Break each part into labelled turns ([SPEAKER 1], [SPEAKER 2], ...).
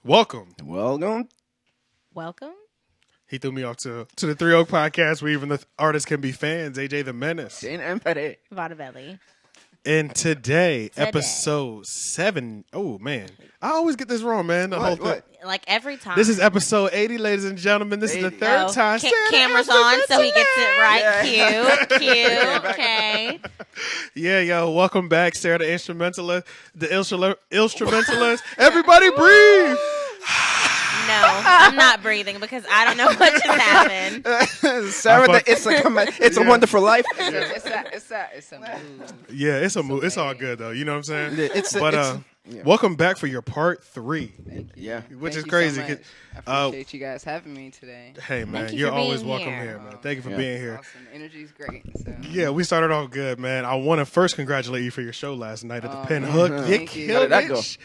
[SPEAKER 1] Welcome.
[SPEAKER 2] Welcome.
[SPEAKER 1] He threw me off to the Three Oak Podcast where even the artists can be fans. AJ the Menace.
[SPEAKER 2] Vadavelli.
[SPEAKER 1] And today, episode 7. Oh, man. I always get this wrong, man. The whole thing.
[SPEAKER 2] Like every time.
[SPEAKER 1] This is episode 80, ladies and gentlemen. This is the third time.
[SPEAKER 2] Camera's on, so he gets it right. Cue. Okay.
[SPEAKER 1] Yeah, yo. Welcome back, Sarah, the instrumentalist. The instrumentalist. Everybody breathe.
[SPEAKER 2] No, I'm not breathing because I don't know what just happened.
[SPEAKER 3] Sarah, it's a wonderful life.
[SPEAKER 4] It's a move.
[SPEAKER 1] Yeah, it's a move. It's all good, though. You know what I'm saying? Welcome back for your part 3.
[SPEAKER 3] Yeah.
[SPEAKER 1] Which is
[SPEAKER 4] Thank you
[SPEAKER 1] crazy.
[SPEAKER 4] so much. I appreciate you guys having me today.
[SPEAKER 1] Hey, man,
[SPEAKER 2] Thank you
[SPEAKER 1] you're
[SPEAKER 2] for being
[SPEAKER 1] always welcome
[SPEAKER 2] here.
[SPEAKER 1] here, man. Thank you for being here.
[SPEAKER 4] Awesome. The energy's great. So.
[SPEAKER 1] Yeah, we started off good, man. I want to first congratulate you for your show last night at the Pin
[SPEAKER 4] man.
[SPEAKER 1] Hook. You
[SPEAKER 4] Thank you.
[SPEAKER 1] killed
[SPEAKER 3] How did that
[SPEAKER 1] it.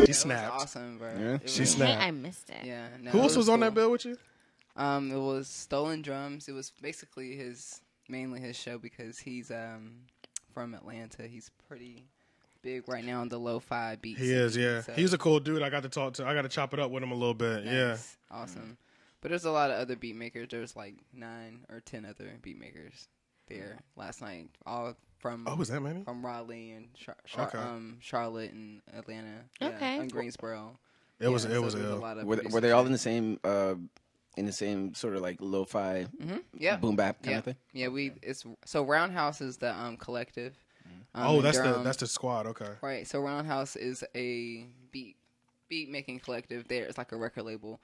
[SPEAKER 1] She snapped.
[SPEAKER 4] Awesome, bro.
[SPEAKER 3] Yeah.
[SPEAKER 1] She
[SPEAKER 2] Hey,
[SPEAKER 1] snapped.
[SPEAKER 2] I missed it.
[SPEAKER 4] Yeah. No,
[SPEAKER 1] Who
[SPEAKER 4] it
[SPEAKER 1] else was on
[SPEAKER 4] cool.
[SPEAKER 1] that bill with you?
[SPEAKER 4] It was Stolen Drums. It was basically mainly his show because he's from Atlanta. He's pretty big right now in the lo-fi beat
[SPEAKER 1] He is,
[SPEAKER 4] scene,
[SPEAKER 1] yeah.
[SPEAKER 4] so-
[SPEAKER 1] He's a cool dude. I got to talk to. I got to chop it up with him a little bit. Yeah.
[SPEAKER 4] Nice. Awesome. But there's a lot of other beat makers. There's like 9 or 10 other beat makers there last night, all from
[SPEAKER 1] Oh, was that many?
[SPEAKER 4] from Raleigh and
[SPEAKER 1] Okay.
[SPEAKER 4] Charlotte and Atlanta.
[SPEAKER 2] Okay.
[SPEAKER 4] And Greensboro.
[SPEAKER 1] It was.
[SPEAKER 4] Yeah,
[SPEAKER 1] It
[SPEAKER 4] so
[SPEAKER 1] was.
[SPEAKER 4] there's a
[SPEAKER 1] ill.
[SPEAKER 4] lot of
[SPEAKER 3] Were
[SPEAKER 4] producers
[SPEAKER 3] they all
[SPEAKER 4] there.
[SPEAKER 3] in the same sort of like lo-fi
[SPEAKER 4] Yeah.
[SPEAKER 3] boom bap kind
[SPEAKER 4] Yeah.
[SPEAKER 3] of thing?
[SPEAKER 4] So Roundhouse is the collective.
[SPEAKER 1] Oh,
[SPEAKER 4] in
[SPEAKER 1] that's
[SPEAKER 4] Durham.
[SPEAKER 1] the squad. Okay.
[SPEAKER 4] Right. So Roundhouse is a beat making collective. There, it's like a record label,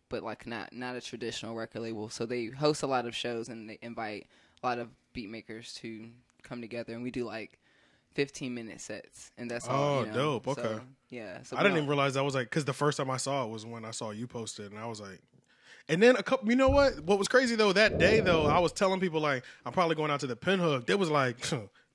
[SPEAKER 4] but like not a traditional record label. So they host a lot of shows and they invite a lot of beat makers to come together, and we do like 15-minute sets, and that's all.
[SPEAKER 1] Oh, dope.
[SPEAKER 4] So,
[SPEAKER 1] Okay.
[SPEAKER 4] yeah. So
[SPEAKER 1] I didn't even realize that was like because the first time I saw it was when I saw you post it, and I was like, and then a couple. You know what? What was crazy though that day though, I was telling people like I'm probably going out to the Pin Hook. They was like,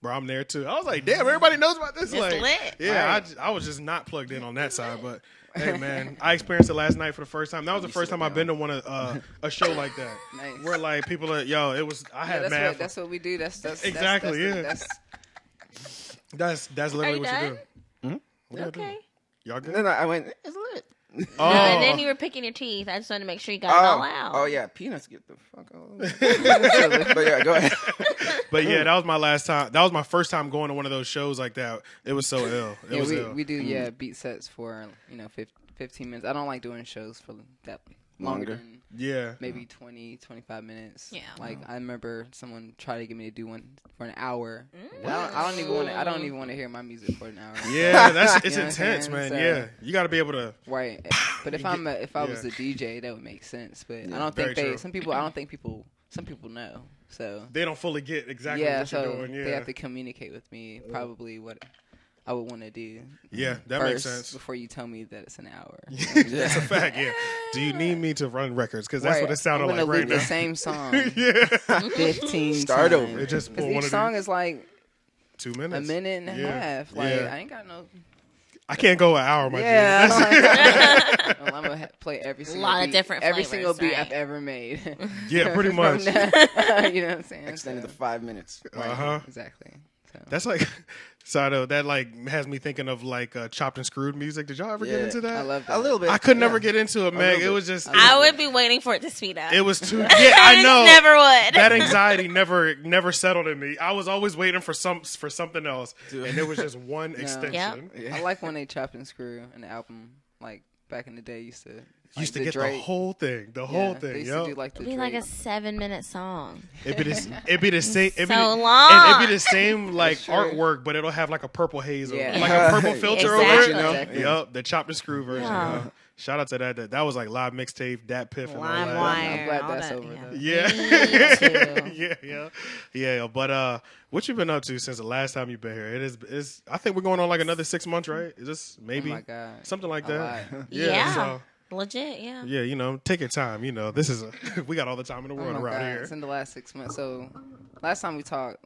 [SPEAKER 1] bro, I'm there too. I was like, damn, everybody knows about this.
[SPEAKER 2] It's
[SPEAKER 1] like,
[SPEAKER 2] lit.
[SPEAKER 1] yeah,
[SPEAKER 4] Right.
[SPEAKER 1] I was just not plugged in on that side, but. Hey man, I experienced it last night for the first time. That was the first time I've been to a show like that.
[SPEAKER 4] Nice.
[SPEAKER 1] Where like people are, it was. I had mad.
[SPEAKER 4] That's what we do. That's
[SPEAKER 1] Exactly,
[SPEAKER 4] that's,
[SPEAKER 1] That's literally
[SPEAKER 2] Are
[SPEAKER 1] what
[SPEAKER 2] you
[SPEAKER 1] you do. What y'all
[SPEAKER 2] Okay.
[SPEAKER 1] do? Y'all good?
[SPEAKER 3] No, I went, it's lit.
[SPEAKER 1] Oh.
[SPEAKER 2] No, and then you were picking your teeth. I just wanted to make sure you got it all out.
[SPEAKER 3] Oh, yeah. Peanuts, get the fuck out. But yeah, go ahead.
[SPEAKER 1] But yeah, that was my last time. That was my first time going to one of those shows like that. It was so ill. It was ill.
[SPEAKER 4] we do beat sets for 15 minutes. I don't like doing shows for that longer
[SPEAKER 3] Longer.
[SPEAKER 4] than
[SPEAKER 1] Yeah.
[SPEAKER 4] maybe 20, 25 minutes.
[SPEAKER 2] Yeah.
[SPEAKER 4] Like I remember someone tried to get me to do one for an hour. I don't even want to hear my music for an hour.
[SPEAKER 1] Yeah, it's
[SPEAKER 4] You know what I'm
[SPEAKER 1] intense,
[SPEAKER 4] saying?
[SPEAKER 1] man.
[SPEAKER 4] So-
[SPEAKER 1] Yeah, you got to be able to.
[SPEAKER 4] Right. But if I was the DJ, that would make sense. But I don't
[SPEAKER 1] very
[SPEAKER 4] think
[SPEAKER 1] true.
[SPEAKER 4] some people know. So
[SPEAKER 1] They don't fully get exactly
[SPEAKER 4] yeah,
[SPEAKER 1] what you're
[SPEAKER 4] so
[SPEAKER 1] doing. Yeah,
[SPEAKER 4] they have to communicate with me probably what I would want to do.
[SPEAKER 1] yeah, that
[SPEAKER 4] first
[SPEAKER 1] makes sense.
[SPEAKER 4] before you tell me that it's an hour.
[SPEAKER 1] That's a fact. Yeah. Do you need me to run records? Because that's
[SPEAKER 4] Right.
[SPEAKER 1] what it sounded
[SPEAKER 4] I'm
[SPEAKER 1] like
[SPEAKER 4] gonna
[SPEAKER 1] right
[SPEAKER 4] loop
[SPEAKER 1] now.
[SPEAKER 4] the same song
[SPEAKER 1] Yeah.
[SPEAKER 4] 15
[SPEAKER 3] Start
[SPEAKER 4] times.
[SPEAKER 3] over.
[SPEAKER 1] It just
[SPEAKER 4] Because
[SPEAKER 1] one
[SPEAKER 4] each
[SPEAKER 1] of
[SPEAKER 4] song
[SPEAKER 1] these-
[SPEAKER 4] is like
[SPEAKER 1] 2
[SPEAKER 4] a
[SPEAKER 1] minutes.
[SPEAKER 4] minute and a
[SPEAKER 1] Yeah.
[SPEAKER 4] half. Like
[SPEAKER 1] Yeah.
[SPEAKER 4] I ain't got no.
[SPEAKER 1] I can't go an hour, my
[SPEAKER 4] Yeah,
[SPEAKER 1] G.
[SPEAKER 4] I'm gonna play every single
[SPEAKER 2] lot of
[SPEAKER 4] beat,
[SPEAKER 2] different
[SPEAKER 4] every
[SPEAKER 2] flavors,
[SPEAKER 4] single beat
[SPEAKER 2] right?
[SPEAKER 4] I've ever made.
[SPEAKER 1] Yeah, pretty
[SPEAKER 4] From
[SPEAKER 1] much.
[SPEAKER 4] that, you know what I'm saying?
[SPEAKER 3] Extended
[SPEAKER 4] So-
[SPEAKER 3] to 5 minutes.
[SPEAKER 1] Uh-huh.
[SPEAKER 4] Exactly. So.
[SPEAKER 1] That's like, so that like has me thinking of like chopped and screwed music. Did y'all ever get
[SPEAKER 3] Yeah.
[SPEAKER 1] into that?
[SPEAKER 4] I love that.
[SPEAKER 3] A little bit.
[SPEAKER 1] I could
[SPEAKER 3] yeah.
[SPEAKER 1] never get into it, man.
[SPEAKER 3] little
[SPEAKER 1] It
[SPEAKER 3] bit.
[SPEAKER 1] was just,
[SPEAKER 2] I would be waiting for it to speed up.
[SPEAKER 1] it was too. Yeah, I know.
[SPEAKER 2] Never would.
[SPEAKER 1] That anxiety never settled in me. I was always waiting for something else, and it was just one extension.
[SPEAKER 4] I like when they chopped and screw an album. Like back in the day, used to
[SPEAKER 1] Get
[SPEAKER 4] Drake.
[SPEAKER 1] the whole thing,
[SPEAKER 4] They
[SPEAKER 1] thing.
[SPEAKER 4] used
[SPEAKER 1] Yo,
[SPEAKER 4] to do like the
[SPEAKER 2] It'd be
[SPEAKER 4] Drake.
[SPEAKER 2] like a 7-minute song.
[SPEAKER 1] it'd be the same. It'd be,
[SPEAKER 2] So
[SPEAKER 1] and
[SPEAKER 2] long.
[SPEAKER 1] it'd be the same like
[SPEAKER 4] That's true.
[SPEAKER 1] artwork, but it'll have like a purple haze over it,
[SPEAKER 4] Yeah.
[SPEAKER 1] like a purple filter over it.
[SPEAKER 2] Exactly.
[SPEAKER 4] Exactly.
[SPEAKER 1] Yup, the chopped and screw version.
[SPEAKER 2] Yeah.
[SPEAKER 1] Shout out to that was like live mixtape, Dat Piff, and all that.
[SPEAKER 2] LimeWire.
[SPEAKER 4] I'm glad
[SPEAKER 2] all
[SPEAKER 4] that's
[SPEAKER 2] that,
[SPEAKER 4] over, though.
[SPEAKER 1] Yeah.
[SPEAKER 2] Me too.
[SPEAKER 1] yeah. But what you been up to since the last time you've been here? It's I think we're going on like another 6 months, right? Is this maybe
[SPEAKER 4] Oh my God.
[SPEAKER 1] something like
[SPEAKER 4] A
[SPEAKER 1] that?
[SPEAKER 4] lot.
[SPEAKER 2] Yeah.
[SPEAKER 1] So,
[SPEAKER 2] Legit, yeah.
[SPEAKER 1] yeah, take your time. This is we got all the time in the
[SPEAKER 4] Oh
[SPEAKER 1] world
[SPEAKER 4] my
[SPEAKER 1] around
[SPEAKER 4] God.
[SPEAKER 1] here.
[SPEAKER 4] It's in the last 6 months. So last time we talked,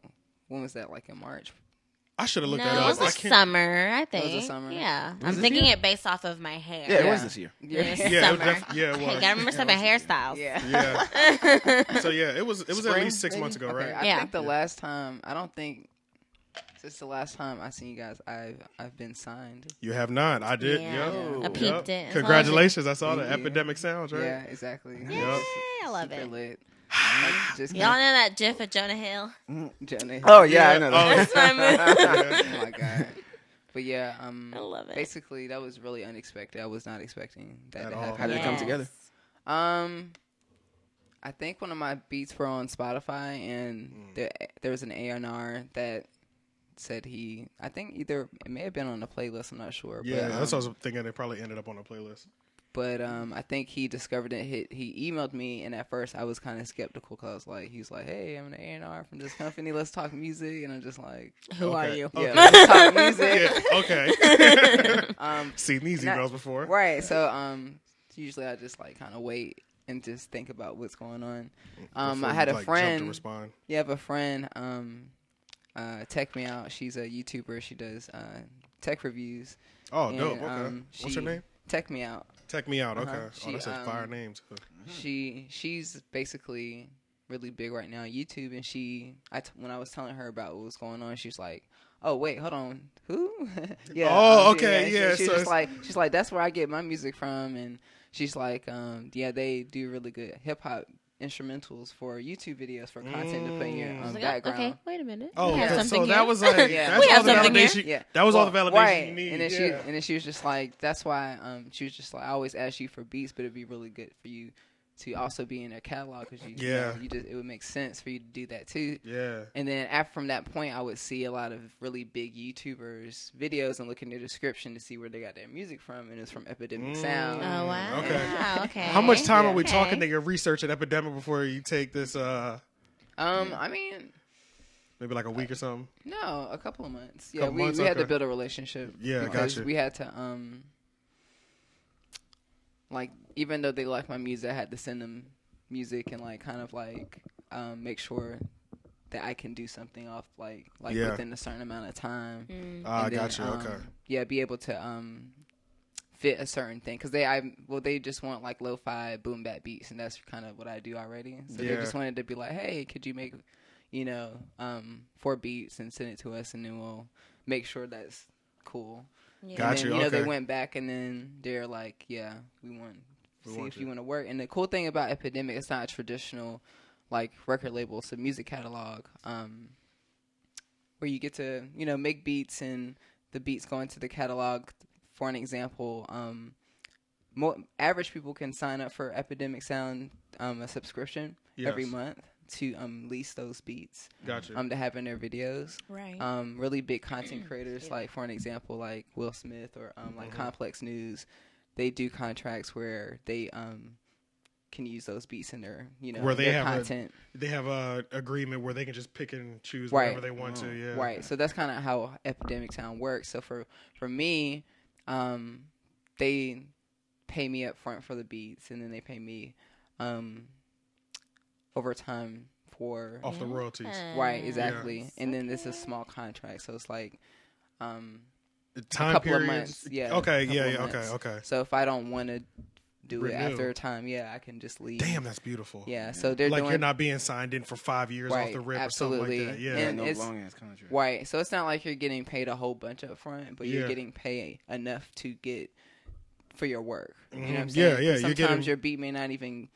[SPEAKER 4] when was that? Like in March?
[SPEAKER 1] I should have looked
[SPEAKER 2] No,
[SPEAKER 1] that
[SPEAKER 2] it
[SPEAKER 1] up.
[SPEAKER 2] was
[SPEAKER 1] I
[SPEAKER 2] the
[SPEAKER 1] can't.
[SPEAKER 2] summer, I
[SPEAKER 4] was the
[SPEAKER 2] think.
[SPEAKER 4] summer?
[SPEAKER 2] Yeah.
[SPEAKER 3] Was
[SPEAKER 2] I'm
[SPEAKER 3] this
[SPEAKER 2] thinking
[SPEAKER 3] year?
[SPEAKER 2] it based off of my hair.
[SPEAKER 3] Yeah, it
[SPEAKER 4] Yeah.
[SPEAKER 3] was this year.
[SPEAKER 2] Yeah,
[SPEAKER 1] Yeah, it
[SPEAKER 2] summer.
[SPEAKER 1] yeah, it was.
[SPEAKER 2] Hey, gotta remember some of my hairstyles.
[SPEAKER 4] Yeah.
[SPEAKER 1] Yeah. So yeah, it was at
[SPEAKER 3] Spring,
[SPEAKER 1] least 6
[SPEAKER 3] maybe?
[SPEAKER 1] months ago,
[SPEAKER 4] Okay,
[SPEAKER 1] right?
[SPEAKER 4] I
[SPEAKER 2] Yeah.
[SPEAKER 4] think the last time, I don't think, since the last time I seen you guys, I've been signed.
[SPEAKER 1] You have not. I did.
[SPEAKER 2] Yeah.
[SPEAKER 1] Yep.
[SPEAKER 2] I peeped
[SPEAKER 1] Yep.
[SPEAKER 2] it.
[SPEAKER 1] Congratulations! I saw the
[SPEAKER 4] Thank you.
[SPEAKER 1] Epidemic Sounds, right?
[SPEAKER 4] Yeah, exactly.
[SPEAKER 2] Yeah, I love
[SPEAKER 4] Super
[SPEAKER 2] it.
[SPEAKER 4] lit. Like, just
[SPEAKER 2] Y'all know that GIF of Jonah Hill?
[SPEAKER 4] Jonah.
[SPEAKER 3] Oh yeah,
[SPEAKER 1] Yeah.
[SPEAKER 3] I know
[SPEAKER 1] Oh,
[SPEAKER 3] that.
[SPEAKER 2] That's my move.
[SPEAKER 4] Oh my god. But yeah,
[SPEAKER 2] I love it.
[SPEAKER 4] basically that was really unexpected. I was not expecting that
[SPEAKER 1] At
[SPEAKER 4] to
[SPEAKER 1] all.
[SPEAKER 4] happen.
[SPEAKER 3] How did it come
[SPEAKER 2] Yes.
[SPEAKER 3] together?
[SPEAKER 4] I think one of my beats were on Spotify, and there was an A&R that said I think either it may have been on a playlist. I'm not sure.
[SPEAKER 1] Yeah,
[SPEAKER 4] but,
[SPEAKER 1] that's what I was thinking. It probably ended up on a playlist.
[SPEAKER 4] But I think he discovered it. He emailed me, and at first I was kind of skeptical because he's like, "Hey, I'm an A&R from this company. Let's talk music." And I'm just like,
[SPEAKER 2] Who are
[SPEAKER 1] Okay.
[SPEAKER 2] you?
[SPEAKER 4] "Yeah,
[SPEAKER 1] Okay.
[SPEAKER 4] let's talk music."
[SPEAKER 1] Yeah. Okay.
[SPEAKER 4] Um,
[SPEAKER 1] Seen these
[SPEAKER 4] and I-
[SPEAKER 1] emails before.
[SPEAKER 4] Right. So usually I just like kind of wait and just think about what's going on.
[SPEAKER 1] Before
[SPEAKER 4] I had
[SPEAKER 1] you,
[SPEAKER 4] a
[SPEAKER 1] like, jump to
[SPEAKER 4] friend.
[SPEAKER 1] respond.
[SPEAKER 4] You have a friend. Tech me out. She's a YouTuber. She does tech reviews.
[SPEAKER 1] Oh,
[SPEAKER 4] And,
[SPEAKER 1] dope. Okay. What's her
[SPEAKER 4] she-
[SPEAKER 1] name?
[SPEAKER 4] Tech me out.
[SPEAKER 1] Check me out. Okay.
[SPEAKER 4] Uh-huh.
[SPEAKER 1] Oh, that's
[SPEAKER 4] She,
[SPEAKER 1] like fire names.
[SPEAKER 4] She's basically really big right now on YouTube, and when I was telling her about what was going on, she's like, "Oh wait, hold on, who?" Yeah.
[SPEAKER 1] Oh, okay,
[SPEAKER 4] She-
[SPEAKER 1] yeah,
[SPEAKER 4] She's
[SPEAKER 1] so
[SPEAKER 4] just
[SPEAKER 1] it's-
[SPEAKER 4] she's like, "That's where I get my music from," and she's like, "Yeah, they do really good hip hop instrumentals for YouTube videos for content to put in your
[SPEAKER 2] I was like,
[SPEAKER 4] background."
[SPEAKER 2] okay, wait a minute.
[SPEAKER 1] Oh,
[SPEAKER 2] we have
[SPEAKER 1] okay.
[SPEAKER 2] something
[SPEAKER 1] So
[SPEAKER 2] here.
[SPEAKER 1] that was like
[SPEAKER 4] Yeah.
[SPEAKER 1] that's
[SPEAKER 2] We
[SPEAKER 1] all
[SPEAKER 2] have
[SPEAKER 1] the
[SPEAKER 2] something here.
[SPEAKER 1] validation.
[SPEAKER 4] Yeah.
[SPEAKER 1] That was all the
[SPEAKER 4] Well,
[SPEAKER 1] validation
[SPEAKER 4] right.
[SPEAKER 1] you need.
[SPEAKER 4] And then
[SPEAKER 1] yeah.
[SPEAKER 4] she was just like, that's why she was just like, I always ask you for beats, but it'd be really good for you to also be in their catalog because it would make sense for you to do that too.
[SPEAKER 1] Yeah.
[SPEAKER 4] And then from that point, I would see a lot of really big YouTubers videos and look in their description to see where they got their music from, and it's from Epidemic Sound.
[SPEAKER 2] Oh, wow.
[SPEAKER 1] Okay.
[SPEAKER 2] Okay.
[SPEAKER 1] How much time are we
[SPEAKER 2] Okay.
[SPEAKER 1] talking to your research at Epidemic before you take this?
[SPEAKER 4] I mean,
[SPEAKER 1] Maybe like a week or something.
[SPEAKER 4] no, a couple of months. Yeah,
[SPEAKER 1] Couple
[SPEAKER 4] we
[SPEAKER 1] months,
[SPEAKER 4] had to
[SPEAKER 1] okay.
[SPEAKER 4] build a relationship.
[SPEAKER 1] Yeah,
[SPEAKER 4] because
[SPEAKER 1] gotcha.
[SPEAKER 4] we had to like, even though they liked my music, I had to send them music and like kind of like make sure that I can do something off like
[SPEAKER 1] Yeah.
[SPEAKER 4] within a certain amount of time.
[SPEAKER 1] I
[SPEAKER 4] And then,
[SPEAKER 1] got you. Okay.
[SPEAKER 4] Yeah, be able to fit a certain thing because they just want like lo-fi boom bap beats, and that's kind of what I do already. So they
[SPEAKER 1] Yeah.
[SPEAKER 4] just wanted to be like, hey, could you make 4 beats and send it to us, and then we'll make sure that's cool.
[SPEAKER 2] Yeah.
[SPEAKER 1] Got
[SPEAKER 4] And then,
[SPEAKER 1] you,
[SPEAKER 4] they
[SPEAKER 1] okay.
[SPEAKER 4] went back, and then they're like, yeah, we want see
[SPEAKER 1] want
[SPEAKER 4] if
[SPEAKER 1] you.
[SPEAKER 4] you want to work. And the cool thing about Epidemic, it's not a traditional like record label. It's a music catalog where you get to make beats, and the beats go into the catalog. For an example, average people can sign up for Epidemic Sound a subscription every
[SPEAKER 1] Yes.
[SPEAKER 4] month to lease those beats
[SPEAKER 1] Gotcha.
[SPEAKER 4] to have in their videos.
[SPEAKER 2] Right.
[SPEAKER 4] Really big content creators, like for an example, like Will Smith or like
[SPEAKER 1] Mm-hmm.
[SPEAKER 4] Complex News, they do contracts where they can use those beats in their
[SPEAKER 1] Where they
[SPEAKER 4] their
[SPEAKER 1] have
[SPEAKER 4] content.
[SPEAKER 1] They have a agreement where they can just pick and choose
[SPEAKER 4] Right.
[SPEAKER 1] whatever they want to. Yeah.
[SPEAKER 4] Right. So that's kind of how Epidemic Sound works. So for me, they pay me up front for the beats, and then they pay me over time for
[SPEAKER 1] Off the royalties.
[SPEAKER 4] right, exactly. And then this is a small contract, so it's like
[SPEAKER 1] Time
[SPEAKER 4] a couple of
[SPEAKER 1] periods?
[SPEAKER 4] months. Yeah.
[SPEAKER 1] Okay.
[SPEAKER 4] a couple
[SPEAKER 1] Yeah.
[SPEAKER 4] of
[SPEAKER 1] Yeah. Okay.
[SPEAKER 4] months.
[SPEAKER 1] Okay.
[SPEAKER 4] So if I don't want to do it
[SPEAKER 1] Renew.
[SPEAKER 4] after a time, I can just leave.
[SPEAKER 1] Damn, that's beautiful.
[SPEAKER 4] Yeah. So they're
[SPEAKER 1] Like
[SPEAKER 4] doing
[SPEAKER 1] you're not being signed in for 5 years off
[SPEAKER 4] Right,
[SPEAKER 1] the rip
[SPEAKER 4] absolutely.
[SPEAKER 1] or something like that. Yeah.
[SPEAKER 4] And
[SPEAKER 3] no
[SPEAKER 4] it's-
[SPEAKER 3] long ass contract.
[SPEAKER 4] right. So it's not like you're getting paid a whole bunch up front, but
[SPEAKER 1] Yeah.
[SPEAKER 4] you're getting paid enough to get for your work. You know what I'm
[SPEAKER 1] Mhm.
[SPEAKER 4] saying?
[SPEAKER 1] Yeah, yeah, you're
[SPEAKER 4] Sometimes
[SPEAKER 1] getting-
[SPEAKER 4] your beat may not even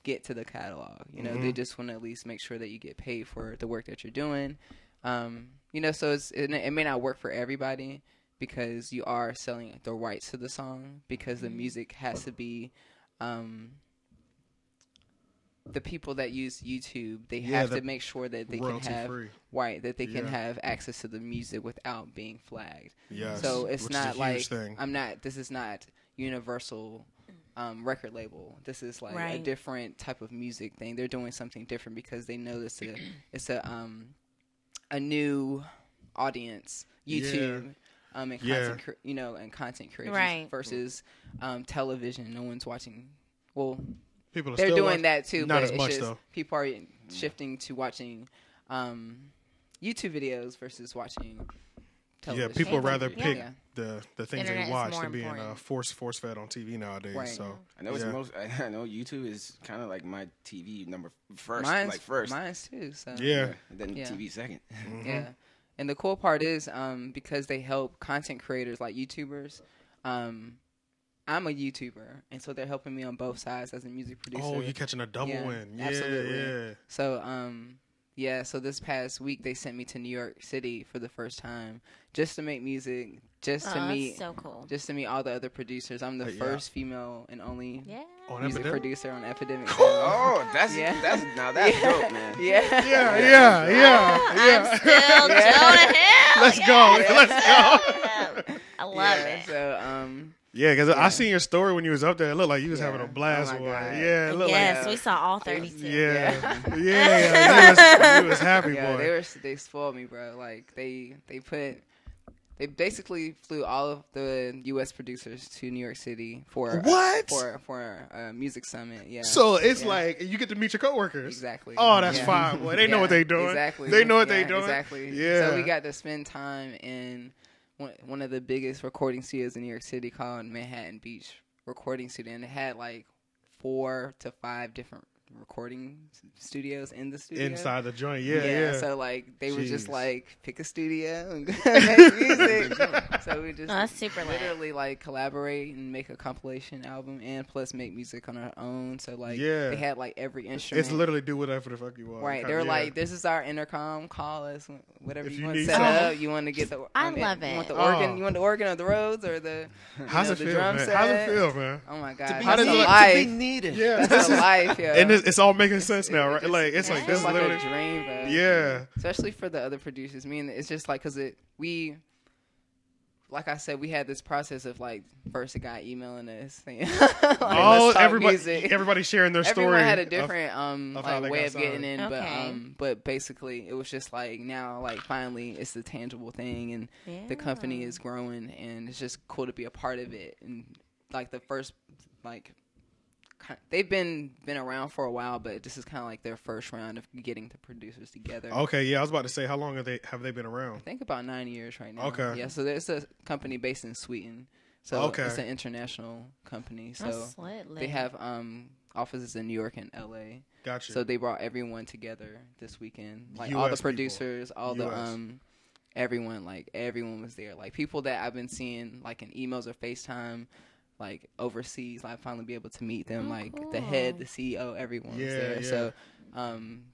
[SPEAKER 4] get to the catalog. They just want to at least make sure that you get paid for the work that you're doing. So it may not work for everybody because you are selling the rights to the song because the music has to be. The people that use YouTube, they
[SPEAKER 1] Yeah,
[SPEAKER 4] have
[SPEAKER 1] the
[SPEAKER 4] to make sure that they can
[SPEAKER 1] royalty
[SPEAKER 4] have
[SPEAKER 1] free.
[SPEAKER 4] that they can
[SPEAKER 1] Yeah.
[SPEAKER 4] have access to the music without being flagged.
[SPEAKER 1] Yes.
[SPEAKER 4] So it's
[SPEAKER 1] which is a
[SPEAKER 4] not
[SPEAKER 1] huge
[SPEAKER 4] like
[SPEAKER 1] thing.
[SPEAKER 4] this is not Universal record label. This is like a
[SPEAKER 2] Right.
[SPEAKER 4] different type of music thing. They're doing something different because they know it's a new audience. YouTube. And
[SPEAKER 1] Yeah.
[SPEAKER 4] content, and content creators
[SPEAKER 2] Right.
[SPEAKER 4] versus television. No one's watching. Well,
[SPEAKER 1] People are
[SPEAKER 4] they're
[SPEAKER 1] still
[SPEAKER 4] doing
[SPEAKER 1] watching-
[SPEAKER 4] that too,
[SPEAKER 1] Not
[SPEAKER 4] but
[SPEAKER 1] as
[SPEAKER 4] it's
[SPEAKER 1] much
[SPEAKER 4] just
[SPEAKER 1] though.
[SPEAKER 4] people are shifting to watching YouTube videos versus watching television.
[SPEAKER 1] people rather
[SPEAKER 2] Yeah.
[SPEAKER 1] pick
[SPEAKER 4] Yeah.
[SPEAKER 1] the things
[SPEAKER 2] Internet
[SPEAKER 1] they
[SPEAKER 2] is
[SPEAKER 1] watch
[SPEAKER 2] more
[SPEAKER 1] than being
[SPEAKER 2] important.
[SPEAKER 1] force fed on TV nowadays.
[SPEAKER 4] Right.
[SPEAKER 1] So
[SPEAKER 5] I know it's
[SPEAKER 1] yeah.
[SPEAKER 5] most. I know YouTube is kind of like my TV number first,
[SPEAKER 4] Mine's,
[SPEAKER 5] like first.
[SPEAKER 4] Mine's too. So
[SPEAKER 1] Yeah.
[SPEAKER 5] And then
[SPEAKER 4] Yeah.
[SPEAKER 5] TV second.
[SPEAKER 4] Yeah. And the cool part is because they help content creators like YouTubers. I'm a YouTuber, and so they're helping me on both sides as a music producer.
[SPEAKER 1] Oh, you catching a double
[SPEAKER 4] Yeah,
[SPEAKER 1] win. Yeah,
[SPEAKER 4] absolutely.
[SPEAKER 1] yeah.
[SPEAKER 4] So so this past week they sent me to New York City for the first time just to make music, just to
[SPEAKER 2] Oh,
[SPEAKER 4] meet
[SPEAKER 2] that's so cool.
[SPEAKER 4] just to meet all the other producers. I'm the
[SPEAKER 1] Yeah.
[SPEAKER 4] first female and only
[SPEAKER 2] Yeah.
[SPEAKER 1] On
[SPEAKER 4] music
[SPEAKER 1] Epidemic?
[SPEAKER 4] producer on Epidemic.
[SPEAKER 5] Oh, that's
[SPEAKER 4] Yeah.
[SPEAKER 5] that's dope, man.
[SPEAKER 4] Yeah.
[SPEAKER 2] I'm still Jonah Hill.
[SPEAKER 1] Let's go. Let's go.
[SPEAKER 2] I love
[SPEAKER 4] Yeah,
[SPEAKER 2] it.
[SPEAKER 4] So
[SPEAKER 1] Yeah, because I seen your story when you was up there. It looked like you was
[SPEAKER 4] Yeah.
[SPEAKER 1] having a blast.
[SPEAKER 4] Oh, my
[SPEAKER 1] boy.
[SPEAKER 4] God.
[SPEAKER 1] Yeah, it looked
[SPEAKER 2] Yes,
[SPEAKER 1] like
[SPEAKER 2] we saw all 32.
[SPEAKER 1] yeah, yeah. You was happy,
[SPEAKER 4] yeah,
[SPEAKER 1] boy.
[SPEAKER 4] they spoiled me, bro. Like they basically flew all of the U.S. producers to New York City for a music summit. Yeah.
[SPEAKER 1] So it's
[SPEAKER 4] Yeah.
[SPEAKER 1] like you get to meet your coworkers.
[SPEAKER 4] Exactly.
[SPEAKER 1] Oh, that's
[SPEAKER 4] Yeah.
[SPEAKER 1] fine, boy. They know what they doing.
[SPEAKER 4] Exactly.
[SPEAKER 1] They know what they
[SPEAKER 4] Yeah,
[SPEAKER 1] doing.
[SPEAKER 4] Exactly.
[SPEAKER 1] Yeah.
[SPEAKER 4] So we got to spend time in one of the biggest recording studios in New York City called Manhattan Beach Recording Studio, and it had like 4 to 5 different recording studios in the studio.
[SPEAKER 1] Inside the joint. Yeah.
[SPEAKER 4] So like they were just
[SPEAKER 1] Jeez.
[SPEAKER 4] like pick a studio and go make music. So we just
[SPEAKER 2] Oh, that's super lit.
[SPEAKER 4] literally like collaborate and make a compilation album and plus make music on our own. So like
[SPEAKER 1] Yeah.
[SPEAKER 4] they had like every instrument.
[SPEAKER 1] It's literally do whatever the fuck you want.
[SPEAKER 4] Right, they were like, "This is our intercom. Call us whatever
[SPEAKER 1] If
[SPEAKER 4] you
[SPEAKER 1] you
[SPEAKER 4] want to
[SPEAKER 1] need
[SPEAKER 4] set
[SPEAKER 1] something.
[SPEAKER 4] up. You want to get the.
[SPEAKER 2] I love
[SPEAKER 4] You want
[SPEAKER 2] it.
[SPEAKER 4] the organ?
[SPEAKER 1] Oh.
[SPEAKER 4] You want the organ of the roads or the?
[SPEAKER 1] How's
[SPEAKER 4] know,
[SPEAKER 1] it
[SPEAKER 4] the
[SPEAKER 1] feel,
[SPEAKER 4] drum
[SPEAKER 1] man?
[SPEAKER 4] set?
[SPEAKER 1] How's it feel, man?
[SPEAKER 4] Oh my god,
[SPEAKER 1] How does
[SPEAKER 4] that's
[SPEAKER 1] it
[SPEAKER 4] a
[SPEAKER 1] look?
[SPEAKER 5] To be
[SPEAKER 4] life.
[SPEAKER 5] needed.
[SPEAKER 1] Yeah,
[SPEAKER 4] That's a life, yo.
[SPEAKER 1] and it's all making sense now, right? Like it's like
[SPEAKER 2] Yeah.
[SPEAKER 1] this
[SPEAKER 4] It's
[SPEAKER 1] is
[SPEAKER 4] like
[SPEAKER 1] literally.
[SPEAKER 4] a dream, bro.
[SPEAKER 1] Yeah.
[SPEAKER 4] Especially for the other producers. It's just like because we. Like I said, we had this process of like first a guy emailing us saying, like,
[SPEAKER 1] Oh,
[SPEAKER 4] let's talk
[SPEAKER 1] everybody,
[SPEAKER 4] music.
[SPEAKER 1] everybody sharing their story.
[SPEAKER 4] Everyone had a
[SPEAKER 1] of-
[SPEAKER 4] different
[SPEAKER 1] of how they
[SPEAKER 4] like way
[SPEAKER 1] got
[SPEAKER 4] of getting
[SPEAKER 1] signed.
[SPEAKER 4] in,
[SPEAKER 2] Okay.
[SPEAKER 4] but basically it was just like now like finally it's the tangible thing and the company is growing and it's just cool to be a part of it and like the first like they've been around for a while, but this is kind of like their first round of getting the producers together.
[SPEAKER 1] Okay, yeah, I was about to say, how long have they been
[SPEAKER 4] I
[SPEAKER 1] around?
[SPEAKER 4] think about 9 years right now.
[SPEAKER 1] Okay.
[SPEAKER 4] Yeah, so there's a company based in Sweden. So
[SPEAKER 1] Okay.
[SPEAKER 4] it's an international company. So
[SPEAKER 2] That's lit.
[SPEAKER 4] they have offices in New York and LA.
[SPEAKER 1] Gotcha.
[SPEAKER 4] So they brought everyone together this weekend. Like all the
[SPEAKER 1] US people.
[SPEAKER 4] producers, all the
[SPEAKER 1] US.
[SPEAKER 4] everyone was there. Like people that I've been seeing like in emails or FaceTime like overseas, like finally be able to meet them, like the head, the CEO, everyone was
[SPEAKER 1] Yeah,
[SPEAKER 4] there.
[SPEAKER 1] yeah.
[SPEAKER 4] So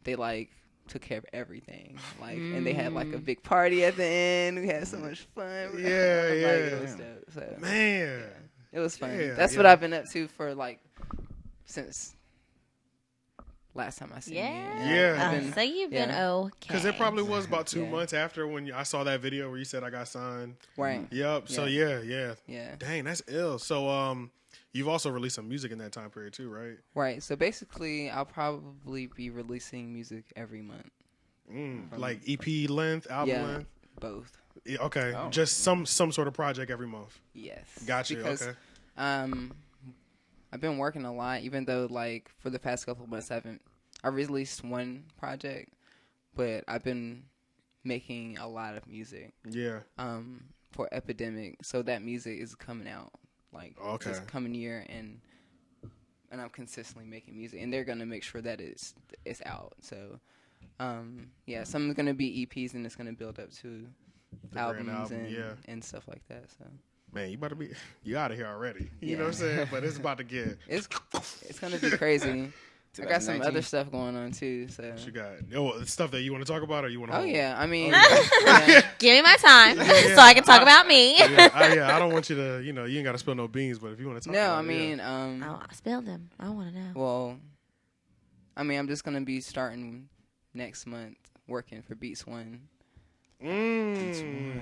[SPEAKER 4] they like took care of everything. Like and they had like a big party at the end. We had so much fun.
[SPEAKER 1] Yeah,
[SPEAKER 4] Like,
[SPEAKER 1] yeah.
[SPEAKER 4] it was dope. So
[SPEAKER 1] Man.
[SPEAKER 4] it was fun.
[SPEAKER 1] Yeah,
[SPEAKER 4] That's
[SPEAKER 1] yeah.
[SPEAKER 4] what I've been up to for like since last time I seen
[SPEAKER 2] Yeah.
[SPEAKER 4] you.
[SPEAKER 1] Yeah.
[SPEAKER 4] I've been-
[SPEAKER 2] So you've been
[SPEAKER 4] yeah.
[SPEAKER 2] okay.
[SPEAKER 1] Because it probably was about 2
[SPEAKER 4] Yeah.
[SPEAKER 1] months after when I saw that video where you said I got signed.
[SPEAKER 4] right.
[SPEAKER 1] Yep. So
[SPEAKER 4] Yeah.
[SPEAKER 1] yeah. Dang, that's ill. So you've also released some music in that time period too, right?
[SPEAKER 4] Right. So basically, I'll probably be releasing music every month.
[SPEAKER 1] Like EP length, album
[SPEAKER 4] Yeah.
[SPEAKER 1] length.
[SPEAKER 4] Both.
[SPEAKER 1] Yeah, okay.
[SPEAKER 5] Oh.
[SPEAKER 1] Just some sort of project every month.
[SPEAKER 4] Yes.
[SPEAKER 1] Gotcha.
[SPEAKER 4] Because,
[SPEAKER 1] Okay.
[SPEAKER 4] I've been working a lot, even though like for the past couple of months I released one project, but I've been making a lot of music.
[SPEAKER 1] Yeah.
[SPEAKER 4] For Epidemic, so that music is coming out like
[SPEAKER 1] Okay.
[SPEAKER 4] this coming year, and I'm consistently making music, and they're gonna make sure that it's out. So, yeah, some is gonna be EPs, and it's gonna build up to
[SPEAKER 1] grand
[SPEAKER 4] albums
[SPEAKER 1] album, yeah.
[SPEAKER 4] and stuff like that. So
[SPEAKER 1] Man, you out of here already. You know
[SPEAKER 4] Yeah.
[SPEAKER 1] what I'm saying? But it's about to get.
[SPEAKER 4] it's gonna be crazy. I got some
[SPEAKER 5] 2019.
[SPEAKER 4] other stuff going on too. So.
[SPEAKER 1] What you got? Oh, it's stuff that you want to talk about, or you want to?
[SPEAKER 4] Oh yeah, I mean,
[SPEAKER 2] Give me my time
[SPEAKER 1] Yeah.
[SPEAKER 2] so I can talk about me.
[SPEAKER 1] yeah, I don't want you to. You ain't got to spill no beans. But if you want to talk,
[SPEAKER 4] no,
[SPEAKER 1] about
[SPEAKER 4] I
[SPEAKER 1] it,
[SPEAKER 4] mean,
[SPEAKER 2] Oh, I spilled them. I want to know.
[SPEAKER 4] well, I mean, I'm just gonna be starting next month working for Beats One.
[SPEAKER 1] yeah.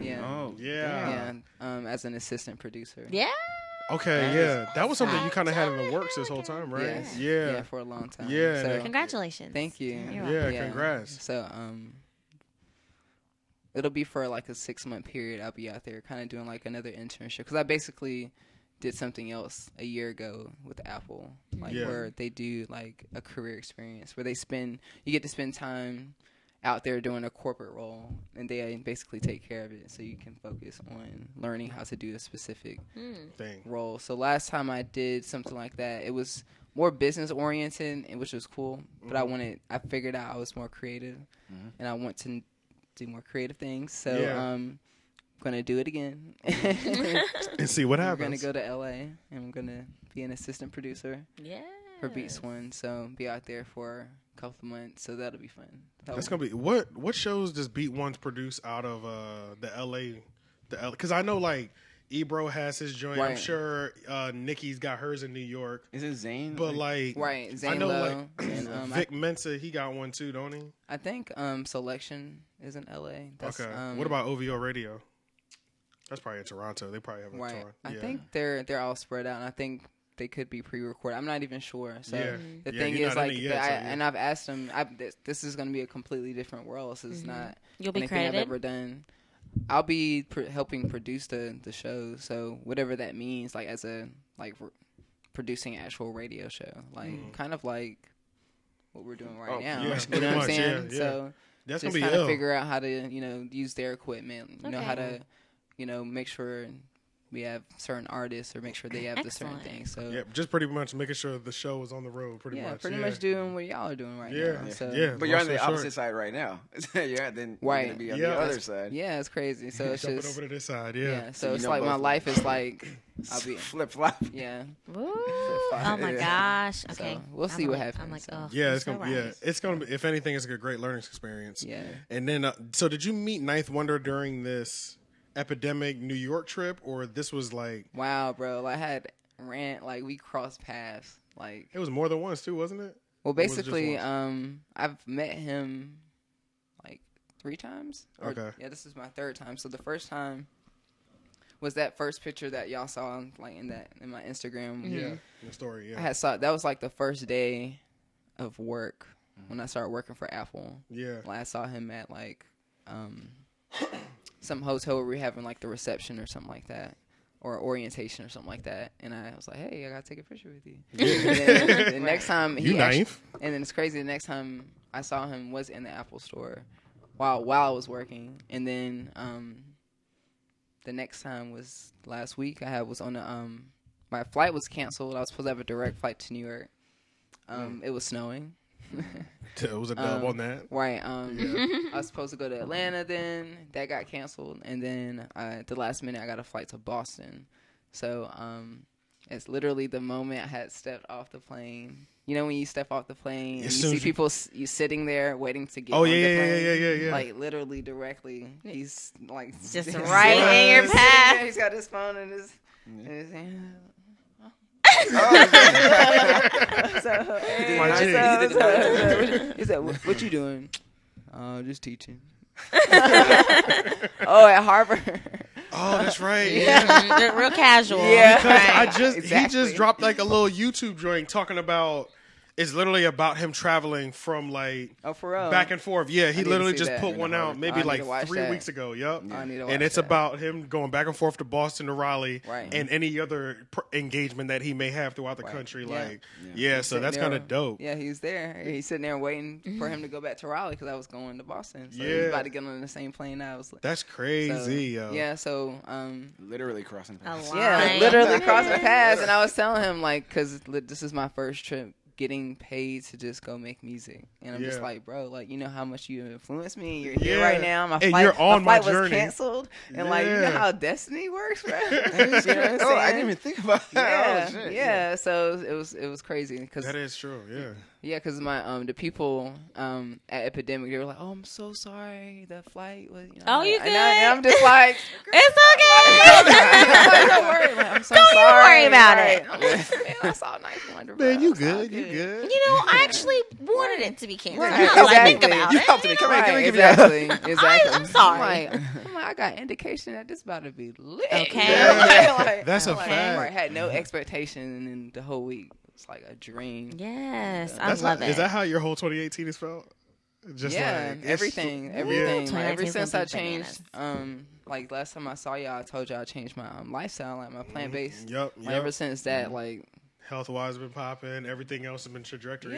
[SPEAKER 4] Yeah.
[SPEAKER 5] Oh,
[SPEAKER 1] Yeah.
[SPEAKER 4] Yeah, as an assistant producer.
[SPEAKER 2] Yeah.
[SPEAKER 1] Okay, yeah, that was something you kind of had in the works this whole time, right?
[SPEAKER 4] Yes.
[SPEAKER 1] Yeah,
[SPEAKER 4] Yeah, for a long time.
[SPEAKER 1] Yeah,
[SPEAKER 4] So,
[SPEAKER 1] and
[SPEAKER 2] Congratulations.
[SPEAKER 4] thank you.
[SPEAKER 2] You're
[SPEAKER 1] yeah,
[SPEAKER 2] welcome.
[SPEAKER 1] congrats.
[SPEAKER 4] So, it'll be for like a 6-month period. I'll be out there kind of doing like another internship because I basically did something else a year ago with Apple, like
[SPEAKER 1] Yeah.
[SPEAKER 4] where they do like a career experience where you get to spend time out there doing a corporate role, and they basically take care of it, so you can focus on learning how to do a specific
[SPEAKER 1] thing.
[SPEAKER 4] role. So last time I did something like that, it was more business oriented, which was cool. But I figured out I was more creative, and I want to do more creative things. So I'm gonna do it again
[SPEAKER 1] and see what happens.
[SPEAKER 4] We're gonna go to LA, and I'm gonna be an assistant producer. For Beats One, so be out there for a couple of months. So that'll be fun.
[SPEAKER 1] That's gonna be what shows does Beat Ones produce out of the LA? Because I know like Ebro has his joint. I'm sure Nikki's got hers in New York.
[SPEAKER 5] Is it Zane?
[SPEAKER 1] But like
[SPEAKER 4] Zane
[SPEAKER 1] I know
[SPEAKER 4] Lowe,
[SPEAKER 1] like
[SPEAKER 4] and,
[SPEAKER 1] Vic Mensa, he got one too, don't he?
[SPEAKER 4] I think Selection is in LA. That's,
[SPEAKER 1] okay. What about OVO Radio? That's probably in Toronto. They probably have a tour.
[SPEAKER 4] I think they're all spread out, and I think they could be pre-recorded. I'm not even sure. So the thing is, like, and I've asked them. This is going to be a completely different world. This is not anything I've ever done. I'll be helping produce the show. So whatever that means, like as a producing an actual radio show, like kind of like what we're doing right now.
[SPEAKER 1] Yeah,
[SPEAKER 4] you know what I'm saying?
[SPEAKER 1] Yeah.
[SPEAKER 4] So
[SPEAKER 1] that's
[SPEAKER 4] just
[SPEAKER 1] gonna be
[SPEAKER 4] kind of figure out how to use their equipment. Know how to make sure we have certain artists or make sure they have the certain things. So
[SPEAKER 1] just pretty much making sure the show is on the road. Pretty much
[SPEAKER 4] doing what y'all are doing right now. So.
[SPEAKER 5] But you're on the opposite side right now. You're going to be on the other side.
[SPEAKER 4] Yeah, it's crazy. So it's
[SPEAKER 1] jumping
[SPEAKER 4] just
[SPEAKER 1] over to this side.
[SPEAKER 4] So it's like my life is like I'll be
[SPEAKER 5] flip flop.
[SPEAKER 4] Yeah.
[SPEAKER 2] Woo. Oh my gosh. Okay.
[SPEAKER 4] So we'll see what happens.
[SPEAKER 2] I'm like, oh,
[SPEAKER 1] it's gonna be. If anything, it's a great learning experience.
[SPEAKER 4] Yeah.
[SPEAKER 1] And then, so did you meet Ninth Wonder during this Epidemic New York trip, or this was like?
[SPEAKER 4] Wow, bro! I had we crossed paths. Like
[SPEAKER 1] it was more than once too, wasn't it?
[SPEAKER 4] Well, basically, I've met him like 3 times.
[SPEAKER 1] Okay.
[SPEAKER 4] Yeah, this is my 3rd time. So the first time was that first picture that y'all saw like in my Instagram.
[SPEAKER 1] Yeah, the story. Yeah.
[SPEAKER 4] I had saw that was like the first day of work when I started working for Apple.
[SPEAKER 1] Yeah.
[SPEAKER 4] I saw him at like some hotel where we were having like the reception or something like that, or orientation or something like that. And I was like, hey, I gotta take a picture with you. And then the next time and then it's crazy. The next time I saw him was in the Apple store while I was working. And then the next time was last week. Was on my flight was canceled. I was supposed to have a direct flight to New York. It was snowing.
[SPEAKER 1] It was a dub on that.
[SPEAKER 4] Right. I was supposed to go to Atlanta then. That got canceled. And then at the last minute, I got a flight to Boston. So it's literally the moment I had stepped off the plane. You know when you step off the plane and you see people you sitting there waiting to get on the plane?
[SPEAKER 1] Yeah.
[SPEAKER 4] Like literally directly. He's like...
[SPEAKER 2] just right in your path.
[SPEAKER 4] He's got his phone in his hand. He said, "What you doing?" Just teaching. At Harvard.
[SPEAKER 1] Oh, that's right.
[SPEAKER 2] Yeah, real casual.
[SPEAKER 4] Yeah,
[SPEAKER 1] because he just dropped like a little YouTube joint talking about. It's literally about him traveling from like
[SPEAKER 4] for real?
[SPEAKER 1] back and forth. Yeah, he literally just
[SPEAKER 4] that.
[SPEAKER 1] put one out maybe like 3 weeks ago. Yep.
[SPEAKER 4] I need to watch
[SPEAKER 1] and it's
[SPEAKER 4] that.
[SPEAKER 1] about him going back and forth to Boston to Raleigh,
[SPEAKER 4] right.
[SPEAKER 1] and any other engagement that he may have throughout the country.
[SPEAKER 4] Yeah.
[SPEAKER 1] Like, so that's kind of dope.
[SPEAKER 4] Yeah, he's there. He's sitting there waiting for him to go back to Raleigh because I was going to Boston. So
[SPEAKER 1] yeah,
[SPEAKER 4] he's about to get on the same plane now.
[SPEAKER 1] That's crazy, yo.
[SPEAKER 4] Yeah, so
[SPEAKER 5] literally crossing paths.
[SPEAKER 4] Yeah, literally crossing paths, and I was telling him like, because this is my first trip getting paid to just go make music, and I'm just like, bro, like, you know how much you influenced me. You're here right now. My flight was canceled, and like, you know how destiny works, bro. You know what I'm saying?
[SPEAKER 5] I didn't even think about that.
[SPEAKER 4] Yeah. So it was crazy because
[SPEAKER 1] that is true. Yeah,
[SPEAKER 4] because my the people at Epidemic, they were like, oh, I'm so sorry, the flight was.
[SPEAKER 2] You good?
[SPEAKER 4] And I'm just like,
[SPEAKER 2] it's okay.
[SPEAKER 4] Don't worry. Like, I'm so
[SPEAKER 2] Don't
[SPEAKER 4] sorry.
[SPEAKER 2] worry about it.
[SPEAKER 4] Man, I saw Ninth Wonder.
[SPEAKER 1] Man, you good? You good?
[SPEAKER 2] You know, I actually wanted it to be canceled.
[SPEAKER 4] Right.
[SPEAKER 2] Think about
[SPEAKER 5] You
[SPEAKER 2] it.
[SPEAKER 5] helped me. Come here. Give me
[SPEAKER 4] Exactly.
[SPEAKER 2] I'm sorry.
[SPEAKER 4] I'm like, I got indication that this about to be lit.
[SPEAKER 2] Okay.
[SPEAKER 1] That's a fact.
[SPEAKER 4] I had no expectation, and the whole week it's like a dream.
[SPEAKER 2] Yes, I love it.
[SPEAKER 1] Is that how your whole 2018 has felt? Just
[SPEAKER 4] everything.
[SPEAKER 2] Yeah.
[SPEAKER 4] Ever since I changed, like last time I saw y'all, I told y'all I changed my lifestyle, like my plant based.
[SPEAKER 1] Yep.
[SPEAKER 4] Ever since that, like
[SPEAKER 1] health wise been popping. Everything else has been trajectory.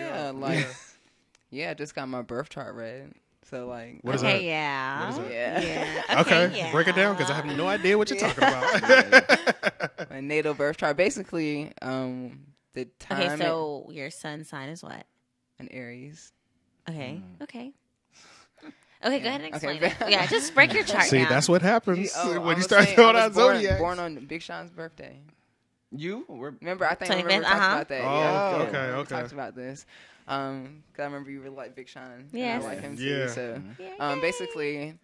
[SPEAKER 4] Yeah, just got my birth chart read. So like,
[SPEAKER 1] What is
[SPEAKER 2] Okay,
[SPEAKER 1] that?
[SPEAKER 2] yeah.
[SPEAKER 1] What is that?
[SPEAKER 4] yeah.
[SPEAKER 1] Okay,
[SPEAKER 2] yeah.
[SPEAKER 1] break it down because I have no idea what you're talking about.
[SPEAKER 4] My natal birth chart, basically, the time.
[SPEAKER 2] Okay, so your sun sign is what?
[SPEAKER 4] an Aries.
[SPEAKER 2] Okay, okay. Okay, go ahead and explain
[SPEAKER 4] Okay.
[SPEAKER 2] it. Yeah, just break your chart
[SPEAKER 1] See,
[SPEAKER 2] down.
[SPEAKER 1] that's what happens
[SPEAKER 4] I
[SPEAKER 1] when you
[SPEAKER 4] was
[SPEAKER 1] start
[SPEAKER 4] saying,
[SPEAKER 1] throwing
[SPEAKER 4] I
[SPEAKER 1] out
[SPEAKER 4] was born,
[SPEAKER 1] zodiacs.
[SPEAKER 4] born on Big Sean's birthday.
[SPEAKER 5] You were
[SPEAKER 4] Remember, I think I
[SPEAKER 2] 25th,
[SPEAKER 4] remember we talked
[SPEAKER 2] uh-huh.
[SPEAKER 4] about that.
[SPEAKER 1] Oh,
[SPEAKER 4] yeah.
[SPEAKER 1] okay,
[SPEAKER 4] We
[SPEAKER 1] okay.
[SPEAKER 4] talked about this. 'Cause I remember you really like Big Sean.
[SPEAKER 2] Yes.
[SPEAKER 4] And I like him too.
[SPEAKER 1] Yeah.
[SPEAKER 4] So,
[SPEAKER 2] Yeah.
[SPEAKER 4] basically,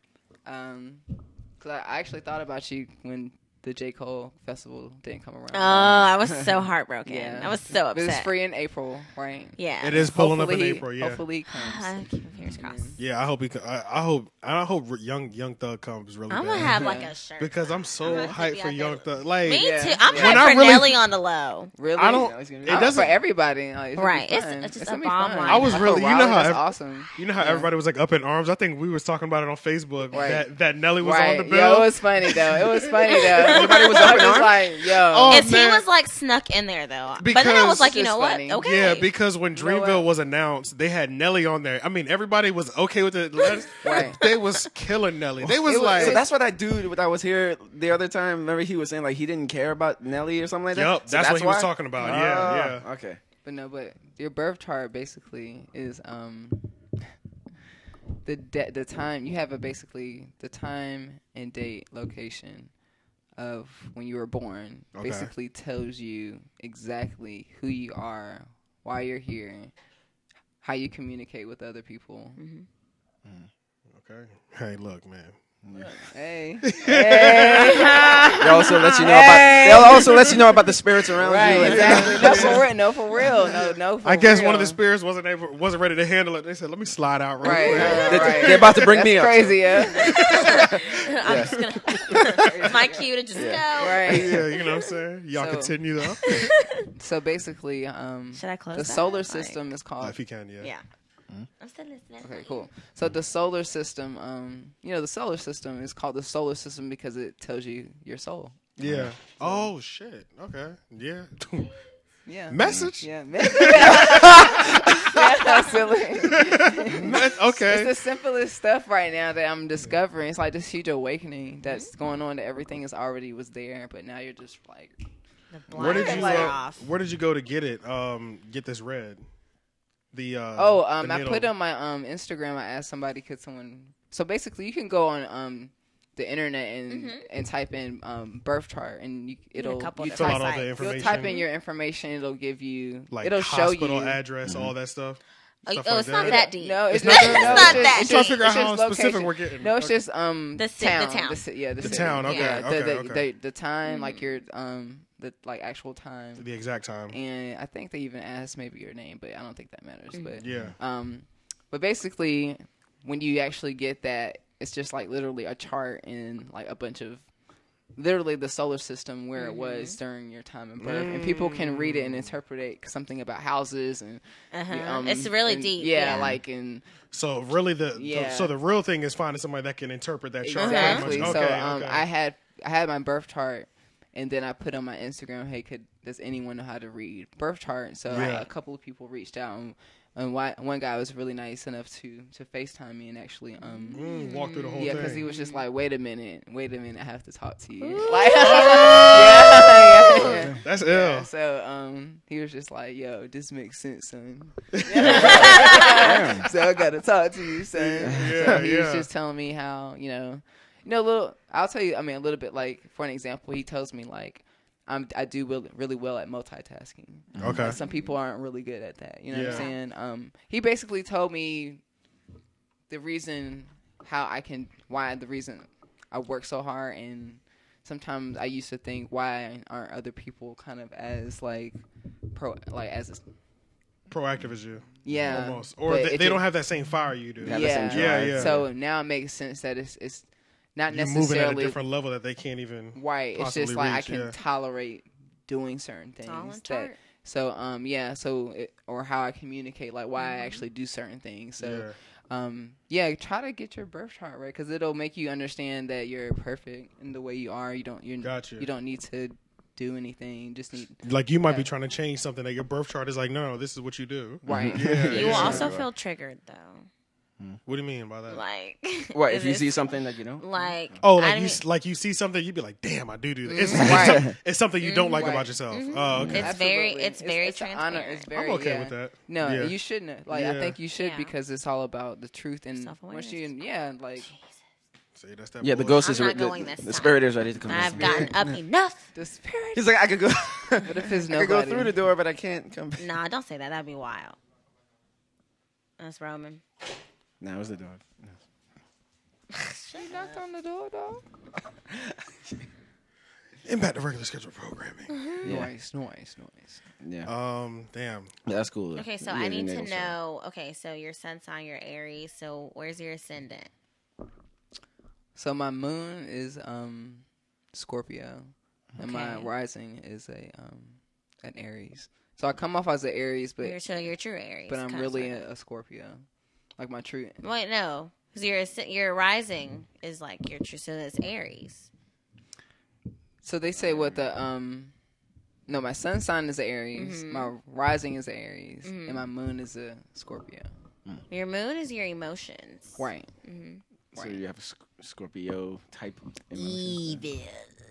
[SPEAKER 4] because I actually thought about you when the J. Cole festival didn't come around.
[SPEAKER 2] Oh, I was so heartbroken.
[SPEAKER 4] Yeah.
[SPEAKER 2] I was so
[SPEAKER 4] But it's
[SPEAKER 2] upset.
[SPEAKER 4] free in April, right?
[SPEAKER 2] Yeah.
[SPEAKER 1] It is pulling up in
[SPEAKER 4] Hopefully-
[SPEAKER 1] April. Yeah,
[SPEAKER 4] Hopefully it comes.
[SPEAKER 2] I'm keeping fingers crossed.
[SPEAKER 1] yeah. I hope he. I hope Young Thug comes really
[SPEAKER 2] I'm
[SPEAKER 1] bad.
[SPEAKER 2] gonna have like a shirt.
[SPEAKER 1] because I'm so
[SPEAKER 2] I'm gonna
[SPEAKER 1] hyped
[SPEAKER 2] be
[SPEAKER 1] for
[SPEAKER 2] out
[SPEAKER 1] Young
[SPEAKER 2] there.
[SPEAKER 1] Thug. Like,
[SPEAKER 2] Me
[SPEAKER 4] Yeah.
[SPEAKER 2] too. I'm
[SPEAKER 4] When
[SPEAKER 2] hyped
[SPEAKER 1] I
[SPEAKER 2] for
[SPEAKER 1] really-
[SPEAKER 2] Nelly on the low.
[SPEAKER 4] Really?
[SPEAKER 1] I don't.
[SPEAKER 5] It's gonna be
[SPEAKER 1] It
[SPEAKER 5] fun.
[SPEAKER 1] doesn't.
[SPEAKER 4] For everybody. Like,
[SPEAKER 2] Right.
[SPEAKER 4] It's,
[SPEAKER 2] It's just
[SPEAKER 4] gonna
[SPEAKER 2] a
[SPEAKER 4] be
[SPEAKER 2] bomb
[SPEAKER 4] fun.
[SPEAKER 2] line.
[SPEAKER 1] I was really. You know how
[SPEAKER 4] That's awesome.
[SPEAKER 1] You know how everybody was like up in arms. I think we was talking about it on Facebook
[SPEAKER 4] Right.
[SPEAKER 1] that Nelly was
[SPEAKER 4] Right.
[SPEAKER 1] on the
[SPEAKER 4] Yo,
[SPEAKER 1] bill.
[SPEAKER 4] it was funny though. It was funny though. Everybody
[SPEAKER 5] was up in arms?
[SPEAKER 4] like, yo.
[SPEAKER 1] Oh,
[SPEAKER 2] Is he
[SPEAKER 1] man.
[SPEAKER 2] was like snuck in there though? But then I
[SPEAKER 1] Because-
[SPEAKER 2] was like, you
[SPEAKER 4] It's
[SPEAKER 2] know
[SPEAKER 4] just
[SPEAKER 2] what?
[SPEAKER 4] funny.
[SPEAKER 2] Okay.
[SPEAKER 1] Yeah, because when
[SPEAKER 4] You know what?
[SPEAKER 1] Dreamville was announced, they had Nelly on there. I mean, everybody was okay with it.
[SPEAKER 4] Right.
[SPEAKER 1] They was killing Nelly. They was
[SPEAKER 5] It was-
[SPEAKER 1] like,
[SPEAKER 5] so that's what I do. When I was here the other time, remember he was saying like he didn't care about Nelly or something like that.
[SPEAKER 1] yup,
[SPEAKER 5] So
[SPEAKER 1] that's what he was
[SPEAKER 5] why?
[SPEAKER 1] talking about.
[SPEAKER 5] Ah,
[SPEAKER 1] Yeah, yeah.
[SPEAKER 5] Okay.
[SPEAKER 4] But your birth chart basically is the time you have basically the time and date location of when you were born.
[SPEAKER 1] Okay.
[SPEAKER 4] Basically tells you exactly who you are, why you're here, how you communicate with other people.
[SPEAKER 1] Okay. Hey, look, man.
[SPEAKER 4] Hey,
[SPEAKER 5] They also let you know about. They'll also let you know about the spirits around
[SPEAKER 4] right?
[SPEAKER 5] you.
[SPEAKER 4] Exactly. No, for real. No, for
[SPEAKER 1] I guess
[SPEAKER 4] real.
[SPEAKER 1] one of the spirits wasn't ready to handle it. They said, "Let me slide out
[SPEAKER 4] Right,
[SPEAKER 1] quick."
[SPEAKER 4] right.
[SPEAKER 5] They're about to bring
[SPEAKER 4] That's
[SPEAKER 5] me up.
[SPEAKER 4] crazy, yeah.
[SPEAKER 2] I'm just gonna. It's my cue to just go.
[SPEAKER 4] Right.
[SPEAKER 1] Yeah, you know what I'm saying. Y'all
[SPEAKER 4] So-
[SPEAKER 1] continue though,
[SPEAKER 4] So basically,
[SPEAKER 2] Should I close
[SPEAKER 4] the
[SPEAKER 2] that?
[SPEAKER 4] solar
[SPEAKER 2] Like-
[SPEAKER 4] system is called.
[SPEAKER 1] if you can. Yeah.
[SPEAKER 2] Yeah. I'm still listening.
[SPEAKER 4] Okay, cool. So the solar system, the solar system is called the solar system because it tells you your soul.
[SPEAKER 1] Yeah. Oh shit. Okay. Yeah.
[SPEAKER 4] Yeah.
[SPEAKER 1] Message.
[SPEAKER 4] Yeah. Yeah, that's silly.
[SPEAKER 1] Okay.
[SPEAKER 4] It's the simplest stuff right now that I'm discovering. It's like this huge awakening that's going on. That everything is already was there, but now you're just like,
[SPEAKER 2] The
[SPEAKER 1] Where did
[SPEAKER 2] blinds
[SPEAKER 1] you
[SPEAKER 2] are off.
[SPEAKER 1] Where did you go to get it? Get this read. The
[SPEAKER 4] I
[SPEAKER 1] needle.
[SPEAKER 4] put on my Instagram. I asked somebody, could someone? So basically, you can go on the internet and type in birth chart, and it'll
[SPEAKER 2] couple
[SPEAKER 4] you
[SPEAKER 1] fill out all
[SPEAKER 2] sites.
[SPEAKER 1] the
[SPEAKER 2] You'll
[SPEAKER 1] information.
[SPEAKER 4] You'll type in your information. It'll give you.
[SPEAKER 1] like
[SPEAKER 4] it'll show
[SPEAKER 1] hospital
[SPEAKER 4] you.
[SPEAKER 1] address, all that stuff.
[SPEAKER 2] Oh,
[SPEAKER 1] Stuff
[SPEAKER 2] oh,
[SPEAKER 1] like
[SPEAKER 2] it's not
[SPEAKER 1] that.
[SPEAKER 2] that deep.
[SPEAKER 4] No, it's
[SPEAKER 1] not
[SPEAKER 4] not.
[SPEAKER 1] that-
[SPEAKER 2] It's
[SPEAKER 4] no,
[SPEAKER 2] not
[SPEAKER 4] it's
[SPEAKER 2] that
[SPEAKER 1] I'm trying to
[SPEAKER 2] deep.
[SPEAKER 1] figure out
[SPEAKER 4] it's
[SPEAKER 1] how
[SPEAKER 4] just
[SPEAKER 1] specific
[SPEAKER 4] location.
[SPEAKER 1] we're getting.
[SPEAKER 4] No, it's
[SPEAKER 1] Okay.
[SPEAKER 4] just
[SPEAKER 2] The
[SPEAKER 4] town.
[SPEAKER 2] town.
[SPEAKER 4] The city.
[SPEAKER 1] town, okay,
[SPEAKER 4] Yeah,
[SPEAKER 1] okay.
[SPEAKER 4] the time, like your the like actual time.
[SPEAKER 1] The exact time.
[SPEAKER 4] And I think they even asked maybe your name, but I don't think that matters. But
[SPEAKER 1] Yeah.
[SPEAKER 4] but basically, when you actually get that, it's just like literally a chart and like a bunch of literally the solar system where it was during your time of birth, and people can read it and interpret it something about houses and
[SPEAKER 2] It's really
[SPEAKER 4] and-
[SPEAKER 2] deep.
[SPEAKER 4] Yeah,
[SPEAKER 2] Yeah.
[SPEAKER 4] like and
[SPEAKER 1] So really,
[SPEAKER 4] Yeah.
[SPEAKER 1] so the real thing is finding somebody that can interpret that chart.
[SPEAKER 4] exactly.
[SPEAKER 1] pretty much.
[SPEAKER 4] So
[SPEAKER 1] Okay, okay.
[SPEAKER 4] I had my birth chart. And then I put on my Instagram, hey, does anyone know how to read birth chart? So
[SPEAKER 1] Yeah.
[SPEAKER 4] a couple of people reached out, and one guy was really nice enough to FaceTime me and actually
[SPEAKER 1] walk through the whole
[SPEAKER 4] yeah,
[SPEAKER 1] thing.
[SPEAKER 4] because he was just like, wait a minute, I have to talk to you.
[SPEAKER 2] Ooh.
[SPEAKER 4] Like, yeah.
[SPEAKER 1] That's ill.
[SPEAKER 4] Yeah, so he was just like, yo, this makes sense, son.
[SPEAKER 5] Damn.
[SPEAKER 4] So I gotta talk to you, son.
[SPEAKER 1] Yeah,
[SPEAKER 4] So he was
[SPEAKER 1] yeah.
[SPEAKER 4] just telling me how, I'll tell you, a little bit, like, for an example, he tells me, like, I do really well at multitasking.
[SPEAKER 1] Okay.
[SPEAKER 4] Like, some people aren't really good at that. You know what I'm
[SPEAKER 1] Yeah.
[SPEAKER 4] saying? He basically told me the reason the reason I work so hard, and sometimes I used to think, why aren't other people kind of as like
[SPEAKER 1] Proactive as you.
[SPEAKER 4] yeah,
[SPEAKER 1] Almost. Or
[SPEAKER 4] but
[SPEAKER 1] they
[SPEAKER 4] it
[SPEAKER 1] don't
[SPEAKER 4] just-
[SPEAKER 1] have that same fire you do.
[SPEAKER 5] Have the same
[SPEAKER 4] yeah,
[SPEAKER 5] drive.
[SPEAKER 1] Yeah.
[SPEAKER 4] So now it makes sense that it's not
[SPEAKER 1] You're moving at a
[SPEAKER 4] necessarily
[SPEAKER 1] different level that they can't even.
[SPEAKER 4] right. It's
[SPEAKER 1] possibly
[SPEAKER 4] just like
[SPEAKER 1] reach,
[SPEAKER 4] I can
[SPEAKER 1] yeah.
[SPEAKER 4] tolerate doing certain
[SPEAKER 2] It's all in
[SPEAKER 4] things.
[SPEAKER 2] chart.
[SPEAKER 4] Or how I communicate, like why I actually do certain things. So
[SPEAKER 1] Yeah.
[SPEAKER 4] try to get your birth chart right, because it'll make you understand that you're perfect in the way you are. You
[SPEAKER 1] Gotcha.
[SPEAKER 4] don't need to do anything. You just need
[SPEAKER 1] Like you might
[SPEAKER 4] Yeah.
[SPEAKER 1] be trying to change something that your birth chart is like, no, this is what you do.
[SPEAKER 4] right.
[SPEAKER 1] Yeah.
[SPEAKER 2] You will
[SPEAKER 1] yeah.
[SPEAKER 2] also feel triggered though.
[SPEAKER 1] What do you mean by that?
[SPEAKER 2] Like,
[SPEAKER 5] What
[SPEAKER 2] is
[SPEAKER 5] if you
[SPEAKER 2] it-
[SPEAKER 5] see something that you don't?
[SPEAKER 2] like,
[SPEAKER 1] Oh,
[SPEAKER 2] I
[SPEAKER 1] like
[SPEAKER 2] mean,
[SPEAKER 1] you see something, you'd be like, "Damn, I do that."
[SPEAKER 5] Right.
[SPEAKER 1] It's something you don't like
[SPEAKER 4] Right.
[SPEAKER 1] about yourself. Oh, okay.
[SPEAKER 2] It's very-
[SPEAKER 4] Absolutely.
[SPEAKER 2] it's very
[SPEAKER 4] an honor.
[SPEAKER 2] transparent.
[SPEAKER 4] It's very,
[SPEAKER 1] I'm okay
[SPEAKER 4] yeah.
[SPEAKER 1] with that.
[SPEAKER 4] No,
[SPEAKER 1] Yeah.
[SPEAKER 4] you shouldn't. Like, I
[SPEAKER 1] Yeah.
[SPEAKER 4] think you should
[SPEAKER 2] Yeah.
[SPEAKER 4] because it's all about the truth and
[SPEAKER 2] Self-awareness.
[SPEAKER 4] once you, like
[SPEAKER 1] See, that's that
[SPEAKER 5] Yeah, the
[SPEAKER 1] bullshit.
[SPEAKER 5] ghost is
[SPEAKER 2] I'm
[SPEAKER 5] re-
[SPEAKER 2] not going this
[SPEAKER 5] the
[SPEAKER 2] time.
[SPEAKER 5] spirit is ready to come.
[SPEAKER 2] I've
[SPEAKER 5] in.
[SPEAKER 2] gotten up enough.
[SPEAKER 4] the spirit.
[SPEAKER 5] He's like, I could go.
[SPEAKER 4] What if it's
[SPEAKER 5] I could go
[SPEAKER 4] nobody?
[SPEAKER 5] through the door, but I can't come back.
[SPEAKER 2] Nah, don't say that. That'd be wild. That's Roman.
[SPEAKER 5] No, it was the dog. No.
[SPEAKER 4] She knocked on the door, dog.
[SPEAKER 1] And back to regular scheduled programming.
[SPEAKER 5] Yeah.
[SPEAKER 4] Noise.
[SPEAKER 5] Yeah.
[SPEAKER 1] Damn.
[SPEAKER 5] That's cool.
[SPEAKER 2] Okay, so
[SPEAKER 5] Yeah,
[SPEAKER 2] I need
[SPEAKER 5] your
[SPEAKER 2] to
[SPEAKER 5] nails, so.
[SPEAKER 2] know. Okay, so your sun sign, your Aries. So where's your ascendant?
[SPEAKER 4] So my moon is Scorpio, and my
[SPEAKER 2] Okay.
[SPEAKER 4] rising is an Aries. So I come off as an Aries, but
[SPEAKER 2] You're true Aries.
[SPEAKER 4] but I'm
[SPEAKER 2] kinda,
[SPEAKER 4] really
[SPEAKER 2] sorta.
[SPEAKER 4] a Scorpio, like my true.
[SPEAKER 2] Wait, no, because your rising is like your true. So that's Aries.
[SPEAKER 4] So they say what the no, my sun sign is an Aries,
[SPEAKER 2] Mm-hmm.
[SPEAKER 4] my rising is an Aries, and my moon is a Scorpio.
[SPEAKER 2] Your moon is your emotions.
[SPEAKER 4] Right.
[SPEAKER 5] So you have a Scorpio type emotion.
[SPEAKER 2] Evil.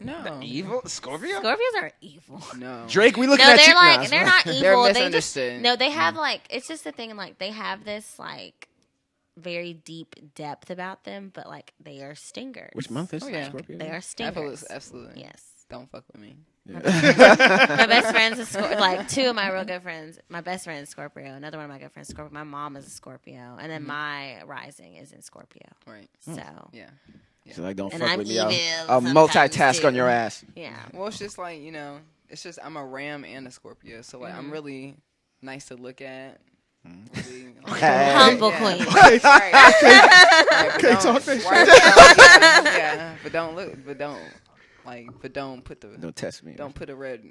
[SPEAKER 4] No.
[SPEAKER 5] Evil Scorpio.
[SPEAKER 2] Scorpios are evil.
[SPEAKER 4] No.
[SPEAKER 5] Drake, we looking
[SPEAKER 2] No,
[SPEAKER 5] at
[SPEAKER 2] they're
[SPEAKER 5] you.
[SPEAKER 2] like
[SPEAKER 5] Nah,
[SPEAKER 2] they're not evil.
[SPEAKER 4] They're
[SPEAKER 2] They just
[SPEAKER 4] misunderstood.
[SPEAKER 2] no, they have like it's just the thing. Like they have this like very deep depth about them, but like they are stingers.
[SPEAKER 5] Which month is
[SPEAKER 4] Oh, yeah.
[SPEAKER 5] Scorpio?
[SPEAKER 2] They are stingers.
[SPEAKER 4] Absolutely.
[SPEAKER 2] Yes.
[SPEAKER 4] Don't fuck with me.
[SPEAKER 2] My best friend's a Scorpio. Like two of my real good friends. My best friend is Scorpio. Another one of my good friends is Scorpio. My mom is a Scorpio, and then my rising is in Scorpio.
[SPEAKER 4] Right.
[SPEAKER 2] So
[SPEAKER 4] Yeah.
[SPEAKER 5] So like, don't
[SPEAKER 2] And
[SPEAKER 5] fuck
[SPEAKER 2] I'm
[SPEAKER 5] with me.
[SPEAKER 2] evil
[SPEAKER 5] I'll
[SPEAKER 2] sometimes,
[SPEAKER 5] multitask
[SPEAKER 2] too.
[SPEAKER 5] on your ass.
[SPEAKER 2] yeah.
[SPEAKER 4] Well, it's just like, it's just I'm a Ram and a Scorpio, so like I'm really nice to look at. Really,
[SPEAKER 5] Hey.
[SPEAKER 2] Humble
[SPEAKER 4] Yeah.
[SPEAKER 2] queen.
[SPEAKER 4] Right, right,
[SPEAKER 1] Can't talk that
[SPEAKER 4] shit. Yeah, but don't put the
[SPEAKER 5] Don't test me.
[SPEAKER 4] don't put a red.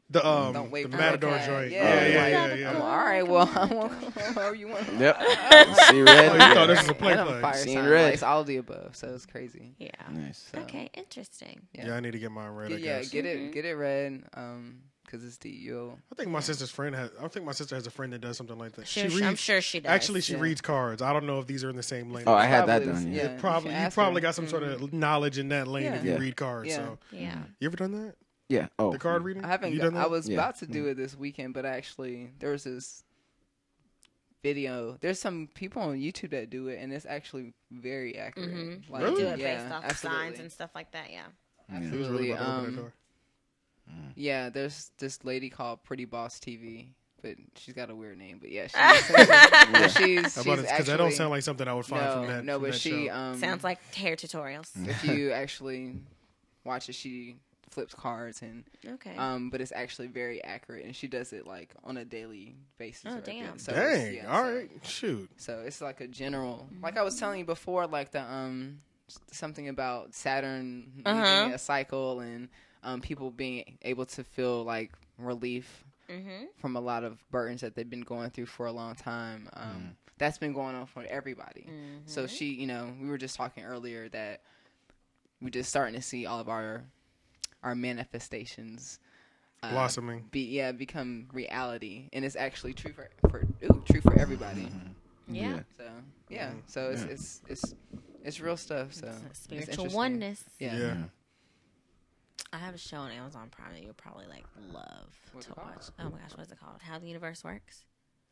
[SPEAKER 1] The
[SPEAKER 4] Don't wait
[SPEAKER 1] the
[SPEAKER 4] for
[SPEAKER 1] Matador
[SPEAKER 4] okay.
[SPEAKER 1] joint.
[SPEAKER 4] Yeah,
[SPEAKER 1] Yeah.
[SPEAKER 4] I'm all right. Well, however you want.
[SPEAKER 5] Yep. See
[SPEAKER 1] Oh, you
[SPEAKER 5] red.
[SPEAKER 1] thought this was a play
[SPEAKER 4] And I'm
[SPEAKER 1] play.
[SPEAKER 4] fire
[SPEAKER 5] Seeing
[SPEAKER 4] sign,
[SPEAKER 5] red.
[SPEAKER 4] like, it's all of the above, so it's crazy.
[SPEAKER 2] Yeah.
[SPEAKER 5] Nice.
[SPEAKER 4] So,
[SPEAKER 2] Okay. Interesting.
[SPEAKER 1] Yeah, I need to get mine read. I
[SPEAKER 4] yeah,
[SPEAKER 1] guess.
[SPEAKER 4] get it red, because it's the
[SPEAKER 1] I think my sister's friend has. I think my sister has a friend that does something like that.
[SPEAKER 2] I'm sure she does.
[SPEAKER 1] Actually, she
[SPEAKER 4] Yeah.
[SPEAKER 1] reeds cards. I don't know if these are in the same lane.
[SPEAKER 5] Oh, I had that
[SPEAKER 4] Probably
[SPEAKER 5] done.
[SPEAKER 4] is,
[SPEAKER 5] Yeah.
[SPEAKER 4] yeah.
[SPEAKER 1] Probably
[SPEAKER 4] You
[SPEAKER 1] you
[SPEAKER 4] should
[SPEAKER 1] probably
[SPEAKER 4] ask her.
[SPEAKER 1] got some sort of knowledge in that lane if you
[SPEAKER 5] Yeah.
[SPEAKER 1] read cards.
[SPEAKER 4] Yeah.
[SPEAKER 1] So
[SPEAKER 2] Yeah.
[SPEAKER 1] you ever done that?
[SPEAKER 5] Yeah. Oh.
[SPEAKER 1] The card reading?
[SPEAKER 4] I haven't.
[SPEAKER 1] You done that?
[SPEAKER 4] I was
[SPEAKER 5] Yeah.
[SPEAKER 4] about to do it this weekend, but actually, there was this video. There's some people on YouTube that do it, and it's actually very accurate.
[SPEAKER 2] Mm-hmm.
[SPEAKER 4] Like,
[SPEAKER 1] Really?
[SPEAKER 2] Do it
[SPEAKER 4] yeah,
[SPEAKER 2] based off
[SPEAKER 4] absolutely.
[SPEAKER 2] signs and stuff like that. Yeah.
[SPEAKER 1] He was
[SPEAKER 4] Absolutely.
[SPEAKER 1] really about to open that door.
[SPEAKER 4] Yeah, there's this lady called Pretty Boss TV, but she's got a weird name. But yeah, she's
[SPEAKER 1] Because that
[SPEAKER 4] actually
[SPEAKER 1] don't sound like something I would find
[SPEAKER 4] no,
[SPEAKER 1] from that.
[SPEAKER 4] no,
[SPEAKER 1] from
[SPEAKER 4] but
[SPEAKER 1] that
[SPEAKER 4] she
[SPEAKER 1] show.
[SPEAKER 2] Sounds like hair tutorials.
[SPEAKER 4] if you actually watch it, she flips cards and
[SPEAKER 2] Okay.
[SPEAKER 4] but it's actually very accurate, and she does it like on a daily basis.
[SPEAKER 2] Oh,
[SPEAKER 4] right
[SPEAKER 2] damn.
[SPEAKER 4] there. So it's-
[SPEAKER 1] Dang.
[SPEAKER 4] yeah,
[SPEAKER 1] All
[SPEAKER 4] so-
[SPEAKER 1] right. Shoot.
[SPEAKER 4] So it's like a general, like I was telling you before, like the something about Saturn leaving a cycle and people being able to feel like relief from a lot of burdens that they've been going through for a long time. That's been going on for everybody. So she, we were just talking earlier that we're just starting to see all of our manifestations
[SPEAKER 1] Blossoming.
[SPEAKER 4] become reality, and it's actually true for everybody.
[SPEAKER 2] Yeah.
[SPEAKER 4] So so it's real stuff. So it's
[SPEAKER 2] Spiritual
[SPEAKER 4] interesting.
[SPEAKER 2] oneness.
[SPEAKER 4] Yeah.
[SPEAKER 2] I have a show on Amazon Prime that you'll probably like love
[SPEAKER 4] What's
[SPEAKER 2] to
[SPEAKER 4] it called?
[SPEAKER 2] watch. Oh my gosh, what's it called? How the Universe Works.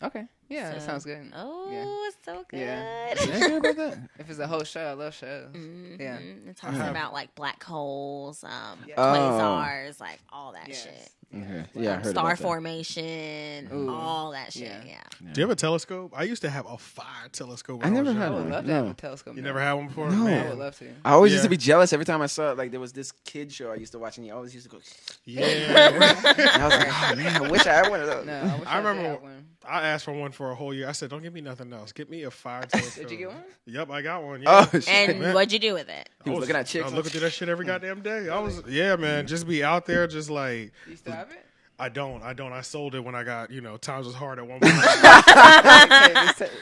[SPEAKER 4] Okay. Yeah, that
[SPEAKER 2] So-
[SPEAKER 4] sounds good.
[SPEAKER 2] Oh, it's so good.
[SPEAKER 4] Yeah.
[SPEAKER 5] Did I hear about that?
[SPEAKER 4] If it's a whole show, I love shows. Yeah.
[SPEAKER 2] It talks about like black holes,
[SPEAKER 4] Yeah.
[SPEAKER 2] quasars, like all that
[SPEAKER 4] Yes.
[SPEAKER 2] shit.
[SPEAKER 5] Okay. Yeah, I heard
[SPEAKER 2] Star
[SPEAKER 5] about that.
[SPEAKER 2] formation,
[SPEAKER 4] Ooh.
[SPEAKER 2] all that shit.
[SPEAKER 4] Yeah.
[SPEAKER 2] Yeah.
[SPEAKER 1] Do you have a telescope? I used to have a fire telescope. When
[SPEAKER 5] I never
[SPEAKER 1] was
[SPEAKER 5] had
[SPEAKER 4] I
[SPEAKER 1] young.
[SPEAKER 4] would
[SPEAKER 5] one.
[SPEAKER 4] love to have
[SPEAKER 5] No.
[SPEAKER 4] a telescope.
[SPEAKER 1] You
[SPEAKER 4] now.
[SPEAKER 1] never had one before?
[SPEAKER 5] No.
[SPEAKER 4] I
[SPEAKER 1] Man.
[SPEAKER 4] would love to.
[SPEAKER 5] I always used
[SPEAKER 1] Yeah.
[SPEAKER 5] to be jealous every time I saw like there was this kid show I used to watch, and he always used to go.
[SPEAKER 1] Yeah.
[SPEAKER 5] And I was like, oh man, I wish I had one of those.
[SPEAKER 4] No, I wish
[SPEAKER 1] I
[SPEAKER 4] I
[SPEAKER 1] remember
[SPEAKER 4] did have one.
[SPEAKER 1] I asked for one for a whole year. I said, "Don't give me nothing else. Get me a fire telescope."
[SPEAKER 4] Did you get one?
[SPEAKER 1] Yep, I got one. Yeah.
[SPEAKER 5] Oh shit.
[SPEAKER 2] And
[SPEAKER 1] Man.
[SPEAKER 2] what'd you do with it?
[SPEAKER 5] He was looking at chicks.
[SPEAKER 1] I was looking through that shit every goddamn day. I was, yeah, man, just be out there, just like,
[SPEAKER 4] Do you still have it?
[SPEAKER 1] I don't. I sold it when I got, times was hard at one point.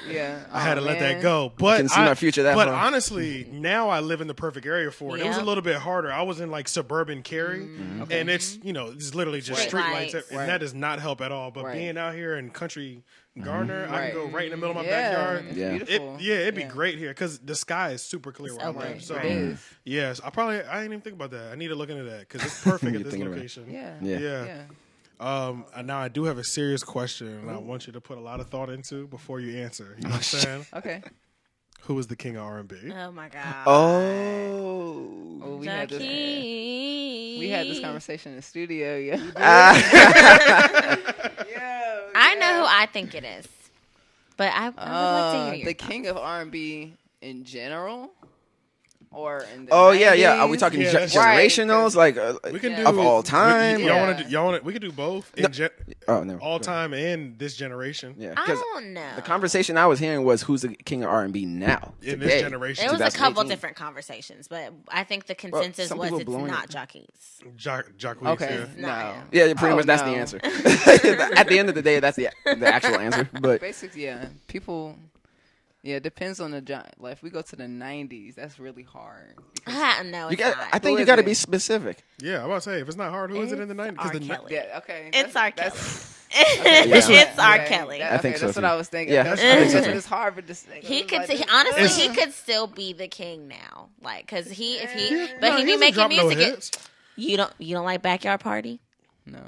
[SPEAKER 4] Yeah.
[SPEAKER 1] I had to let that
[SPEAKER 4] man.
[SPEAKER 1] go. But
[SPEAKER 5] can see my future that
[SPEAKER 1] But
[SPEAKER 5] far.
[SPEAKER 1] honestly, now I live in the perfect area for it. It was a
[SPEAKER 2] Yep.
[SPEAKER 1] little bit harder. I was in like suburban Cary, and it's it's literally just
[SPEAKER 2] Street
[SPEAKER 1] street lights,
[SPEAKER 2] lights.
[SPEAKER 1] and
[SPEAKER 4] Right.
[SPEAKER 1] that does not help at all. But
[SPEAKER 4] Right.
[SPEAKER 1] being out here in country Gardner, I can go right in the middle of my
[SPEAKER 4] Yeah,
[SPEAKER 1] backyard.
[SPEAKER 4] it's
[SPEAKER 5] Yeah.
[SPEAKER 4] beautiful.
[SPEAKER 1] It'd be great here because the sky is super clear where I
[SPEAKER 2] open,
[SPEAKER 1] live. So
[SPEAKER 2] right.
[SPEAKER 4] It is.
[SPEAKER 1] yes, I didn't even think about that. I need to look into that because it's perfect
[SPEAKER 5] You're
[SPEAKER 1] at this
[SPEAKER 5] thinking about it.
[SPEAKER 1] location.
[SPEAKER 4] Yeah.
[SPEAKER 5] Yeah.
[SPEAKER 1] Yeah. And now I do have a serious question, and I want you to put a lot of thought into before you answer. You know what I'm saying?
[SPEAKER 4] Okay.
[SPEAKER 1] Who is the king of R&B?
[SPEAKER 2] Oh my god.
[SPEAKER 5] Oh.
[SPEAKER 4] Well, we
[SPEAKER 2] Jackie.
[SPEAKER 4] had this conversation in the studio. Yeah.
[SPEAKER 2] I know who I think it is, but I would like to hear your
[SPEAKER 4] the
[SPEAKER 2] thoughts.
[SPEAKER 4] king of R&B in general, or in the
[SPEAKER 5] Oh yeah, yeah.
[SPEAKER 4] 90s?
[SPEAKER 5] Are we talking
[SPEAKER 1] Yeah, that's-
[SPEAKER 5] generationals, like
[SPEAKER 1] We can
[SPEAKER 4] Yeah.
[SPEAKER 1] do
[SPEAKER 5] of all time?
[SPEAKER 1] Y'all
[SPEAKER 4] Yeah.
[SPEAKER 1] want to? Y'all want? We can do both.
[SPEAKER 5] Oh no,
[SPEAKER 1] All time and this generation.
[SPEAKER 5] Yeah,
[SPEAKER 2] I
[SPEAKER 5] because
[SPEAKER 2] don't know.
[SPEAKER 5] the conversation I was hearing was who's the king of R&B now
[SPEAKER 1] In
[SPEAKER 5] today.
[SPEAKER 1] this generation.
[SPEAKER 2] There was a couple
[SPEAKER 5] 2018.
[SPEAKER 2] different conversations, but I think the consensus
[SPEAKER 5] some
[SPEAKER 2] was
[SPEAKER 5] people
[SPEAKER 2] it's
[SPEAKER 5] blowing
[SPEAKER 2] not
[SPEAKER 5] it.
[SPEAKER 2] Jackie's.
[SPEAKER 1] Jacquees,
[SPEAKER 4] Okay.
[SPEAKER 1] yeah.
[SPEAKER 4] No.
[SPEAKER 5] Yeah, pretty
[SPEAKER 4] Oh,
[SPEAKER 5] much that's the
[SPEAKER 4] no.
[SPEAKER 5] answer. At the end of the day, that's the actual answer. But
[SPEAKER 4] Basically, yeah. People. Yeah, it depends on the like. If we go to the '90s, that's really hard.
[SPEAKER 2] No,
[SPEAKER 5] you
[SPEAKER 2] it's
[SPEAKER 5] got,
[SPEAKER 2] not.
[SPEAKER 5] I think
[SPEAKER 4] Who
[SPEAKER 5] you
[SPEAKER 4] is
[SPEAKER 5] got to
[SPEAKER 4] it?
[SPEAKER 5] be specific.
[SPEAKER 1] Yeah, I'm about to say if it's not hard, who is it in the
[SPEAKER 2] It's
[SPEAKER 1] 90s?
[SPEAKER 2] R.
[SPEAKER 1] the
[SPEAKER 2] Kelly.
[SPEAKER 4] Yeah. Okay.
[SPEAKER 2] It's R. Kelly.
[SPEAKER 5] It's
[SPEAKER 2] R. Kelly.
[SPEAKER 5] I think
[SPEAKER 4] that's
[SPEAKER 5] so,
[SPEAKER 4] what
[SPEAKER 5] too.
[SPEAKER 4] I was thinking.
[SPEAKER 5] Yeah,
[SPEAKER 4] That's,
[SPEAKER 5] I think so,
[SPEAKER 4] that's
[SPEAKER 5] too.
[SPEAKER 4] it's hard for this.
[SPEAKER 2] He could
[SPEAKER 4] like,
[SPEAKER 2] honestly
[SPEAKER 1] It's-
[SPEAKER 2] he could still be the king now, like because but he
[SPEAKER 1] No,
[SPEAKER 2] be
[SPEAKER 1] doesn't
[SPEAKER 2] making
[SPEAKER 1] drop no
[SPEAKER 2] music.
[SPEAKER 1] hits.
[SPEAKER 2] You don't like Backyard Party?
[SPEAKER 4] No.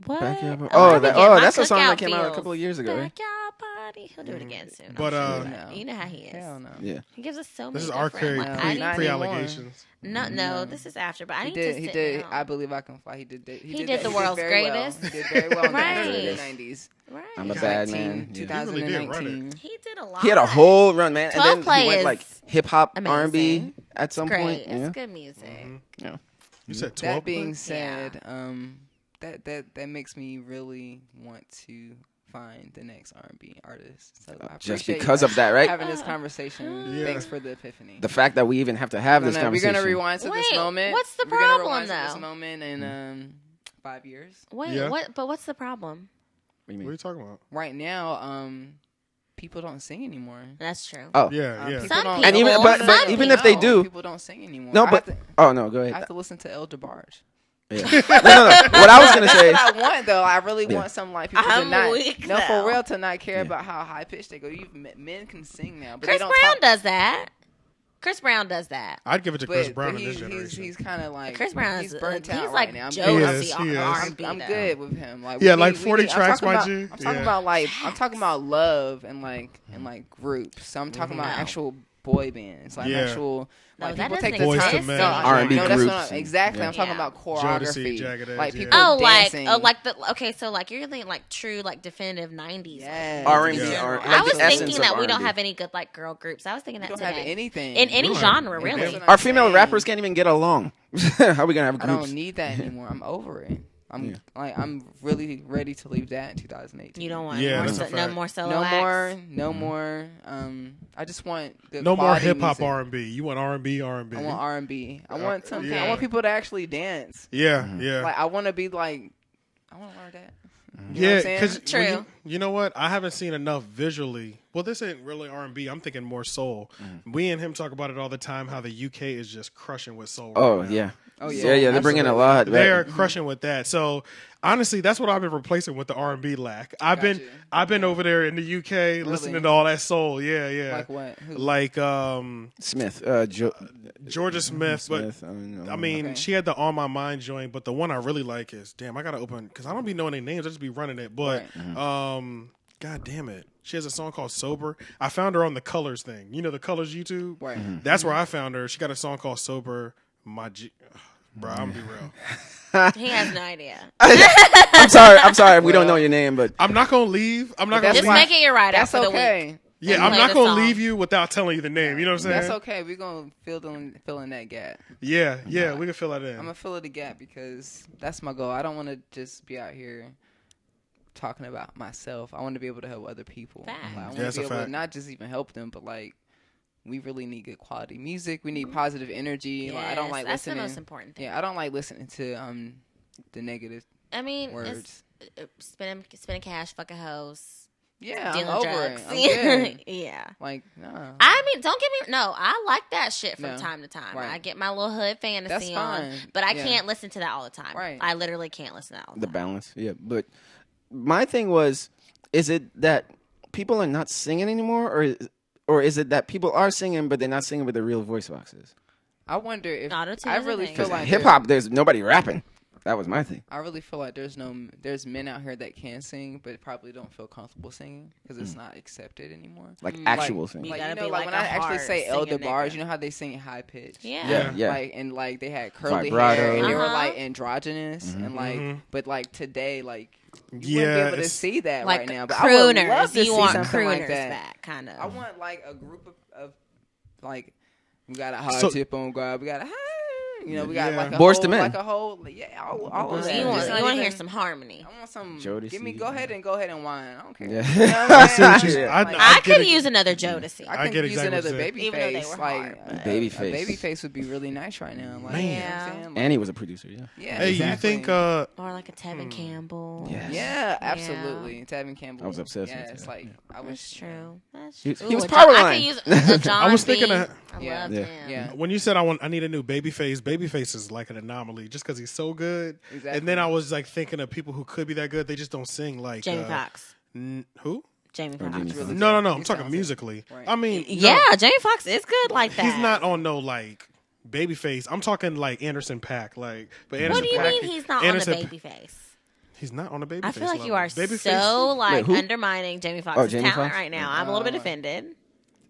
[SPEAKER 2] What?
[SPEAKER 5] Backyard Party.
[SPEAKER 2] Let
[SPEAKER 5] Oh,
[SPEAKER 2] me
[SPEAKER 5] that-
[SPEAKER 2] get my
[SPEAKER 5] that's a song that
[SPEAKER 2] cookout
[SPEAKER 5] came out a
[SPEAKER 2] feels.
[SPEAKER 5] couple of years ago, right?
[SPEAKER 2] Backyard Party. He'll do it again soon.
[SPEAKER 1] But,
[SPEAKER 2] I'm sure.
[SPEAKER 4] no.
[SPEAKER 2] You know how he is.
[SPEAKER 4] Hell no.
[SPEAKER 5] Yeah.
[SPEAKER 2] He gives us so many.
[SPEAKER 1] This is R. Kelly
[SPEAKER 2] different, like, I need to-
[SPEAKER 1] pre-allegations.
[SPEAKER 2] No, this is after. But I
[SPEAKER 4] He
[SPEAKER 2] need
[SPEAKER 4] did.
[SPEAKER 2] to
[SPEAKER 4] He
[SPEAKER 2] sit
[SPEAKER 4] did.
[SPEAKER 2] down.
[SPEAKER 4] I believe I can fly. He did.
[SPEAKER 2] He did The World's
[SPEAKER 4] very
[SPEAKER 2] Greatest.
[SPEAKER 4] Well. He did very well in
[SPEAKER 2] Right.
[SPEAKER 4] the '90s.
[SPEAKER 2] Right.
[SPEAKER 5] I'm a bad man. Yeah.
[SPEAKER 4] 2019.
[SPEAKER 2] He did a lot.
[SPEAKER 5] He had a whole run, man, and
[SPEAKER 2] 12
[SPEAKER 5] then he
[SPEAKER 2] Play
[SPEAKER 5] went
[SPEAKER 2] is
[SPEAKER 5] like hip hop
[SPEAKER 2] amazing.
[SPEAKER 5] R&B at some
[SPEAKER 2] Great.
[SPEAKER 5] point.
[SPEAKER 2] It's
[SPEAKER 5] Yeah.
[SPEAKER 2] good music.
[SPEAKER 5] Yeah.
[SPEAKER 1] You said 12.
[SPEAKER 4] That being
[SPEAKER 1] plays?
[SPEAKER 4] said, that makes me really want to find the next R&B artist. So I
[SPEAKER 5] Just
[SPEAKER 4] appreciate
[SPEAKER 5] because
[SPEAKER 4] you
[SPEAKER 5] of that, right?
[SPEAKER 4] having this conversation.
[SPEAKER 1] Yeah.
[SPEAKER 4] Thanks for the epiphany.
[SPEAKER 5] The fact that we even have to have this
[SPEAKER 4] We're
[SPEAKER 5] conversation.
[SPEAKER 4] gonna rewind to this
[SPEAKER 2] Wait,
[SPEAKER 4] moment.
[SPEAKER 2] what's the
[SPEAKER 4] We're gonna
[SPEAKER 2] problem,
[SPEAKER 4] rewind to this
[SPEAKER 2] though?
[SPEAKER 4] moment in 5 years.
[SPEAKER 2] Wait,
[SPEAKER 1] Yeah.
[SPEAKER 2] what's the problem?
[SPEAKER 5] What do you
[SPEAKER 1] What are
[SPEAKER 5] mean?
[SPEAKER 1] you talking about?
[SPEAKER 4] Right now, people don't sing anymore.
[SPEAKER 2] That's true.
[SPEAKER 5] Oh,
[SPEAKER 1] Yeah, yeah.
[SPEAKER 4] People
[SPEAKER 2] Some
[SPEAKER 4] don't-
[SPEAKER 2] people,
[SPEAKER 5] And even- but
[SPEAKER 2] some
[SPEAKER 5] even
[SPEAKER 2] people.
[SPEAKER 5] if they do-
[SPEAKER 4] people don't sing anymore.
[SPEAKER 5] no,
[SPEAKER 4] I
[SPEAKER 5] but
[SPEAKER 4] have to,
[SPEAKER 5] oh no, go
[SPEAKER 4] I
[SPEAKER 5] ahead.
[SPEAKER 4] have to listen to El DeBarge.
[SPEAKER 5] Yeah. No. What I was gonna say.
[SPEAKER 4] That's what I want, though. I really want some like people
[SPEAKER 2] I'm
[SPEAKER 4] to not,
[SPEAKER 2] weak
[SPEAKER 4] no,
[SPEAKER 2] now.
[SPEAKER 4] for real, to not care about how high pitched they go. Men can sing now, but
[SPEAKER 2] Chris
[SPEAKER 4] they don't
[SPEAKER 2] Brown
[SPEAKER 4] talk.
[SPEAKER 2] does that. Chris Brown does that.
[SPEAKER 1] I'd give it to Chris
[SPEAKER 4] But
[SPEAKER 1] Brown in this
[SPEAKER 4] he's
[SPEAKER 1] generation.
[SPEAKER 4] kind of like
[SPEAKER 2] Chris Brown
[SPEAKER 4] he's
[SPEAKER 2] is
[SPEAKER 4] burnt out
[SPEAKER 2] he's
[SPEAKER 4] right
[SPEAKER 2] like
[SPEAKER 4] now. I'm
[SPEAKER 2] Joe
[SPEAKER 1] He
[SPEAKER 2] of
[SPEAKER 1] is,
[SPEAKER 2] the
[SPEAKER 1] he is.
[SPEAKER 2] R&B.
[SPEAKER 4] I'm
[SPEAKER 2] though.
[SPEAKER 4] good with him. Like
[SPEAKER 1] Yeah,
[SPEAKER 4] we
[SPEAKER 1] like
[SPEAKER 4] need-
[SPEAKER 1] 40
[SPEAKER 4] I'm
[SPEAKER 1] tracks,
[SPEAKER 4] talking
[SPEAKER 1] my
[SPEAKER 4] about-
[SPEAKER 1] G.
[SPEAKER 4] I'm talking
[SPEAKER 1] Yeah.
[SPEAKER 4] about like I'm talking about love and like groups. So I'm talking about
[SPEAKER 2] No.
[SPEAKER 4] actual boy bands, like
[SPEAKER 1] Yeah.
[SPEAKER 4] actual.
[SPEAKER 2] No,
[SPEAKER 4] Like
[SPEAKER 2] that
[SPEAKER 4] people
[SPEAKER 2] doesn't
[SPEAKER 4] take the
[SPEAKER 1] Boys to
[SPEAKER 2] exist.
[SPEAKER 1] Men,
[SPEAKER 4] No,
[SPEAKER 5] R&B
[SPEAKER 4] no, that's
[SPEAKER 5] groups
[SPEAKER 4] what
[SPEAKER 5] and-
[SPEAKER 4] exactly.
[SPEAKER 5] yeah.
[SPEAKER 4] I'm talking
[SPEAKER 2] Yeah.
[SPEAKER 4] about
[SPEAKER 1] Jodeci,
[SPEAKER 4] choreography,
[SPEAKER 1] Jagged Edge,
[SPEAKER 4] like
[SPEAKER 1] yeah.
[SPEAKER 4] people
[SPEAKER 2] Oh,
[SPEAKER 4] dancing.
[SPEAKER 2] so like you're thinking like true, like definitive '90s.
[SPEAKER 4] Yes.
[SPEAKER 5] R&B,
[SPEAKER 2] music.
[SPEAKER 5] or
[SPEAKER 2] I
[SPEAKER 5] like
[SPEAKER 2] was
[SPEAKER 5] the essence
[SPEAKER 2] thinking
[SPEAKER 5] of
[SPEAKER 2] that we don't
[SPEAKER 5] R&B.
[SPEAKER 2] have any good like girl groups. I was thinking
[SPEAKER 4] We
[SPEAKER 2] that
[SPEAKER 4] don't have
[SPEAKER 2] today.
[SPEAKER 4] anything
[SPEAKER 2] In any
[SPEAKER 1] We don't have-
[SPEAKER 2] genre,
[SPEAKER 1] yeah,
[SPEAKER 2] really.
[SPEAKER 1] that's
[SPEAKER 4] what I'm
[SPEAKER 5] Our female
[SPEAKER 4] saying.
[SPEAKER 5] rappers can't even get along. How are we gonna have
[SPEAKER 4] I
[SPEAKER 5] groups?
[SPEAKER 4] don't need that anymore. I'm over it. I'm really ready to leave that in 2018.
[SPEAKER 2] You don't want
[SPEAKER 1] Yeah,
[SPEAKER 2] more
[SPEAKER 1] that's a
[SPEAKER 2] no
[SPEAKER 1] fact.
[SPEAKER 2] more solo
[SPEAKER 4] no
[SPEAKER 2] acts.
[SPEAKER 4] more, no more. I just want good
[SPEAKER 1] No more
[SPEAKER 4] quality
[SPEAKER 1] hip hop
[SPEAKER 4] music.
[SPEAKER 1] R&B. You want R&B, R&B.
[SPEAKER 4] I want R&B. I want something.
[SPEAKER 1] yeah.
[SPEAKER 4] I want people to actually dance.
[SPEAKER 1] Yeah, yeah.
[SPEAKER 4] Like I want to be like. I want to learn that. You know what
[SPEAKER 1] Yeah,
[SPEAKER 4] I'm saying?
[SPEAKER 1] because
[SPEAKER 2] True.
[SPEAKER 1] you know what? I haven't seen enough visually. Well, this ain't really R&B. I'm thinking more soul. We and him talk about it all the time. How the UK is just crushing with soul.
[SPEAKER 5] Oh
[SPEAKER 1] right now.
[SPEAKER 5] yeah.
[SPEAKER 4] Oh,
[SPEAKER 5] yeah. They're bringing a
[SPEAKER 4] absolutely.
[SPEAKER 5] lot. Back.
[SPEAKER 1] They're crushing with that. So honestly, that's what I've been replacing with the R&B lack. I've been over there in the UK listening to all that soul. Yeah, yeah.
[SPEAKER 4] Like what? Who?
[SPEAKER 1] Like
[SPEAKER 5] Smith.
[SPEAKER 1] Georgia Smith, but
[SPEAKER 5] Smith. Know.
[SPEAKER 1] I mean,
[SPEAKER 4] Okay.
[SPEAKER 1] she had the On My Mind joint, but the one I really like is I gotta open because I don't be knowing their names. I just be running it. But God damn it, she has a song called Sober. I found her on the Colors thing. You know the Colors YouTube.
[SPEAKER 4] Right.
[SPEAKER 1] That's where I found her. She got a song called Sober. Bro, I'm gonna be real.
[SPEAKER 2] He has no idea.
[SPEAKER 5] I'm sorry. We don't know your name, but
[SPEAKER 1] I'm not gonna leave. I'm not gonna
[SPEAKER 2] Just
[SPEAKER 1] leave.
[SPEAKER 2] make it your right
[SPEAKER 4] That's
[SPEAKER 2] out for
[SPEAKER 4] okay.
[SPEAKER 2] the week.
[SPEAKER 1] Yeah,
[SPEAKER 2] and
[SPEAKER 1] I'm
[SPEAKER 2] play
[SPEAKER 1] not
[SPEAKER 2] the
[SPEAKER 1] gonna
[SPEAKER 2] song.
[SPEAKER 1] leave you without telling you the name. You know what I'm saying?
[SPEAKER 4] That's okay. We're gonna fill in that gap.
[SPEAKER 1] Yeah, we can fill that in.
[SPEAKER 4] I'm gonna fill in the gap because that's my goal. I don't want to just be out here talking about myself. I want to be able to help other people.
[SPEAKER 2] Facts.
[SPEAKER 4] Like, I want
[SPEAKER 1] Yeah, that's
[SPEAKER 4] to
[SPEAKER 1] a
[SPEAKER 4] be able
[SPEAKER 1] fact.
[SPEAKER 4] to not just even help them, but like we really need good quality music. We need positive energy. Like, I don't
[SPEAKER 2] Yes,
[SPEAKER 4] like
[SPEAKER 2] that's
[SPEAKER 4] listening.
[SPEAKER 2] the most important thing.
[SPEAKER 4] Yeah, I don't like listening to the negative
[SPEAKER 2] I mean,
[SPEAKER 4] words.
[SPEAKER 2] it's spending cash, fucking hoes.
[SPEAKER 4] Yeah,
[SPEAKER 2] Dealing
[SPEAKER 4] I'm over
[SPEAKER 2] drugs.
[SPEAKER 4] it. I'm good.
[SPEAKER 2] Yeah.
[SPEAKER 4] Like, nah.
[SPEAKER 2] I mean, don't get me. No, I like that shit from
[SPEAKER 4] No.
[SPEAKER 2] time to time.
[SPEAKER 4] Right.
[SPEAKER 2] I get my little hood fantasy on,
[SPEAKER 4] fine.
[SPEAKER 2] but I
[SPEAKER 4] Yeah.
[SPEAKER 2] can't listen to that all the time.
[SPEAKER 4] Right.
[SPEAKER 2] I literally can't listen to that all the
[SPEAKER 5] The
[SPEAKER 2] time.
[SPEAKER 5] balance, yeah. But my thing was, is it that people are not singing anymore, or is it that people are singing but they're not singing with their real voice boxes?
[SPEAKER 4] I wonder if
[SPEAKER 2] Auto-tune
[SPEAKER 4] I
[SPEAKER 2] is a
[SPEAKER 4] really
[SPEAKER 2] thing.
[SPEAKER 4] feel
[SPEAKER 5] Because
[SPEAKER 4] like
[SPEAKER 5] hip hop, there's nobody rapping. That was my thing.
[SPEAKER 4] I really feel like there's men out here that can sing, but probably don't feel comfortable singing because it's not accepted anymore.
[SPEAKER 5] Like actual singing.
[SPEAKER 2] You
[SPEAKER 4] Like,
[SPEAKER 2] gotta
[SPEAKER 4] you know,
[SPEAKER 2] be
[SPEAKER 4] like
[SPEAKER 2] like
[SPEAKER 4] when
[SPEAKER 2] a
[SPEAKER 4] I actually
[SPEAKER 2] hard
[SPEAKER 4] say elder
[SPEAKER 2] singing
[SPEAKER 4] bars,
[SPEAKER 2] nigga.
[SPEAKER 4] you know how they sing high pitch.
[SPEAKER 2] Yeah.
[SPEAKER 5] Yeah.
[SPEAKER 4] Like and like they had curly
[SPEAKER 5] Vibrato.
[SPEAKER 4] hair and they were
[SPEAKER 2] Uh-huh.
[SPEAKER 4] like androgynous and like, but like today, like you wouldn't be
[SPEAKER 1] Yeah,
[SPEAKER 4] able to
[SPEAKER 1] it's-
[SPEAKER 4] see that
[SPEAKER 2] Like
[SPEAKER 4] right now. But I would love
[SPEAKER 2] crooners.
[SPEAKER 4] to
[SPEAKER 2] You
[SPEAKER 4] see
[SPEAKER 2] want
[SPEAKER 4] something
[SPEAKER 2] crooners
[SPEAKER 4] like that.
[SPEAKER 2] back, kind of.
[SPEAKER 4] I want like a group of like we got a high
[SPEAKER 1] So-
[SPEAKER 4] tip on God, we got a we got
[SPEAKER 1] Yeah.
[SPEAKER 4] like a
[SPEAKER 5] Boyz
[SPEAKER 4] whole,
[SPEAKER 5] II Men.
[SPEAKER 4] like a whole all of that.
[SPEAKER 2] You want
[SPEAKER 4] It's not
[SPEAKER 2] to hear
[SPEAKER 4] even-
[SPEAKER 2] some harmony.
[SPEAKER 4] I want some.
[SPEAKER 5] Jodeci.
[SPEAKER 4] Go ahead and whine. I don't care.
[SPEAKER 5] Yeah.
[SPEAKER 4] You know what I'm saying?
[SPEAKER 1] what you're- I-
[SPEAKER 4] Like,
[SPEAKER 1] I
[SPEAKER 2] I
[SPEAKER 1] get
[SPEAKER 2] could
[SPEAKER 1] it.
[SPEAKER 2] use another Jodeci.
[SPEAKER 4] I
[SPEAKER 1] I
[SPEAKER 4] could
[SPEAKER 1] get
[SPEAKER 4] use
[SPEAKER 1] exactly what
[SPEAKER 4] another
[SPEAKER 1] you're saying.
[SPEAKER 4] baby
[SPEAKER 2] Even though they
[SPEAKER 4] face.
[SPEAKER 2] were
[SPEAKER 4] Like
[SPEAKER 2] hard, but-
[SPEAKER 5] Baby
[SPEAKER 4] a
[SPEAKER 5] face.
[SPEAKER 4] baby face would be really nice right now. Like,
[SPEAKER 1] Man.
[SPEAKER 4] you know what I'm saying? Like,
[SPEAKER 5] And he was a producer, yeah.
[SPEAKER 4] yeah,
[SPEAKER 1] Hey,
[SPEAKER 4] exactly.
[SPEAKER 1] you think?
[SPEAKER 2] Or like a Tevin Campbell.
[SPEAKER 5] Yes.
[SPEAKER 4] Yeah, absolutely. Tevin Campbell.
[SPEAKER 5] I was obsessed
[SPEAKER 4] Yeah,
[SPEAKER 5] with
[SPEAKER 4] it's
[SPEAKER 5] that.
[SPEAKER 4] like I was
[SPEAKER 2] That's true. That's
[SPEAKER 5] He
[SPEAKER 2] true.
[SPEAKER 5] was- he was
[SPEAKER 2] Ooh,
[SPEAKER 5] power
[SPEAKER 2] I
[SPEAKER 5] line.
[SPEAKER 2] could use a John
[SPEAKER 1] I was thinking
[SPEAKER 2] B.
[SPEAKER 1] of-
[SPEAKER 2] I
[SPEAKER 4] Yeah.
[SPEAKER 2] loved
[SPEAKER 5] Yeah.
[SPEAKER 2] him.
[SPEAKER 4] Yeah.
[SPEAKER 1] When you said I need a new Babyface, Babyface is like an anomaly just because he's so good.
[SPEAKER 4] Exactly.
[SPEAKER 1] And then I was like thinking of people who could be that good, they just don't sing like
[SPEAKER 2] Jamie Foxx.
[SPEAKER 1] Who?
[SPEAKER 2] Jamie
[SPEAKER 5] Jamie
[SPEAKER 2] Foxx.
[SPEAKER 5] Foxx.
[SPEAKER 1] No, I'm
[SPEAKER 4] He's
[SPEAKER 1] talking
[SPEAKER 4] talented.
[SPEAKER 1] musically.
[SPEAKER 4] Right.
[SPEAKER 1] I mean,
[SPEAKER 2] Yeah,
[SPEAKER 1] no,
[SPEAKER 2] Jamie Foxx is good like that.
[SPEAKER 1] he's not on no like Babyface. I'm talking like Anderson .Paak, like. But Anderson
[SPEAKER 2] What do you
[SPEAKER 1] .Paak,
[SPEAKER 2] mean he's not
[SPEAKER 1] Anderson,
[SPEAKER 2] on the baby face?
[SPEAKER 1] He's not on the Babyface.
[SPEAKER 2] I feel like you
[SPEAKER 1] level.
[SPEAKER 2] are
[SPEAKER 1] Babyface,
[SPEAKER 2] so like
[SPEAKER 5] who?
[SPEAKER 2] undermining Jamie Foxx's
[SPEAKER 5] Jamie
[SPEAKER 2] talent
[SPEAKER 5] Foxx?
[SPEAKER 2] right now. I'm a little bit offended.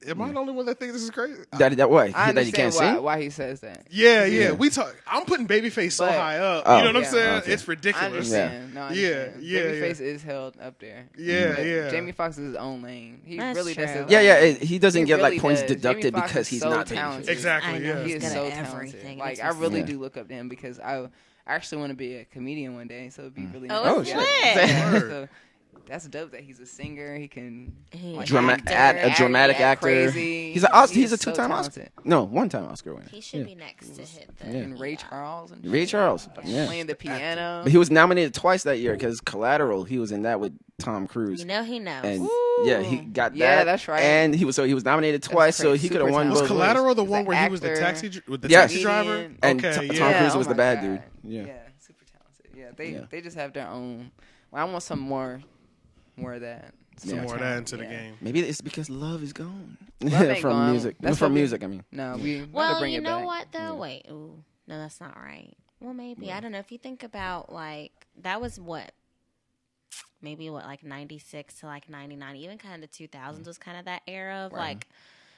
[SPEAKER 1] Am I the only one that thinks this is crazy?
[SPEAKER 5] That what?
[SPEAKER 4] I
[SPEAKER 5] That you can't
[SPEAKER 4] understand
[SPEAKER 5] sing?
[SPEAKER 4] why he says that.
[SPEAKER 1] Yeah.
[SPEAKER 5] Yeah.
[SPEAKER 1] We talk. I'm putting Babyface so
[SPEAKER 4] But-
[SPEAKER 1] high up.
[SPEAKER 5] Oh,
[SPEAKER 1] you know what
[SPEAKER 4] yeah,
[SPEAKER 1] I'm saying?
[SPEAKER 5] okay.
[SPEAKER 1] It's
[SPEAKER 4] I
[SPEAKER 1] ridiculous.
[SPEAKER 4] understand. No, I
[SPEAKER 1] Yeah,
[SPEAKER 4] understand.
[SPEAKER 1] yeah,
[SPEAKER 4] Babyface is held up there.
[SPEAKER 1] Yeah,
[SPEAKER 4] But
[SPEAKER 1] yeah.
[SPEAKER 4] Jamie Foxx is his own lane. He
[SPEAKER 2] That's
[SPEAKER 4] really does.
[SPEAKER 2] true.
[SPEAKER 4] his
[SPEAKER 5] Yeah,
[SPEAKER 4] own
[SPEAKER 5] yeah.
[SPEAKER 4] lane.
[SPEAKER 5] He doesn't
[SPEAKER 4] He
[SPEAKER 5] get like
[SPEAKER 4] really
[SPEAKER 5] points
[SPEAKER 4] does.
[SPEAKER 5] deducted
[SPEAKER 4] Jamie Foxx
[SPEAKER 5] because
[SPEAKER 4] is
[SPEAKER 5] he's
[SPEAKER 4] so
[SPEAKER 5] not
[SPEAKER 4] talented.
[SPEAKER 5] Babyface.
[SPEAKER 1] Exactly.
[SPEAKER 2] I know
[SPEAKER 1] Yeah.
[SPEAKER 4] He
[SPEAKER 2] he's
[SPEAKER 4] is
[SPEAKER 2] good
[SPEAKER 4] so
[SPEAKER 2] at
[SPEAKER 4] talented.
[SPEAKER 2] everything.
[SPEAKER 4] Like
[SPEAKER 2] It's
[SPEAKER 4] I really
[SPEAKER 5] insane.
[SPEAKER 4] do look up to him because I actually want to be a comedian one day. So it'd be really nice.
[SPEAKER 2] Oh,
[SPEAKER 4] to
[SPEAKER 2] shit.
[SPEAKER 4] get- Yeah,
[SPEAKER 1] Word.
[SPEAKER 4] so that's dope that he's a singer. He can
[SPEAKER 2] He
[SPEAKER 4] like,
[SPEAKER 2] actor.
[SPEAKER 5] A dramatic
[SPEAKER 4] act
[SPEAKER 5] actor.
[SPEAKER 4] crazy.
[SPEAKER 5] He's a
[SPEAKER 4] He is so
[SPEAKER 5] two-time Oscar.
[SPEAKER 4] talented.
[SPEAKER 5] No, one-time Oscar winner.
[SPEAKER 2] He should
[SPEAKER 5] Yeah.
[SPEAKER 2] be next to hit the.
[SPEAKER 5] Yeah.
[SPEAKER 4] And Ray Charles. And
[SPEAKER 5] Ray
[SPEAKER 4] shit.
[SPEAKER 5] Charles.
[SPEAKER 4] Like,
[SPEAKER 5] Yeah.
[SPEAKER 4] playing the piano.
[SPEAKER 5] But he was nominated twice that year because Collateral. He was in that with Tom Cruise.
[SPEAKER 2] You know he knows.
[SPEAKER 5] And yeah, he got that.
[SPEAKER 4] Yeah, that's right.
[SPEAKER 5] And he was nominated twice, so
[SPEAKER 4] crazy.
[SPEAKER 5] he could have
[SPEAKER 4] Super
[SPEAKER 5] won
[SPEAKER 1] Was
[SPEAKER 5] both.
[SPEAKER 4] talented.
[SPEAKER 5] ways.
[SPEAKER 1] Collateral the
[SPEAKER 4] He's
[SPEAKER 1] one
[SPEAKER 4] an
[SPEAKER 1] where he was the
[SPEAKER 4] actor,
[SPEAKER 1] taxi with the
[SPEAKER 5] Yes.
[SPEAKER 1] taxi driver?
[SPEAKER 4] comedian.
[SPEAKER 5] And
[SPEAKER 1] Okay,
[SPEAKER 5] Tom
[SPEAKER 1] yeah.
[SPEAKER 5] Cruise
[SPEAKER 4] oh
[SPEAKER 5] was the
[SPEAKER 4] my
[SPEAKER 5] bad
[SPEAKER 4] God.
[SPEAKER 5] dude. Yeah.
[SPEAKER 4] Super talented. Yeah,
[SPEAKER 5] Yeah.
[SPEAKER 4] they just have their own. Well, I want some more of that.
[SPEAKER 1] Some more of that into the
[SPEAKER 4] Yeah.
[SPEAKER 1] game.
[SPEAKER 5] Maybe it's because love is gone
[SPEAKER 4] Love ain't
[SPEAKER 5] from
[SPEAKER 4] gone.
[SPEAKER 5] music.
[SPEAKER 4] That's
[SPEAKER 5] From
[SPEAKER 4] what we-
[SPEAKER 5] music, I mean.
[SPEAKER 4] No, we gotta
[SPEAKER 2] Well,
[SPEAKER 4] bring
[SPEAKER 2] you
[SPEAKER 4] it
[SPEAKER 2] know
[SPEAKER 4] back.
[SPEAKER 2] what though? Wait, ooh, no, that's not right. Well, maybe I don't know. If you think about like that was what, maybe what like 96 to like 99, even kind of the 2000s was kind of that era of like.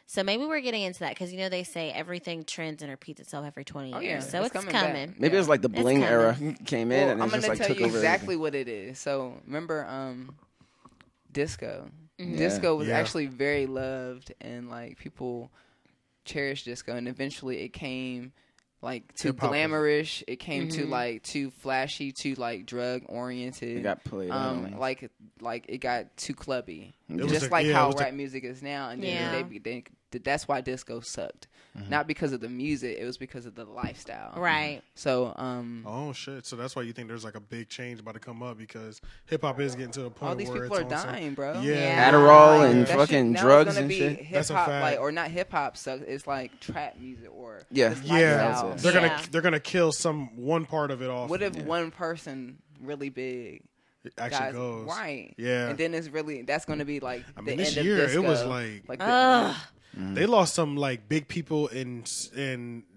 [SPEAKER 2] So maybe we're getting into that because you know they say everything trends and repeats itself every 20
[SPEAKER 4] Oh,
[SPEAKER 2] years.
[SPEAKER 4] yeah,
[SPEAKER 2] So
[SPEAKER 4] it's
[SPEAKER 2] it's
[SPEAKER 4] coming
[SPEAKER 2] coming.
[SPEAKER 4] back.
[SPEAKER 5] Maybe it was like the
[SPEAKER 2] It's
[SPEAKER 5] bling
[SPEAKER 2] coming.
[SPEAKER 5] era came in
[SPEAKER 4] Well,
[SPEAKER 5] and
[SPEAKER 4] I'm
[SPEAKER 5] it just
[SPEAKER 4] gonna
[SPEAKER 5] like
[SPEAKER 4] tell
[SPEAKER 5] took
[SPEAKER 4] you
[SPEAKER 5] over
[SPEAKER 4] exactly
[SPEAKER 5] everything.
[SPEAKER 4] what it is. So remember, disco.
[SPEAKER 2] Mm-hmm.
[SPEAKER 4] Disco was
[SPEAKER 1] Yeah.
[SPEAKER 4] actually very loved, and like people cherished disco. And eventually, it came like too
[SPEAKER 1] Hip-hop was-
[SPEAKER 4] glamorous. It came
[SPEAKER 2] Mm-hmm.
[SPEAKER 4] to like too flashy, too like drug oriented.
[SPEAKER 5] It got played out on it.
[SPEAKER 4] like it got too clubby,
[SPEAKER 1] was
[SPEAKER 4] just
[SPEAKER 1] the-
[SPEAKER 4] like
[SPEAKER 1] yeah, it
[SPEAKER 4] how
[SPEAKER 1] was the-
[SPEAKER 4] rap music is now. And then
[SPEAKER 2] Yeah.
[SPEAKER 4] that's why disco sucked, not because of the music. It was because of the lifestyle.
[SPEAKER 2] Right.
[SPEAKER 4] So
[SPEAKER 1] Oh shit! So that's why you think there's like a big change about to come up because hip hop is getting to the point
[SPEAKER 4] all these
[SPEAKER 1] where
[SPEAKER 4] people are
[SPEAKER 1] it's on some-
[SPEAKER 4] dying, bro.
[SPEAKER 1] Yeah.
[SPEAKER 2] Yeah.
[SPEAKER 5] Adderall
[SPEAKER 4] Like,
[SPEAKER 5] and
[SPEAKER 4] that
[SPEAKER 5] fucking
[SPEAKER 4] now
[SPEAKER 5] drugs
[SPEAKER 4] it's gonna
[SPEAKER 5] and
[SPEAKER 4] be
[SPEAKER 5] shit.
[SPEAKER 4] hip
[SPEAKER 1] That's a
[SPEAKER 4] hop,
[SPEAKER 1] fact.
[SPEAKER 4] like, or not hip hop sucks. It's like trap music or
[SPEAKER 5] Yeah.
[SPEAKER 4] this
[SPEAKER 1] Yeah,
[SPEAKER 4] lifestyle.
[SPEAKER 5] that's
[SPEAKER 1] they're
[SPEAKER 2] Yeah.
[SPEAKER 1] gonna kill one part of it off.
[SPEAKER 4] What if one person really big
[SPEAKER 1] it actually
[SPEAKER 4] guys,
[SPEAKER 1] goes
[SPEAKER 4] right?
[SPEAKER 1] Yeah.
[SPEAKER 4] and then that's gonna be like
[SPEAKER 1] I
[SPEAKER 4] the
[SPEAKER 1] mean,
[SPEAKER 4] end
[SPEAKER 1] this
[SPEAKER 4] of
[SPEAKER 1] year
[SPEAKER 4] disco.
[SPEAKER 1] it was like
[SPEAKER 4] the,
[SPEAKER 2] Ugh.
[SPEAKER 1] they lost some like big people in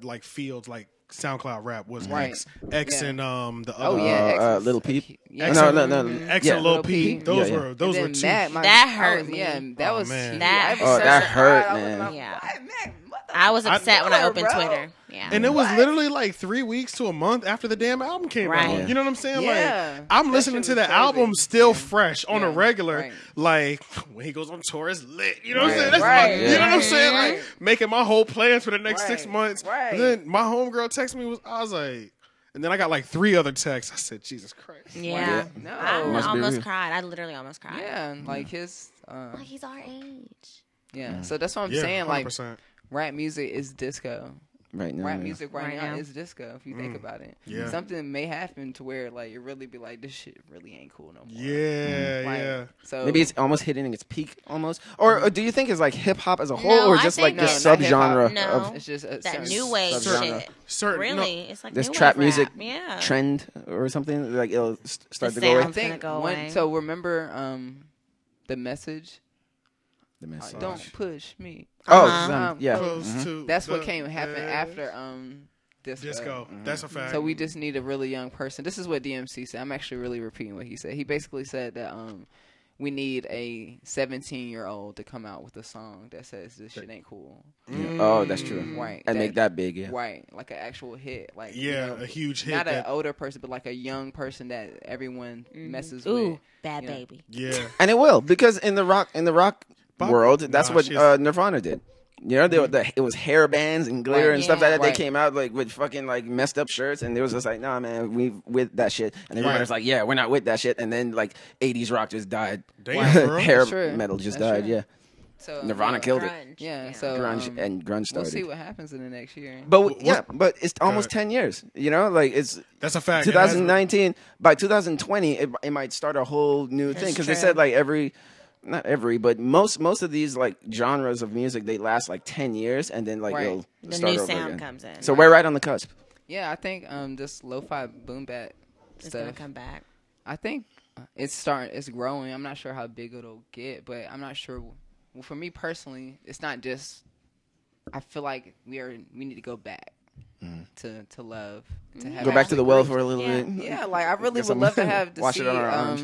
[SPEAKER 1] like fields like SoundCloud rap was
[SPEAKER 4] Right.
[SPEAKER 1] X
[SPEAKER 4] Yeah.
[SPEAKER 1] and the
[SPEAKER 4] oh
[SPEAKER 1] other
[SPEAKER 4] yeah, X was-
[SPEAKER 5] Lil Peep?
[SPEAKER 4] Yeah.
[SPEAKER 1] X
[SPEAKER 5] No,
[SPEAKER 1] and,
[SPEAKER 5] no, no.
[SPEAKER 1] X
[SPEAKER 5] Yeah.
[SPEAKER 1] and Lil
[SPEAKER 4] Lil
[SPEAKER 1] Peep.
[SPEAKER 4] Peep.
[SPEAKER 1] Those
[SPEAKER 5] Yeah, yeah.
[SPEAKER 1] were those
[SPEAKER 4] And
[SPEAKER 1] were
[SPEAKER 4] then
[SPEAKER 1] two.
[SPEAKER 4] Mac,
[SPEAKER 2] That
[SPEAKER 4] I
[SPEAKER 2] hurt
[SPEAKER 4] was-
[SPEAKER 2] me.
[SPEAKER 4] Yeah, that
[SPEAKER 1] Oh,
[SPEAKER 4] was
[SPEAKER 1] man.
[SPEAKER 2] That
[SPEAKER 4] I was
[SPEAKER 5] Oh,
[SPEAKER 4] so
[SPEAKER 5] that hurt,
[SPEAKER 4] surprised. I was
[SPEAKER 5] man.
[SPEAKER 4] like,
[SPEAKER 2] Yeah.
[SPEAKER 4] "What, Mac? What the
[SPEAKER 2] I was upset when I
[SPEAKER 4] doing,
[SPEAKER 2] opened
[SPEAKER 4] bro?"
[SPEAKER 2] Twitter. Yeah.
[SPEAKER 1] And it was literally like 3 weeks to a month after the damn album came
[SPEAKER 2] Right.
[SPEAKER 1] out.
[SPEAKER 2] Yeah.
[SPEAKER 1] You know what I'm saying?
[SPEAKER 4] Yeah.
[SPEAKER 1] Like I'm
[SPEAKER 4] That
[SPEAKER 1] listening
[SPEAKER 4] shit
[SPEAKER 1] to
[SPEAKER 4] was
[SPEAKER 1] the
[SPEAKER 4] crazy.
[SPEAKER 1] album still
[SPEAKER 4] Yeah.
[SPEAKER 1] fresh on a
[SPEAKER 4] Yeah.
[SPEAKER 1] regular.
[SPEAKER 4] Right.
[SPEAKER 1] Like when he goes on tour, it's lit. You know what I'm
[SPEAKER 5] Right.
[SPEAKER 1] saying? That's
[SPEAKER 4] Right.
[SPEAKER 1] you know what I'm
[SPEAKER 4] Yeah.
[SPEAKER 1] saying? Like
[SPEAKER 4] Right.
[SPEAKER 1] making my whole plans for the next 6
[SPEAKER 4] Right.
[SPEAKER 1] months.
[SPEAKER 4] Right.
[SPEAKER 1] And then my homegirl texted me. I was like, and then I got like 3 other texts. I said, Jesus Christ.
[SPEAKER 2] Yeah.
[SPEAKER 4] No.
[SPEAKER 2] I
[SPEAKER 5] Must be
[SPEAKER 2] almost
[SPEAKER 5] real.
[SPEAKER 2] cried. I literally almost cried.
[SPEAKER 4] Yeah, like his.
[SPEAKER 2] Like he's our age.
[SPEAKER 4] Yeah, so that's what I'm
[SPEAKER 1] Yeah,
[SPEAKER 4] saying. Like
[SPEAKER 1] 100%.
[SPEAKER 4] rap music is disco.
[SPEAKER 5] right now.
[SPEAKER 4] Rap
[SPEAKER 5] yeah.
[SPEAKER 4] music right
[SPEAKER 2] Right
[SPEAKER 4] now
[SPEAKER 2] now.
[SPEAKER 4] is disco. If you think about it,
[SPEAKER 1] Yeah.
[SPEAKER 4] something may happen to where like it really be like this shit really ain't cool no more.
[SPEAKER 1] Yeah,
[SPEAKER 4] Like,
[SPEAKER 1] yeah.
[SPEAKER 4] So
[SPEAKER 5] Maybe it's almost hitting its peak, almost. Or do you think it's like hip hop as a whole,
[SPEAKER 2] No,
[SPEAKER 5] or
[SPEAKER 2] I
[SPEAKER 5] just like
[SPEAKER 2] think
[SPEAKER 5] the
[SPEAKER 2] it's-
[SPEAKER 4] No, not
[SPEAKER 5] subgenre
[SPEAKER 4] hip-hop.
[SPEAKER 2] No.
[SPEAKER 5] of
[SPEAKER 4] it's just a
[SPEAKER 2] That
[SPEAKER 4] certain
[SPEAKER 2] new wave
[SPEAKER 5] subgenre.
[SPEAKER 2] shit.
[SPEAKER 1] Certain
[SPEAKER 2] Really, it's like
[SPEAKER 5] this
[SPEAKER 2] new
[SPEAKER 5] trap
[SPEAKER 2] wave
[SPEAKER 5] music
[SPEAKER 2] rap. Yeah.
[SPEAKER 5] trend or something? Like it'll start
[SPEAKER 2] The
[SPEAKER 5] to go away.
[SPEAKER 2] sound.
[SPEAKER 4] I
[SPEAKER 2] gonna
[SPEAKER 4] think
[SPEAKER 2] go
[SPEAKER 4] one.
[SPEAKER 2] away.
[SPEAKER 4] So remember, the message.
[SPEAKER 5] The message.
[SPEAKER 4] Don't push me.
[SPEAKER 5] Oh,
[SPEAKER 2] Uh-huh.
[SPEAKER 5] yeah.
[SPEAKER 1] Close to
[SPEAKER 4] That's what
[SPEAKER 1] the
[SPEAKER 4] came happen
[SPEAKER 1] edge.
[SPEAKER 4] after
[SPEAKER 1] Disco. That's a fact.
[SPEAKER 4] So we just need a really young person. This is what DMC said. I'm actually really repeating what he said. He basically said that we need a 17-year-old to come out with a song that says this shit ain't cool.
[SPEAKER 5] Yeah. Oh, that's true.
[SPEAKER 4] Right.
[SPEAKER 5] And make that big, yeah.
[SPEAKER 4] Right. Like an actual hit. Like
[SPEAKER 1] Yeah, a huge hit
[SPEAKER 4] Not an
[SPEAKER 1] that-
[SPEAKER 4] older person, but like a young person that everyone messes
[SPEAKER 2] Ooh,
[SPEAKER 4] with.
[SPEAKER 2] Bad
[SPEAKER 4] you know.
[SPEAKER 2] Baby.
[SPEAKER 1] Yeah.
[SPEAKER 5] And it will, because in the rock world, that's
[SPEAKER 1] Nah,
[SPEAKER 5] what
[SPEAKER 1] she's-
[SPEAKER 5] Nirvana did. You know, it was hair bands and glitter
[SPEAKER 4] Right.
[SPEAKER 5] and stuff like that.
[SPEAKER 4] Right.
[SPEAKER 5] They came out like with fucking like messed up shirts, and they was just like, "Nah, man, we with that shit." And everybody was like, "Yeah, we're not with that shit." And then like '80s rock just died.
[SPEAKER 1] Damn, bro.
[SPEAKER 5] Hair
[SPEAKER 4] That's true.
[SPEAKER 5] metal just
[SPEAKER 4] That's
[SPEAKER 5] died.
[SPEAKER 4] true.
[SPEAKER 5] Yeah,
[SPEAKER 4] So
[SPEAKER 5] Nirvana killed it.
[SPEAKER 2] Grunge.
[SPEAKER 4] Yeah. So
[SPEAKER 5] Grunge and grunge
[SPEAKER 4] we'll
[SPEAKER 5] started.
[SPEAKER 4] see what happens in the next year.
[SPEAKER 5] But but it's almost
[SPEAKER 1] ahead.
[SPEAKER 5] 10 years. You know, like it's
[SPEAKER 1] That's a fact. It has-
[SPEAKER 5] 2019. By 2020, it might start a whole new thing, because they
[SPEAKER 2] true.
[SPEAKER 5] said like not every, but most of these like genres of music, they last like 10 years, and then like
[SPEAKER 4] Right.
[SPEAKER 5] it'll
[SPEAKER 2] The
[SPEAKER 5] start
[SPEAKER 2] new
[SPEAKER 5] over
[SPEAKER 2] sound
[SPEAKER 5] again.
[SPEAKER 2] comes in.
[SPEAKER 5] So we're right on the cusp.
[SPEAKER 4] Yeah, I think this lo-fi boom bap
[SPEAKER 2] It's gonna
[SPEAKER 4] stuff.
[SPEAKER 2] come back.
[SPEAKER 4] I think it's growing. I'm not sure how big it'll get, but I'm not sure. Well, for me personally, it's not just. I feel like we need to go back to love to have
[SPEAKER 5] Go back to the well for a little
[SPEAKER 2] Yeah.
[SPEAKER 5] bit.
[SPEAKER 4] Yeah, like I really
[SPEAKER 5] Get
[SPEAKER 4] would love to
[SPEAKER 5] some-
[SPEAKER 4] have to
[SPEAKER 5] wash
[SPEAKER 4] see
[SPEAKER 5] it on our arms.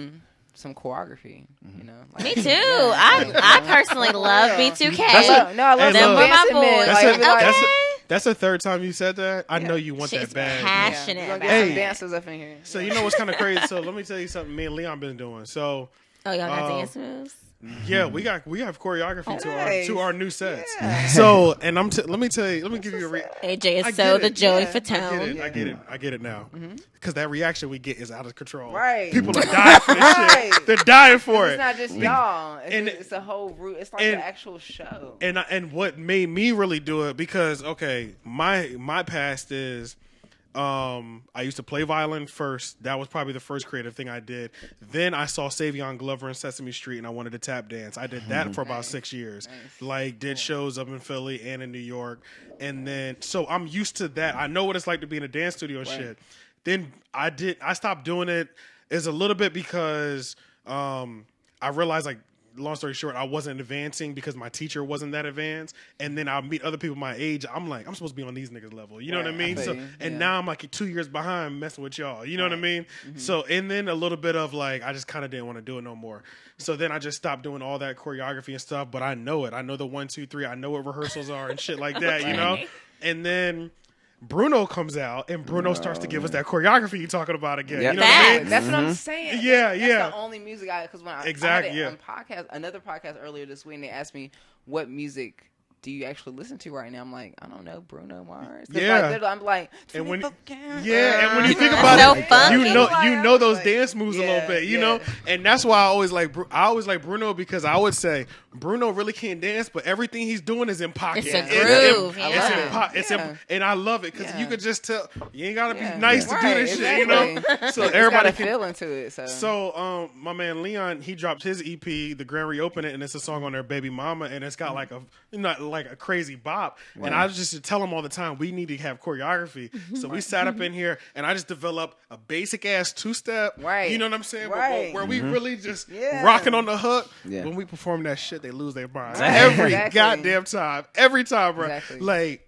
[SPEAKER 4] some choreography. You know, like,
[SPEAKER 2] Me too. I personally love B2K.
[SPEAKER 4] I love
[SPEAKER 1] Hey,
[SPEAKER 4] some
[SPEAKER 1] look.
[SPEAKER 4] dancing
[SPEAKER 2] Them were my
[SPEAKER 4] men.
[SPEAKER 2] boys.
[SPEAKER 1] That's,
[SPEAKER 4] Like,
[SPEAKER 1] a,
[SPEAKER 4] be like,
[SPEAKER 1] that's, a, that's the third time you said that. I know you want
[SPEAKER 2] She's
[SPEAKER 1] that bad.
[SPEAKER 2] passionate
[SPEAKER 4] we're gonna
[SPEAKER 2] about
[SPEAKER 4] get some
[SPEAKER 2] it.
[SPEAKER 4] dancers up in here.
[SPEAKER 1] So you know what's kind of crazy? So let me tell you something. Me and Leon been doing. So
[SPEAKER 2] Oh, y'all got
[SPEAKER 1] Oh.
[SPEAKER 2] dance moves?
[SPEAKER 1] yeah, we have choreography
[SPEAKER 4] Nice.
[SPEAKER 1] to our new sets. So and let me give you a
[SPEAKER 2] AJ
[SPEAKER 1] I
[SPEAKER 2] is so
[SPEAKER 1] get
[SPEAKER 2] the
[SPEAKER 1] it.
[SPEAKER 2] Joey
[SPEAKER 4] Yeah.
[SPEAKER 2] Fatone.
[SPEAKER 1] I get it now. Because that reaction we get is out of control.
[SPEAKER 4] Right.
[SPEAKER 1] People are dying for this
[SPEAKER 4] Right.
[SPEAKER 1] shit. They're dying for
[SPEAKER 4] It's
[SPEAKER 1] it.
[SPEAKER 4] not just y'all.
[SPEAKER 1] And-
[SPEAKER 4] It's a whole root. It's like
[SPEAKER 1] and-
[SPEAKER 4] an actual show.
[SPEAKER 1] And what made me really do it, because okay, my past is I used to play violin first. That was probably the first creative thing I did. Then I saw Savion Glover in Sesame Street, and I wanted to tap dance. I did that for about 6 years. Like, did shows up in Philly and in New York. And then, so I'm used to that. I know what it's like to be in a dance studio and shit. Then I stopped doing it. It's a little bit because I realized, like, long story short, I wasn't advancing because my teacher wasn't that advanced. And then I meet other people my age. I'm like, I'm supposed to be on these niggas level. You know what I
[SPEAKER 4] Right,
[SPEAKER 1] mean?
[SPEAKER 4] I
[SPEAKER 1] So,
[SPEAKER 4] feel you.
[SPEAKER 1] and
[SPEAKER 4] Yeah.
[SPEAKER 1] now I'm like 2 years behind messing with y'all. You know what I mean? So, and then a little bit of like, I just kind of didn't want to do it no more. So then I just stopped doing all that choreography and stuff. But I know it. I know the 1, 2, 3. I know what rehearsals are and shit like that, you know? And then Bruno comes out, and Bruno starts to give us that choreography you're talking about again.
[SPEAKER 5] Yeah.
[SPEAKER 1] You know what I mean?
[SPEAKER 4] That's what I'm saying.
[SPEAKER 1] Yeah,
[SPEAKER 4] that's
[SPEAKER 1] yeah.
[SPEAKER 4] the only music because when
[SPEAKER 1] Exactly,
[SPEAKER 4] I had
[SPEAKER 1] yeah.
[SPEAKER 4] it on another podcast earlier this week, and they asked me what music do you actually listen to right now. I'm like, I don't know, Bruno Mars. 'Cause,
[SPEAKER 1] Yeah.
[SPEAKER 4] like, I'm like,
[SPEAKER 1] And when,
[SPEAKER 4] 24
[SPEAKER 1] and when you think
[SPEAKER 2] That's
[SPEAKER 1] about
[SPEAKER 2] so
[SPEAKER 1] it,
[SPEAKER 2] funky.
[SPEAKER 1] you know those
[SPEAKER 4] Like,
[SPEAKER 1] dance moves a little
[SPEAKER 4] yeah,
[SPEAKER 1] bit, you
[SPEAKER 4] yeah.
[SPEAKER 1] know, and that's why I always like Bruno, because I would say Bruno really can't dance, but everything he's doing is in pocket.
[SPEAKER 2] It's a
[SPEAKER 1] in-
[SPEAKER 2] groove,
[SPEAKER 1] it's
[SPEAKER 2] yeah.
[SPEAKER 1] in po- it's in-
[SPEAKER 4] Yeah.
[SPEAKER 1] and I love it because
[SPEAKER 4] Yeah.
[SPEAKER 1] you could just tell you ain't gotta
[SPEAKER 4] Yeah.
[SPEAKER 1] be nice to do
[SPEAKER 4] Right,
[SPEAKER 1] this shit, you know.
[SPEAKER 4] exactly.
[SPEAKER 1] So
[SPEAKER 4] It's
[SPEAKER 1] everybody
[SPEAKER 4] got a
[SPEAKER 1] can.
[SPEAKER 4] feel into it.
[SPEAKER 1] So, my man Leon, he dropped his EP, the Grand Reopening, and it's a song on there, "Baby Mama," and it's got like a crazy bop. And I just to tell him all the time, we need to have choreography. So we sat up in here, and I just developed a basic ass 2-step.
[SPEAKER 4] Right.
[SPEAKER 1] You know what I'm saying?
[SPEAKER 4] Right.
[SPEAKER 1] Where we really just
[SPEAKER 4] Yeah.
[SPEAKER 1] rocking on the hook.
[SPEAKER 5] Yeah.
[SPEAKER 1] When we perform that shit, they lose their mind
[SPEAKER 4] Right.
[SPEAKER 1] every
[SPEAKER 4] Exactly.
[SPEAKER 1] goddamn time. Every time, bro.
[SPEAKER 4] Exactly.
[SPEAKER 1] Like.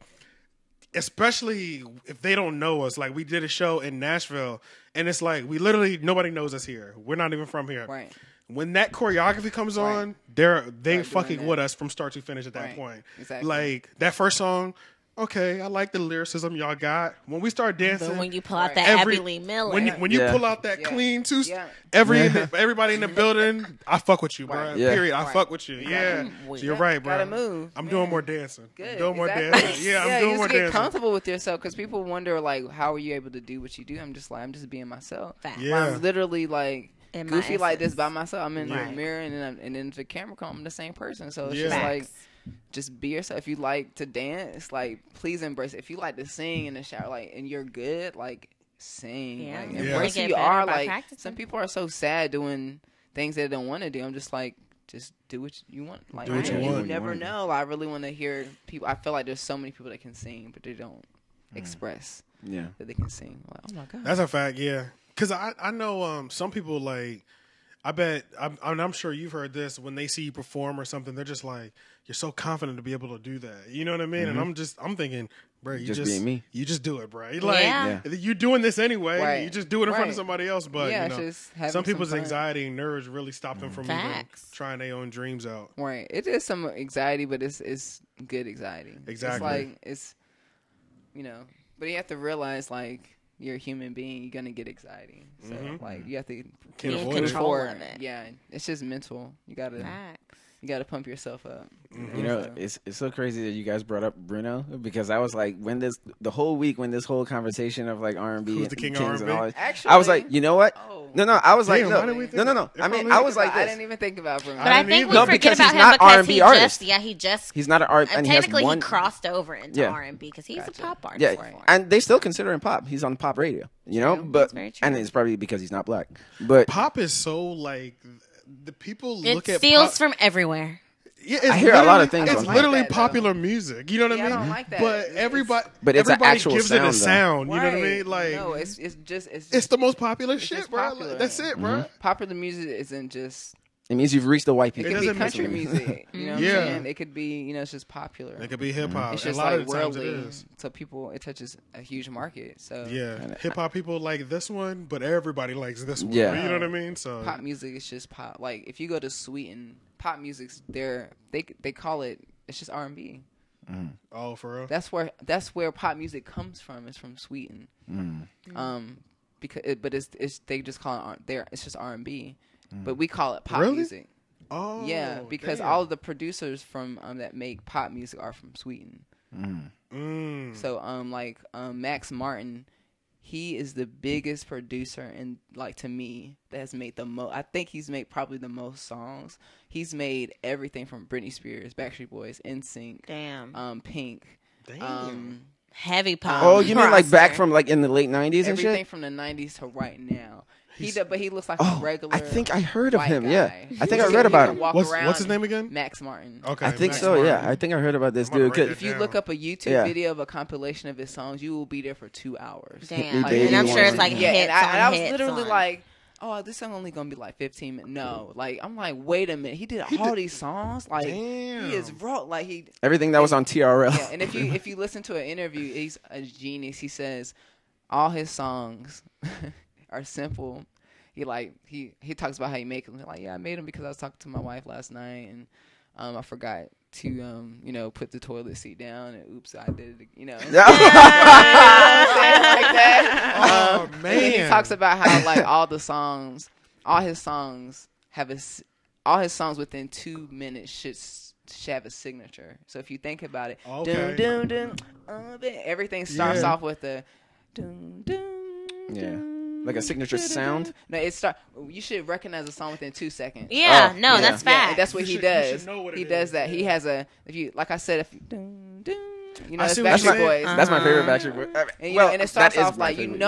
[SPEAKER 1] Especially if they don't know us. Like, we did a show in Nashville, and it's like, we literally, nobody knows us here. We're not even from here.
[SPEAKER 4] Right.
[SPEAKER 1] When that choreography comes on, they
[SPEAKER 4] doing
[SPEAKER 1] fucking
[SPEAKER 4] that.
[SPEAKER 1] with us from start to finish at that
[SPEAKER 4] Right.
[SPEAKER 1] point.
[SPEAKER 4] Exactly.
[SPEAKER 1] Like, that first song, okay, I like the lyricism y'all got. When we start dancing,
[SPEAKER 2] But when you pull out
[SPEAKER 4] Right.
[SPEAKER 2] that
[SPEAKER 1] every-
[SPEAKER 2] Abby Lee Miller,
[SPEAKER 1] when you
[SPEAKER 5] Yeah.
[SPEAKER 1] pull out that
[SPEAKER 4] Yeah.
[SPEAKER 1] clean
[SPEAKER 4] Yeah.
[SPEAKER 1] everybody in the building, I fuck with you, bro.
[SPEAKER 4] Right.
[SPEAKER 5] Yeah.
[SPEAKER 1] Period. I
[SPEAKER 4] Right.
[SPEAKER 1] fuck with you. Yeah. So you're right, bro.
[SPEAKER 4] Gotta move.
[SPEAKER 1] I'm doing more dancing.
[SPEAKER 4] Good.
[SPEAKER 1] I'm doing more
[SPEAKER 4] exactly.
[SPEAKER 1] dancing. Yeah, I'm
[SPEAKER 4] you
[SPEAKER 1] doing
[SPEAKER 4] just
[SPEAKER 1] more
[SPEAKER 4] get
[SPEAKER 1] dancing.
[SPEAKER 4] comfortable with yourself because people wonder like, how are you able to do what you do? I'm just being myself.
[SPEAKER 2] Fact.
[SPEAKER 1] Yeah.
[SPEAKER 4] I'm literally like
[SPEAKER 2] In my
[SPEAKER 4] goofy like this
[SPEAKER 2] essence.
[SPEAKER 4] by myself. I'm in the
[SPEAKER 2] Right.
[SPEAKER 4] mirror and then the camera come, I'm the same person. So it's
[SPEAKER 1] Yeah.
[SPEAKER 4] just
[SPEAKER 2] Facts.
[SPEAKER 4] like just be yourself. If you like to dance, like please embrace it. If you like to sing in the shower, like and you're good, like sing.
[SPEAKER 2] Yeah.
[SPEAKER 4] Like,
[SPEAKER 2] Yeah.
[SPEAKER 4] embrace who
[SPEAKER 2] Get
[SPEAKER 4] you
[SPEAKER 2] better
[SPEAKER 4] are.
[SPEAKER 2] by
[SPEAKER 4] Like
[SPEAKER 2] practicing.
[SPEAKER 4] some people are so sad doing things they don't want to do. I'm just like, just do what you want. Like
[SPEAKER 1] Do what you want.
[SPEAKER 4] never know. I really want to hear people. I feel like there's so many people that can sing, but they don't express that they can sing. Like, oh my god,
[SPEAKER 1] That's a fact, yeah. Because I know some people, like, I bet, I'm sure you've heard this, when they see you perform or something, they're just like, you're so confident to be able to do that. You know what I mean? And I'm thinking, bro, you
[SPEAKER 5] Just being me.
[SPEAKER 1] You just do it, bro. Like,
[SPEAKER 2] Yeah.
[SPEAKER 1] you're doing this anyway.
[SPEAKER 4] Right.
[SPEAKER 1] You just do it in front of
[SPEAKER 4] Right.
[SPEAKER 1] somebody else. But,
[SPEAKER 4] Yeah,
[SPEAKER 1] you know,
[SPEAKER 4] just having
[SPEAKER 1] some people's
[SPEAKER 4] fun.
[SPEAKER 1] anxiety and nerves really stop them from even
[SPEAKER 2] Facts.
[SPEAKER 1] trying their own dreams out.
[SPEAKER 4] Right. It is some anxiety, but it's good anxiety.
[SPEAKER 1] Exactly.
[SPEAKER 4] It's like it's but you have to realize like you're a human being, you're gonna get anxiety. So like you have to
[SPEAKER 1] Can't
[SPEAKER 2] Be in
[SPEAKER 1] avoid it.
[SPEAKER 2] control
[SPEAKER 4] forward.
[SPEAKER 2] of it.
[SPEAKER 4] Yeah. It's just mental. You gotta pump yourself up.
[SPEAKER 5] You know, it's so crazy that you guys brought up Bruno, because I was like, the whole week when this whole conversation of like R&B
[SPEAKER 1] Who's
[SPEAKER 5] and
[SPEAKER 1] the king of
[SPEAKER 5] kings and
[SPEAKER 1] R&B?
[SPEAKER 5] all that,
[SPEAKER 4] Actually,
[SPEAKER 5] I was like, you know what?
[SPEAKER 4] oh.
[SPEAKER 5] No, I was like,
[SPEAKER 1] Damn,
[SPEAKER 5] no,
[SPEAKER 1] why did we think
[SPEAKER 5] no.
[SPEAKER 1] that?
[SPEAKER 5] I mean,
[SPEAKER 1] If
[SPEAKER 5] I
[SPEAKER 1] only-
[SPEAKER 5] was like
[SPEAKER 4] I
[SPEAKER 5] this.
[SPEAKER 4] didn't even think about Bruno.
[SPEAKER 2] But I
[SPEAKER 1] didn't
[SPEAKER 2] think
[SPEAKER 1] either.
[SPEAKER 2] we
[SPEAKER 5] No,
[SPEAKER 2] forget
[SPEAKER 5] because
[SPEAKER 2] about
[SPEAKER 5] he's
[SPEAKER 2] him
[SPEAKER 5] not
[SPEAKER 2] because
[SPEAKER 5] R&B
[SPEAKER 2] he
[SPEAKER 5] artist.
[SPEAKER 2] just
[SPEAKER 5] He's not an art, and he has
[SPEAKER 2] technically
[SPEAKER 5] one.
[SPEAKER 2] he crossed over into
[SPEAKER 5] Yeah.
[SPEAKER 2] R&B because he's a pop artist.
[SPEAKER 5] Yeah,
[SPEAKER 2] before.
[SPEAKER 5] and they still consider him pop. He's on pop radio, you know.
[SPEAKER 2] True.
[SPEAKER 5] But
[SPEAKER 2] That's very true.
[SPEAKER 5] and it's probably because he's not black. But
[SPEAKER 1] Pop is so, like, the people
[SPEAKER 2] It
[SPEAKER 1] look at
[SPEAKER 2] steals
[SPEAKER 1] pop.
[SPEAKER 2] from everywhere.
[SPEAKER 1] Yeah, it's
[SPEAKER 5] I hear a lot of
[SPEAKER 1] literally-
[SPEAKER 5] things
[SPEAKER 1] It's
[SPEAKER 5] on that.
[SPEAKER 1] literally
[SPEAKER 4] I like that,
[SPEAKER 1] popular music. You know what
[SPEAKER 4] Yeah,
[SPEAKER 1] I
[SPEAKER 4] I
[SPEAKER 1] mean?
[SPEAKER 4] don't like that.
[SPEAKER 1] But
[SPEAKER 4] It's-
[SPEAKER 1] everybody,
[SPEAKER 5] But it's an
[SPEAKER 1] everybody
[SPEAKER 5] actual
[SPEAKER 1] gives it a
[SPEAKER 5] sound, though.
[SPEAKER 1] sound. You know what I
[SPEAKER 4] Right.
[SPEAKER 1] mean? Like,
[SPEAKER 4] no, it's
[SPEAKER 1] it's the most popular
[SPEAKER 4] it's
[SPEAKER 1] shit,
[SPEAKER 4] just
[SPEAKER 1] bro.
[SPEAKER 4] popular.
[SPEAKER 1] That's it, bro.
[SPEAKER 4] popular music isn't just.
[SPEAKER 5] it means you've reached the white
[SPEAKER 4] It
[SPEAKER 5] people.
[SPEAKER 4] could be
[SPEAKER 1] doesn't make
[SPEAKER 4] country
[SPEAKER 1] sense.
[SPEAKER 4] music. You know what
[SPEAKER 1] Yeah.
[SPEAKER 4] I'm saying? It could be, it's just popular.
[SPEAKER 1] It could be hip hop.
[SPEAKER 4] It's
[SPEAKER 1] A
[SPEAKER 4] just
[SPEAKER 1] lot
[SPEAKER 4] like
[SPEAKER 1] of the times it
[SPEAKER 4] worldly.
[SPEAKER 1] is.
[SPEAKER 4] So people, it touches a huge market. So
[SPEAKER 1] Yeah, hip hop people like this one, but everybody likes this one.
[SPEAKER 5] Yeah.
[SPEAKER 1] You know what I mean? So
[SPEAKER 4] pop music is just pop. Like if you go to Sweden, pop music's they call it. It's just R&B.
[SPEAKER 1] oh, for real.
[SPEAKER 4] That's where pop music comes from. It's from Sweden. But it's they just call it it's just R&B, but we call it pop
[SPEAKER 1] Really?
[SPEAKER 4] music.
[SPEAKER 1] Oh,
[SPEAKER 4] Yeah, because
[SPEAKER 1] damn.
[SPEAKER 4] all of the producers from that make pop music are from Sweden.
[SPEAKER 1] Mm.
[SPEAKER 4] So Max Martin, he is the biggest producer and like to me that has made the most. I think he's made probably the most songs. He's made everything from Britney Spears, Backstreet Boys, NSYNC,
[SPEAKER 2] Damn.
[SPEAKER 4] Pink,
[SPEAKER 1] Damn.
[SPEAKER 2] Heavy pop.
[SPEAKER 5] Oh, you mean like back
[SPEAKER 2] roster.
[SPEAKER 5] from like in the late '90s and
[SPEAKER 4] everything
[SPEAKER 5] shit?
[SPEAKER 4] from the 90s to right now. But he looks like a
[SPEAKER 5] Oh,
[SPEAKER 4] regular.
[SPEAKER 5] I think I heard of
[SPEAKER 4] white
[SPEAKER 5] him.
[SPEAKER 4] guy.
[SPEAKER 5] Yeah, I think I
[SPEAKER 4] He
[SPEAKER 5] read
[SPEAKER 4] can
[SPEAKER 5] about him.
[SPEAKER 4] walk
[SPEAKER 1] What's
[SPEAKER 4] around
[SPEAKER 1] his name again?
[SPEAKER 4] Max Martin.
[SPEAKER 1] Okay,
[SPEAKER 5] I think
[SPEAKER 1] Max
[SPEAKER 5] so.
[SPEAKER 1] Martin.
[SPEAKER 5] Yeah, I think I heard about this
[SPEAKER 1] I'm gonna
[SPEAKER 5] dude.
[SPEAKER 1] write
[SPEAKER 5] 'Cause-
[SPEAKER 1] that
[SPEAKER 4] If you
[SPEAKER 1] down.
[SPEAKER 4] look up a YouTube
[SPEAKER 5] Yeah.
[SPEAKER 4] video of a compilation of his songs, you will be there for 2 hours.
[SPEAKER 2] Damn.
[SPEAKER 5] Baby
[SPEAKER 2] And I'm sure it's
[SPEAKER 5] one.
[SPEAKER 2] like
[SPEAKER 4] Yeah,
[SPEAKER 2] hits
[SPEAKER 4] and I was
[SPEAKER 2] hits
[SPEAKER 4] literally
[SPEAKER 2] on.
[SPEAKER 4] like, oh, this song only gonna be like 15 minutes. No, like I'm like, wait a minute, he did all these songs. Like
[SPEAKER 1] Damn.
[SPEAKER 4] he is raw. Like he.
[SPEAKER 5] everything that was on TRL.
[SPEAKER 4] Yeah, and if you listen to an interview, he's a genius. He says all his songs are simple. He talks about how he make them. Like, yeah, I made them because I was talking to my wife last night and I forgot to put the toilet seat down and oops, I did it. Like that.
[SPEAKER 1] Oh,
[SPEAKER 4] And then he
[SPEAKER 1] man.
[SPEAKER 4] talks about how like all his songs within 2 minutes should have a signature. So if you think about it,
[SPEAKER 1] Okay.
[SPEAKER 4] dun, dun, everything starts
[SPEAKER 1] Yeah.
[SPEAKER 4] off with a dun, dun,
[SPEAKER 5] Yeah.
[SPEAKER 4] dun,
[SPEAKER 5] Like a signature
[SPEAKER 4] dun, dun,
[SPEAKER 5] sound?
[SPEAKER 4] dun. No, you should recognize a song within 2 seconds.
[SPEAKER 2] Yeah,
[SPEAKER 5] Oh,
[SPEAKER 2] no,
[SPEAKER 5] yeah.
[SPEAKER 2] that's
[SPEAKER 4] Yeah,
[SPEAKER 2] fact.
[SPEAKER 4] and that's what
[SPEAKER 1] You
[SPEAKER 4] he
[SPEAKER 1] should- you
[SPEAKER 4] does.
[SPEAKER 1] should know what
[SPEAKER 4] He
[SPEAKER 1] it
[SPEAKER 4] does
[SPEAKER 1] is,
[SPEAKER 4] that. He
[SPEAKER 1] yeah.
[SPEAKER 4] has like I said, if you dun, dun,
[SPEAKER 1] I
[SPEAKER 4] it's
[SPEAKER 1] see what you're
[SPEAKER 4] Backstreet
[SPEAKER 1] saying.
[SPEAKER 4] Boys.
[SPEAKER 5] That's my favorite Backstreet Boy.
[SPEAKER 4] And,
[SPEAKER 5] Well,
[SPEAKER 4] and it starts
[SPEAKER 5] that is
[SPEAKER 4] off
[SPEAKER 5] my
[SPEAKER 4] like
[SPEAKER 5] favorite,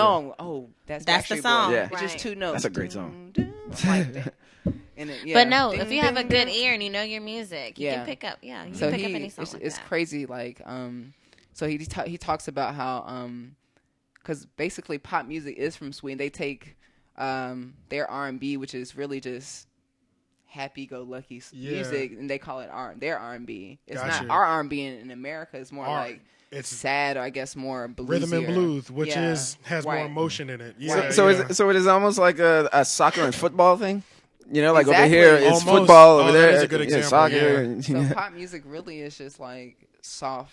[SPEAKER 4] that's
[SPEAKER 2] That's the
[SPEAKER 4] Backstreet
[SPEAKER 2] song.
[SPEAKER 4] Boys.
[SPEAKER 5] Yeah.
[SPEAKER 4] It's just
[SPEAKER 2] Right.
[SPEAKER 4] 2 notes.
[SPEAKER 5] That's a great song.
[SPEAKER 4] Dun, dun, like that. And it,
[SPEAKER 2] But no,
[SPEAKER 4] Ding,
[SPEAKER 2] if you have a
[SPEAKER 4] ding,
[SPEAKER 2] good
[SPEAKER 4] ding.
[SPEAKER 2] ear and you know your music, you
[SPEAKER 4] Yeah.
[SPEAKER 2] can pick up. Yeah, you
[SPEAKER 4] So
[SPEAKER 2] can pick up any song like
[SPEAKER 4] it's
[SPEAKER 2] that.
[SPEAKER 4] crazy. Like so he talks about how because basically pop music is from Sweden. They take their R&B, which is really just happy-go-lucky
[SPEAKER 1] Yeah.
[SPEAKER 4] music, and they call it their R&B. It's
[SPEAKER 1] Gotcha.
[SPEAKER 4] not our R&B in America. It's more like
[SPEAKER 1] it's
[SPEAKER 4] sad, or I guess more bluesier.
[SPEAKER 1] rhythm and blues, which
[SPEAKER 4] Yeah.
[SPEAKER 1] has more
[SPEAKER 4] Right.
[SPEAKER 1] emotion in it.
[SPEAKER 5] So,
[SPEAKER 1] Yeah,
[SPEAKER 5] so,
[SPEAKER 1] yeah.
[SPEAKER 5] so it is almost like a soccer and football thing? You know, like
[SPEAKER 4] Exactly.
[SPEAKER 5] over here it's
[SPEAKER 1] Almost.
[SPEAKER 5] football, over
[SPEAKER 1] Oh,
[SPEAKER 5] there
[SPEAKER 1] that is a good
[SPEAKER 5] yeah,
[SPEAKER 1] example,
[SPEAKER 5] soccer.
[SPEAKER 1] yeah.
[SPEAKER 5] and-
[SPEAKER 4] So pop music really is just like soft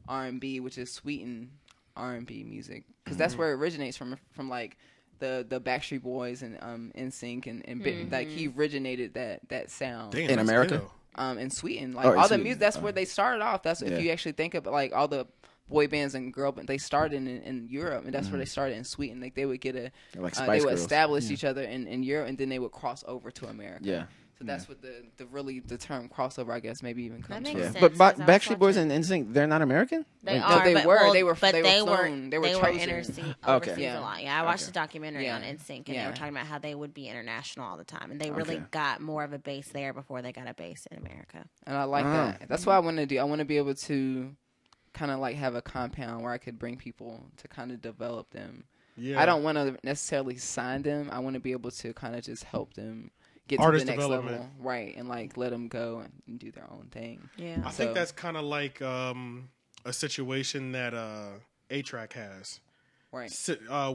[SPEAKER 4] R&B, which is sweetened R&B music, because that's where it originates from like the Backstreet Boys and NSYNC and Britney. Like he originated that sound.
[SPEAKER 1] Damn,
[SPEAKER 5] in
[SPEAKER 1] that's
[SPEAKER 5] America?
[SPEAKER 1] ill.
[SPEAKER 4] In Sweden, like
[SPEAKER 5] Oh, in
[SPEAKER 4] all the
[SPEAKER 5] Sweden.
[SPEAKER 4] music. That's where they started off. That's
[SPEAKER 5] Yeah.
[SPEAKER 4] if you actually think about like all the boy bands and girl bands, they started in Europe, and that's where they started in Sweden. Like they would get
[SPEAKER 5] Like
[SPEAKER 4] they
[SPEAKER 5] Spice
[SPEAKER 4] would
[SPEAKER 5] Girls.
[SPEAKER 4] establish each other in Europe, and then they would cross over to America.
[SPEAKER 5] Yeah.
[SPEAKER 4] So that's what the term crossover, I guess, maybe even comes
[SPEAKER 2] That
[SPEAKER 4] from.
[SPEAKER 2] makes sense.
[SPEAKER 5] But
[SPEAKER 2] 'cause I was
[SPEAKER 5] Backstreet Boys
[SPEAKER 2] watching-
[SPEAKER 5] and NSYNC, they're not American?
[SPEAKER 2] They
[SPEAKER 5] Like,
[SPEAKER 2] are.
[SPEAKER 4] No, they
[SPEAKER 2] but,
[SPEAKER 4] were.
[SPEAKER 2] well,
[SPEAKER 4] They were
[SPEAKER 2] But they were.
[SPEAKER 4] flown. They were chosen.
[SPEAKER 2] overseas
[SPEAKER 5] Okay.
[SPEAKER 2] a lot. Yeah, I watched
[SPEAKER 5] Okay.
[SPEAKER 2] a documentary
[SPEAKER 4] Yeah.
[SPEAKER 2] on NSYNC, and they
[SPEAKER 4] Yeah.
[SPEAKER 2] were talking about how they would be international all the time, and they really
[SPEAKER 5] Okay.
[SPEAKER 2] got more of a base there before they got a base in America.
[SPEAKER 4] And I like that. That's what I want to do. I want to be able to kind of like have a compound where I could bring people to kind of develop them.
[SPEAKER 1] Yeah.
[SPEAKER 4] I don't want to necessarily sign them. I want to be able to kind of just help them get
[SPEAKER 1] Artist
[SPEAKER 4] to the next
[SPEAKER 1] development.
[SPEAKER 4] level, right? And like let them go and do their own thing.
[SPEAKER 2] Yeah.
[SPEAKER 1] I
[SPEAKER 4] So-
[SPEAKER 1] think that's kind of like a situation that A-Track has.
[SPEAKER 4] Right.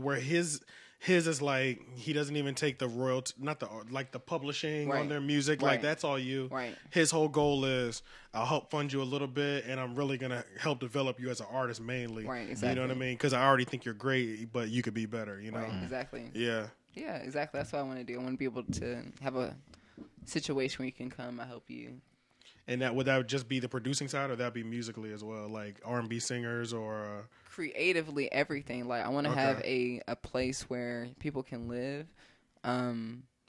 [SPEAKER 1] Where his is like he doesn't even take the royalty, not the like the publishing on
[SPEAKER 4] Right.
[SPEAKER 1] their music.
[SPEAKER 4] Right.
[SPEAKER 1] Like that's all you.
[SPEAKER 4] Right.
[SPEAKER 1] His whole goal is I'll help fund you a little bit, and I'm really gonna help develop you as an artist mainly.
[SPEAKER 4] Right,
[SPEAKER 1] You know
[SPEAKER 4] exactly.
[SPEAKER 1] what I mean? Because I already think you're great, but you could be better. You know.
[SPEAKER 4] Right. Exactly.
[SPEAKER 1] Yeah.
[SPEAKER 4] Yeah. Exactly. That's what I want to do. I want to be able to have a situation where you can come. I help you.
[SPEAKER 1] And that would that just be the producing side, or that be musically as well, like R&B singers or.
[SPEAKER 4] Creatively, everything. Like I want to
[SPEAKER 1] Okay.
[SPEAKER 4] have a place where people can live,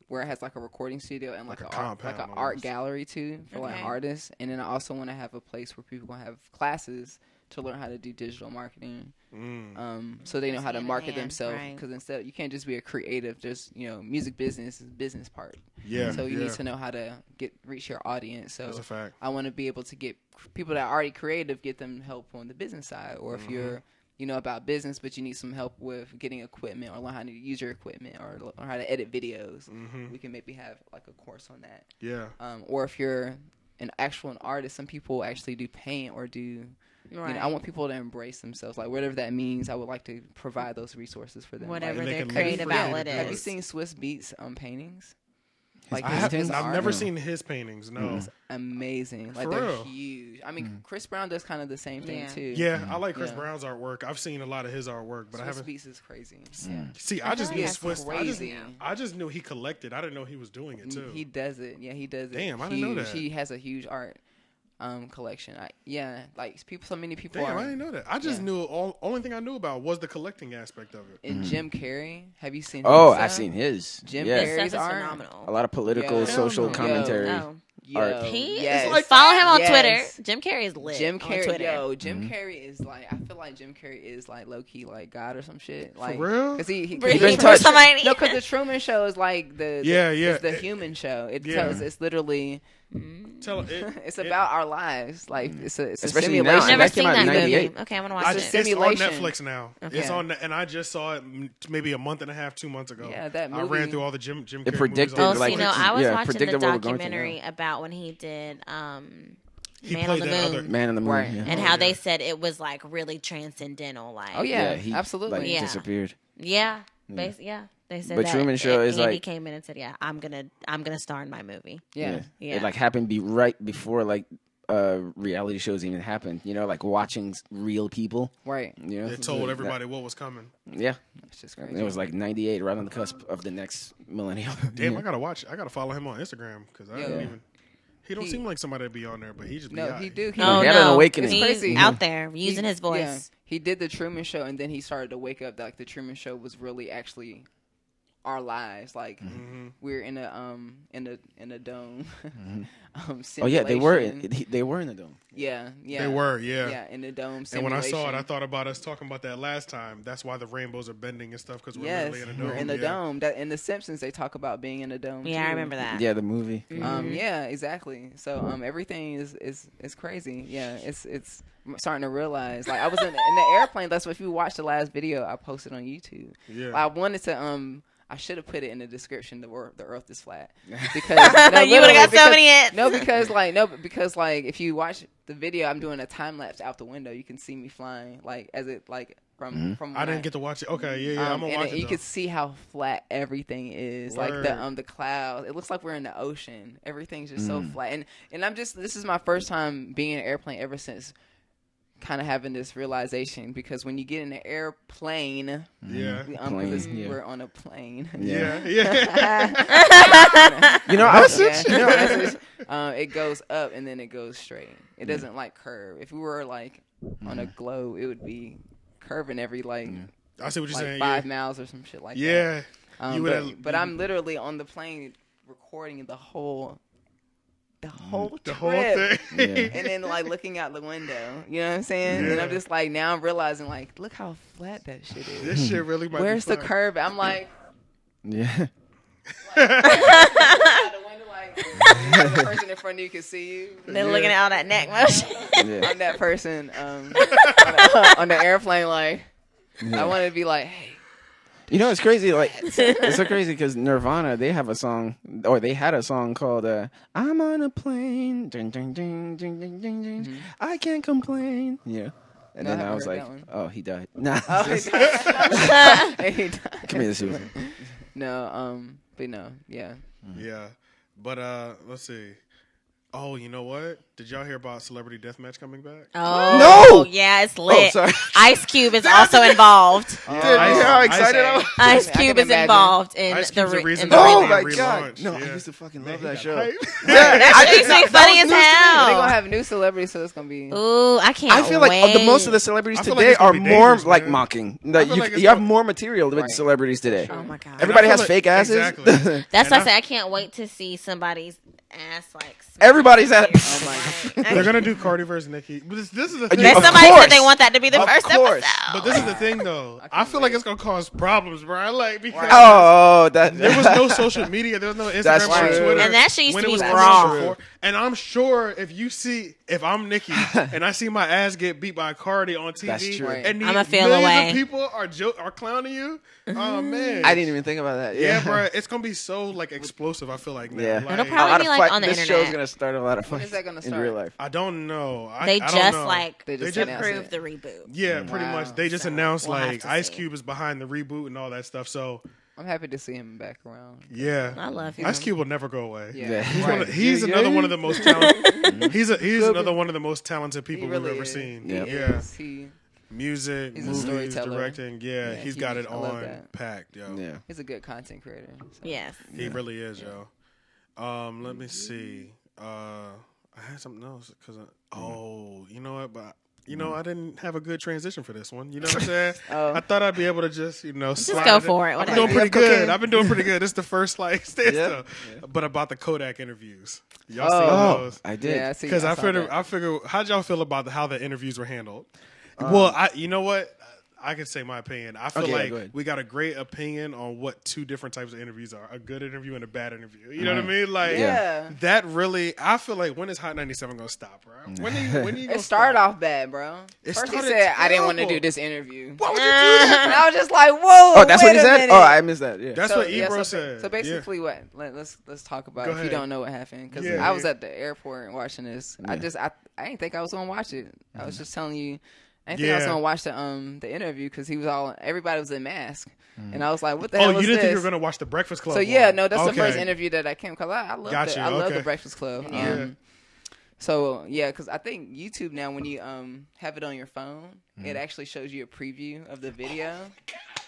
[SPEAKER 4] where it has like a recording studio and like
[SPEAKER 1] Like a
[SPEAKER 4] a art,
[SPEAKER 1] compound
[SPEAKER 4] like an art
[SPEAKER 1] almost.
[SPEAKER 4] gallery too for like
[SPEAKER 2] Okay.
[SPEAKER 4] artists. And then I also want to have a place where people can have classes to learn how to do digital marketing. So they know how to
[SPEAKER 2] hand in
[SPEAKER 4] market
[SPEAKER 2] hand,
[SPEAKER 4] themselves.
[SPEAKER 2] right.
[SPEAKER 4] Because instead, you can't just be a creative. Just music business is business part.
[SPEAKER 1] Yeah.
[SPEAKER 4] So you
[SPEAKER 1] yeah.
[SPEAKER 4] need to know how to reach your audience. So
[SPEAKER 1] That's a fact.
[SPEAKER 4] I want to be able to get people that are already creative, get them help on the business side. Or if you're, about business, but you need some help with getting equipment or learn how to use your equipment or learn how to edit videos, we can maybe have like a course on that.
[SPEAKER 1] Yeah.
[SPEAKER 4] Or if you're an artist, some people actually do paint or do.
[SPEAKER 2] Right.
[SPEAKER 4] I want people to embrace themselves, like whatever that means. I would like to provide those resources for them.
[SPEAKER 2] Whatever
[SPEAKER 1] And they
[SPEAKER 2] their
[SPEAKER 1] can live
[SPEAKER 2] creative
[SPEAKER 1] freely.
[SPEAKER 2] outlet
[SPEAKER 4] Have you
[SPEAKER 2] is.
[SPEAKER 4] seen Swiss Beats paintings?
[SPEAKER 5] His
[SPEAKER 1] I have,
[SPEAKER 5] paintings?
[SPEAKER 1] I've
[SPEAKER 4] art?
[SPEAKER 1] never
[SPEAKER 5] No.
[SPEAKER 1] seen his paintings. No.
[SPEAKER 4] It's amazing. Like
[SPEAKER 1] For
[SPEAKER 4] they're
[SPEAKER 1] real?
[SPEAKER 4] huge. I mean, Chris Brown does kind of the same thing
[SPEAKER 2] Yeah.
[SPEAKER 4] too.
[SPEAKER 1] Yeah, I like Chris
[SPEAKER 4] Yeah.
[SPEAKER 1] Brown's artwork. I've seen a lot of his artwork, but I
[SPEAKER 4] Swiss
[SPEAKER 1] haven't.
[SPEAKER 4] Beats is crazy. Yeah.
[SPEAKER 1] See, I just
[SPEAKER 2] feel
[SPEAKER 1] knew
[SPEAKER 2] like that's
[SPEAKER 1] Swiss.
[SPEAKER 4] crazy.
[SPEAKER 1] I just knew he collected. I didn't know he was doing it too.
[SPEAKER 4] He does it. Yeah, he does it.
[SPEAKER 1] Damn, I didn't know
[SPEAKER 4] Huge.
[SPEAKER 1] that.
[SPEAKER 4] He has a huge art collection. So many people
[SPEAKER 1] Damn,
[SPEAKER 4] are.
[SPEAKER 1] I didn't know that. I just
[SPEAKER 4] Yeah.
[SPEAKER 1] knew only thing I knew about was the collecting aspect of it.
[SPEAKER 4] And Jim Carrey, have you seen?
[SPEAKER 5] Oh,
[SPEAKER 4] his
[SPEAKER 5] I've
[SPEAKER 4] stuff?
[SPEAKER 5] seen his.
[SPEAKER 4] Jim
[SPEAKER 5] yeah.
[SPEAKER 2] His
[SPEAKER 4] Carrey's
[SPEAKER 2] stuff is
[SPEAKER 4] art.
[SPEAKER 5] A
[SPEAKER 2] phenomenal.
[SPEAKER 5] lot of political,
[SPEAKER 4] Yeah.
[SPEAKER 5] social
[SPEAKER 1] Hell no.
[SPEAKER 5] commentary.
[SPEAKER 2] Oh.
[SPEAKER 4] Yo,
[SPEAKER 2] He
[SPEAKER 4] yes.
[SPEAKER 2] is
[SPEAKER 1] like
[SPEAKER 2] follow
[SPEAKER 1] that?
[SPEAKER 2] him on
[SPEAKER 4] Yes.
[SPEAKER 2] Twitter. Jim Carrey is lit.
[SPEAKER 4] Jim
[SPEAKER 2] on
[SPEAKER 4] Carrey,
[SPEAKER 2] Twitter.
[SPEAKER 4] Jim Carrey is like, I feel like Jim Carrey is like low key like God or some shit. Like,
[SPEAKER 1] real?
[SPEAKER 4] Because he
[SPEAKER 2] Bring
[SPEAKER 5] been
[SPEAKER 2] it
[SPEAKER 5] touched.
[SPEAKER 2] for somebody.
[SPEAKER 4] No, because the Truman Show is like the
[SPEAKER 1] Yeah, yeah.
[SPEAKER 4] it's the human show. It
[SPEAKER 1] Yeah.
[SPEAKER 4] tells it's literally
[SPEAKER 1] Tell it.
[SPEAKER 4] it's about our lives. Like it's a
[SPEAKER 5] Especially now.
[SPEAKER 4] simulation.
[SPEAKER 2] Never
[SPEAKER 5] That came
[SPEAKER 2] seen
[SPEAKER 5] out
[SPEAKER 2] that
[SPEAKER 5] in
[SPEAKER 2] movie.
[SPEAKER 5] 98.
[SPEAKER 2] Okay, I'm gonna
[SPEAKER 1] I
[SPEAKER 2] watch
[SPEAKER 1] just,
[SPEAKER 2] it.
[SPEAKER 1] it's on
[SPEAKER 4] Simulation.
[SPEAKER 1] Netflix now.
[SPEAKER 2] Okay.
[SPEAKER 1] It's on, and I just saw it maybe a month and a half, 2 months ago.
[SPEAKER 4] Yeah, that
[SPEAKER 1] I ran
[SPEAKER 4] movie-
[SPEAKER 1] through all the Jim Carrey
[SPEAKER 5] It predicted,
[SPEAKER 1] movies
[SPEAKER 2] Oh,
[SPEAKER 1] on
[SPEAKER 2] so
[SPEAKER 5] like,
[SPEAKER 2] you
[SPEAKER 1] Netflix.
[SPEAKER 2] know, I was
[SPEAKER 5] yeah,
[SPEAKER 2] watching the
[SPEAKER 5] predicted what we're going through
[SPEAKER 2] documentary
[SPEAKER 5] now.
[SPEAKER 2] about when he did
[SPEAKER 1] He
[SPEAKER 2] Man on
[SPEAKER 1] played
[SPEAKER 2] the
[SPEAKER 1] that
[SPEAKER 2] Moon,
[SPEAKER 1] other.
[SPEAKER 5] Man in the Moon.
[SPEAKER 4] Right.
[SPEAKER 5] Yeah.
[SPEAKER 2] and
[SPEAKER 1] Oh,
[SPEAKER 2] how
[SPEAKER 1] yeah.
[SPEAKER 2] they said it was like really transcendental. Like,
[SPEAKER 4] Oh yeah,
[SPEAKER 5] he,
[SPEAKER 4] absolutely.
[SPEAKER 5] Like,
[SPEAKER 2] Yeah.
[SPEAKER 5] disappeared.
[SPEAKER 2] Yeah, they said
[SPEAKER 5] But
[SPEAKER 2] that.
[SPEAKER 5] Truman Show is
[SPEAKER 2] and he
[SPEAKER 5] like-
[SPEAKER 2] came in and said, "Yeah, I'm gonna star in my movie."
[SPEAKER 4] Yeah.
[SPEAKER 2] Yeah.
[SPEAKER 5] It like happened right before like reality shows even happened. Like watching real people.
[SPEAKER 4] Right.
[SPEAKER 1] It told everybody what was coming.
[SPEAKER 5] Yeah.
[SPEAKER 4] It's just
[SPEAKER 5] And
[SPEAKER 4] crazy.
[SPEAKER 5] it was like 98, right on the cusp of the next millennium.
[SPEAKER 1] Damn, I gotta watch. I gotta follow him on Instagram because I
[SPEAKER 4] Yeah.
[SPEAKER 1] don't even. He don't
[SPEAKER 4] He-
[SPEAKER 1] seem like somebody to be on there, but he just be
[SPEAKER 4] No,
[SPEAKER 1] out.
[SPEAKER 4] he do. He,
[SPEAKER 2] No,
[SPEAKER 5] He had an
[SPEAKER 2] no,
[SPEAKER 5] awakening.
[SPEAKER 2] he's
[SPEAKER 4] It's crazy.
[SPEAKER 2] out there using his voice.
[SPEAKER 4] Yeah, he did the Truman Show, and then he started to wake up that like the Truman Show was really actually our lives. Like we're in a dome.
[SPEAKER 5] Oh yeah, they were.
[SPEAKER 4] simulation.
[SPEAKER 5] They were in the dome.
[SPEAKER 4] Yeah, yeah.
[SPEAKER 1] They were, yeah.
[SPEAKER 4] Yeah, in the dome.
[SPEAKER 1] And when I saw it,
[SPEAKER 4] simulation.
[SPEAKER 1] I thought about us talking about that last time. That's why the rainbows are bending and stuff because we're
[SPEAKER 4] Yes,
[SPEAKER 1] literally in a dome.
[SPEAKER 4] we're in the
[SPEAKER 1] yeah.
[SPEAKER 4] dome. That in The Simpsons, they talk about being in a dome.
[SPEAKER 2] Yeah, I
[SPEAKER 4] too.
[SPEAKER 2] remember that.
[SPEAKER 5] Yeah, the movie.
[SPEAKER 4] Yeah, exactly. So everything is crazy. Yeah, it's I'm starting to realize. Like I was in the airplane. That's what if you watch the last video I posted on YouTube.
[SPEAKER 1] Yeah.
[SPEAKER 4] I wanted to I should have put it in the description. The Earth is flat because
[SPEAKER 2] You would've got so many hits.
[SPEAKER 4] because if you watch the video, I'm doing a time lapse out the window. You can see me flying from.
[SPEAKER 1] I
[SPEAKER 4] when
[SPEAKER 1] didn't get to watch it. Okay, yeah, I'm gonna
[SPEAKER 4] and
[SPEAKER 1] watch it.
[SPEAKER 4] you
[SPEAKER 1] though.
[SPEAKER 4] can see how flat everything is. Like
[SPEAKER 1] Word.
[SPEAKER 4] the clouds. It looks like we're in the ocean. Everything's just so flat. And I'm just this is my first time being in an airplane ever since kind of having this realization because when you get in an airplane,
[SPEAKER 1] Yeah.
[SPEAKER 4] because
[SPEAKER 5] yeah.
[SPEAKER 4] we're on a plane.
[SPEAKER 1] Yeah.
[SPEAKER 4] It goes up and then it goes straight. It doesn't like curve. If we were like on a globe, it would be curving every
[SPEAKER 1] I see what you're saying.
[SPEAKER 4] 5 miles or some shit like that.
[SPEAKER 1] Yeah.
[SPEAKER 4] But I'm literally on the plane recording the whole the whole trip.
[SPEAKER 1] The whole thing.
[SPEAKER 5] Yeah.
[SPEAKER 4] And then like looking out the window, you know what I'm saying? And I'm just like, now I'm realizing like, look how flat that shit is.
[SPEAKER 1] This shit really might
[SPEAKER 4] Where's
[SPEAKER 1] be
[SPEAKER 4] the
[SPEAKER 1] fun.
[SPEAKER 4] curve? I'm like,
[SPEAKER 5] Yeah.
[SPEAKER 4] out the window, like the person in front of you can see you.
[SPEAKER 2] They're looking at all that neck motion.
[SPEAKER 5] Yeah.
[SPEAKER 4] I'm that person on the airplane. Like, I want to be like, hey.
[SPEAKER 5] You know, it's crazy. Like, it's so crazy because Nirvana, they have a song, or they had a song called "I'm on a plane, ding, ding, ding, ding, ding, ding, ding. I can't complain." Yeah, and
[SPEAKER 4] No, I
[SPEAKER 5] then I
[SPEAKER 4] haven't
[SPEAKER 5] was
[SPEAKER 4] heard
[SPEAKER 5] like,
[SPEAKER 4] that one.
[SPEAKER 5] "Oh, he died." Nah,
[SPEAKER 4] Oh, he died. He died.
[SPEAKER 5] come here, Susan.
[SPEAKER 4] No, but no, yeah.
[SPEAKER 1] Yeah, but let's see. Oh, you know what? Did y'all hear about Celebrity Deathmatch coming back?
[SPEAKER 2] Oh,
[SPEAKER 5] No!
[SPEAKER 2] yeah, it's lit.
[SPEAKER 5] sorry.
[SPEAKER 2] Ice Cube is also involved.
[SPEAKER 5] Dude, you know how excited I was?
[SPEAKER 2] Ice
[SPEAKER 4] I can
[SPEAKER 2] Cube is
[SPEAKER 4] imagine.
[SPEAKER 2] involved in
[SPEAKER 1] Ice
[SPEAKER 2] the
[SPEAKER 1] Cube's the reason
[SPEAKER 2] in the
[SPEAKER 1] that
[SPEAKER 5] Oh
[SPEAKER 1] they
[SPEAKER 2] remake.
[SPEAKER 5] my
[SPEAKER 1] relaunched.
[SPEAKER 5] god! No, I
[SPEAKER 1] Yeah.
[SPEAKER 5] used to fucking
[SPEAKER 1] Man,
[SPEAKER 5] love
[SPEAKER 1] he
[SPEAKER 5] that
[SPEAKER 1] got
[SPEAKER 5] show.
[SPEAKER 1] hype.
[SPEAKER 2] That shit used to be funny as
[SPEAKER 4] They're
[SPEAKER 2] hell.
[SPEAKER 4] gonna have new celebrities, so it's gonna be.
[SPEAKER 2] Ooh, I can't
[SPEAKER 5] I feel like
[SPEAKER 2] wait.
[SPEAKER 5] most of the celebrities
[SPEAKER 1] I feel like
[SPEAKER 5] today
[SPEAKER 1] it's gonna
[SPEAKER 5] are
[SPEAKER 1] be
[SPEAKER 5] more
[SPEAKER 1] dangerous,
[SPEAKER 5] like
[SPEAKER 1] man.
[SPEAKER 5] mocking.
[SPEAKER 1] I
[SPEAKER 5] Like
[SPEAKER 1] feel like it's
[SPEAKER 5] you have
[SPEAKER 1] gonna-
[SPEAKER 5] more material with
[SPEAKER 4] Right.
[SPEAKER 5] celebrities today.
[SPEAKER 2] Oh my god.
[SPEAKER 5] Everybody
[SPEAKER 1] And I
[SPEAKER 5] has
[SPEAKER 1] feel
[SPEAKER 5] fake asses.
[SPEAKER 1] Exactly.
[SPEAKER 2] That's
[SPEAKER 1] And
[SPEAKER 2] why I
[SPEAKER 1] I-
[SPEAKER 2] say I can't wait to see somebody's ass like.
[SPEAKER 5] Everybody's ass.
[SPEAKER 4] Oh my
[SPEAKER 2] god.
[SPEAKER 1] They're gonna do Cardi versus Nicki. But this is the thing.
[SPEAKER 2] Then
[SPEAKER 5] Of
[SPEAKER 2] somebody
[SPEAKER 5] course.
[SPEAKER 2] said they want that to be the
[SPEAKER 5] Of
[SPEAKER 2] first
[SPEAKER 5] course.
[SPEAKER 2] episode.
[SPEAKER 1] But this is the thing, though. I feel like it's gonna cause problems, bro. Like because
[SPEAKER 5] Oh, that
[SPEAKER 1] there was no social media, there was no
[SPEAKER 5] That's
[SPEAKER 1] Instagram or
[SPEAKER 5] true.
[SPEAKER 1] Twitter,
[SPEAKER 2] And that shit used
[SPEAKER 1] when
[SPEAKER 2] to
[SPEAKER 1] it
[SPEAKER 2] be
[SPEAKER 1] was
[SPEAKER 2] raw.
[SPEAKER 1] coming before. And I'm sure if I'm Nicki and I see my ass get beat by Cardi on TV,
[SPEAKER 5] That's true.
[SPEAKER 1] and
[SPEAKER 2] I'ma feel
[SPEAKER 1] millions
[SPEAKER 2] away.
[SPEAKER 1] of people are clowning you, oh man,
[SPEAKER 5] I didn't even think about that.
[SPEAKER 1] Yeah, bro, it's gonna be so like explosive. I feel like now.
[SPEAKER 5] Yeah.
[SPEAKER 1] Like,
[SPEAKER 2] It'll probably be like on the
[SPEAKER 5] this
[SPEAKER 2] internet.
[SPEAKER 5] show's gonna start a lot of
[SPEAKER 4] When
[SPEAKER 5] fights
[SPEAKER 4] is that gonna
[SPEAKER 5] in
[SPEAKER 4] start?
[SPEAKER 5] real life.
[SPEAKER 1] I don't know.
[SPEAKER 2] They
[SPEAKER 1] I don't
[SPEAKER 2] just
[SPEAKER 1] know.
[SPEAKER 2] like
[SPEAKER 4] They just
[SPEAKER 1] announced
[SPEAKER 2] approved the reboot.
[SPEAKER 1] Yeah, pretty
[SPEAKER 4] Wow.
[SPEAKER 1] much. They just
[SPEAKER 2] So,
[SPEAKER 1] announced
[SPEAKER 2] we'll have
[SPEAKER 1] like
[SPEAKER 2] to
[SPEAKER 1] Ice
[SPEAKER 2] see.
[SPEAKER 1] Cube is behind the reboot and all that stuff. So
[SPEAKER 4] I'm happy to see him back around.
[SPEAKER 1] yeah,
[SPEAKER 2] I love him.
[SPEAKER 1] Ice Cube will never go away.
[SPEAKER 4] Yeah,
[SPEAKER 1] He's
[SPEAKER 4] right.
[SPEAKER 1] another one of the most talented. he's another one of the most talented people
[SPEAKER 4] He really
[SPEAKER 1] we've ever
[SPEAKER 4] is.
[SPEAKER 1] seen.
[SPEAKER 5] Yeah.
[SPEAKER 4] He
[SPEAKER 1] Yeah,
[SPEAKER 4] is.
[SPEAKER 1] music,
[SPEAKER 4] He's a
[SPEAKER 1] movies,
[SPEAKER 4] storyteller.
[SPEAKER 1] directing. Yeah,
[SPEAKER 4] Yeah,
[SPEAKER 1] he's
[SPEAKER 4] he-
[SPEAKER 1] got it
[SPEAKER 4] I love
[SPEAKER 1] on
[SPEAKER 4] that.
[SPEAKER 1] packed. Yo,
[SPEAKER 5] Yeah.
[SPEAKER 4] He's a good content creator. So.
[SPEAKER 2] Yes.
[SPEAKER 1] he really is, yo. Let me see. I had something else because you know what, but. You know, I didn't have a good transition for this one. You know what I'm saying?
[SPEAKER 4] Oh.
[SPEAKER 1] I thought I'd be able to just slide
[SPEAKER 2] go
[SPEAKER 1] in.
[SPEAKER 2] for it,
[SPEAKER 1] I'm
[SPEAKER 2] whatever.
[SPEAKER 1] doing pretty
[SPEAKER 5] You have cocaine?
[SPEAKER 1] good. I've been doing pretty good. This is the first standstill. But about the Kodak interviews, y'all seen
[SPEAKER 5] Oh,
[SPEAKER 1] those?
[SPEAKER 5] I did.
[SPEAKER 4] Yeah, I see.
[SPEAKER 1] Because I
[SPEAKER 4] saw
[SPEAKER 1] figure,
[SPEAKER 4] that.
[SPEAKER 1] how'd y'all feel about how the interviews were handled? Well, you know what? I can say my opinion. I feel
[SPEAKER 5] Okay,
[SPEAKER 1] like
[SPEAKER 5] go ahead.
[SPEAKER 1] we got a great opinion on what two different types of interviews are: a good interview and a bad interview. You know what I mean? Like,
[SPEAKER 4] Yeah.
[SPEAKER 1] that really. I feel like when is Hot 97 gonna stop, bro? When are you gonna
[SPEAKER 4] It started
[SPEAKER 1] stop?
[SPEAKER 4] off bad, bro.
[SPEAKER 1] It
[SPEAKER 4] First he
[SPEAKER 1] started
[SPEAKER 4] said, I didn't want to
[SPEAKER 1] terrible.
[SPEAKER 4] do this interview.
[SPEAKER 1] Why would you do that?
[SPEAKER 4] And I was just like, whoa.
[SPEAKER 5] Oh, that's what
[SPEAKER 4] wait
[SPEAKER 5] he
[SPEAKER 4] a
[SPEAKER 5] said.
[SPEAKER 4] minute.
[SPEAKER 5] Oh, I missed that. Yeah.
[SPEAKER 1] That's what Ebro
[SPEAKER 4] so,
[SPEAKER 1] said.
[SPEAKER 4] So basically, what? Let's talk about
[SPEAKER 1] Go
[SPEAKER 4] if you
[SPEAKER 1] ahead.
[SPEAKER 4] don't know what happened. Because
[SPEAKER 1] Yeah.
[SPEAKER 4] I was at the airport watching this. I didn't think I was gonna watch it. I was just telling you. I didn't think I was
[SPEAKER 1] Yeah.
[SPEAKER 4] gonna watch the interview because everybody was in mask, and I was like, "What the
[SPEAKER 1] Oh,
[SPEAKER 4] hell
[SPEAKER 1] you
[SPEAKER 4] is
[SPEAKER 1] didn't
[SPEAKER 4] this?"
[SPEAKER 1] think you were gonna watch the Breakfast Club?
[SPEAKER 4] So yeah,
[SPEAKER 1] one.
[SPEAKER 4] no, that's the
[SPEAKER 1] Okay.
[SPEAKER 4] first interview that I came because I love
[SPEAKER 1] Gotcha,
[SPEAKER 4] I love
[SPEAKER 1] okay.
[SPEAKER 4] the Breakfast Club.
[SPEAKER 1] Yeah.
[SPEAKER 4] So yeah, because I think YouTube now when you have it on your phone, it actually shows you a preview of the video.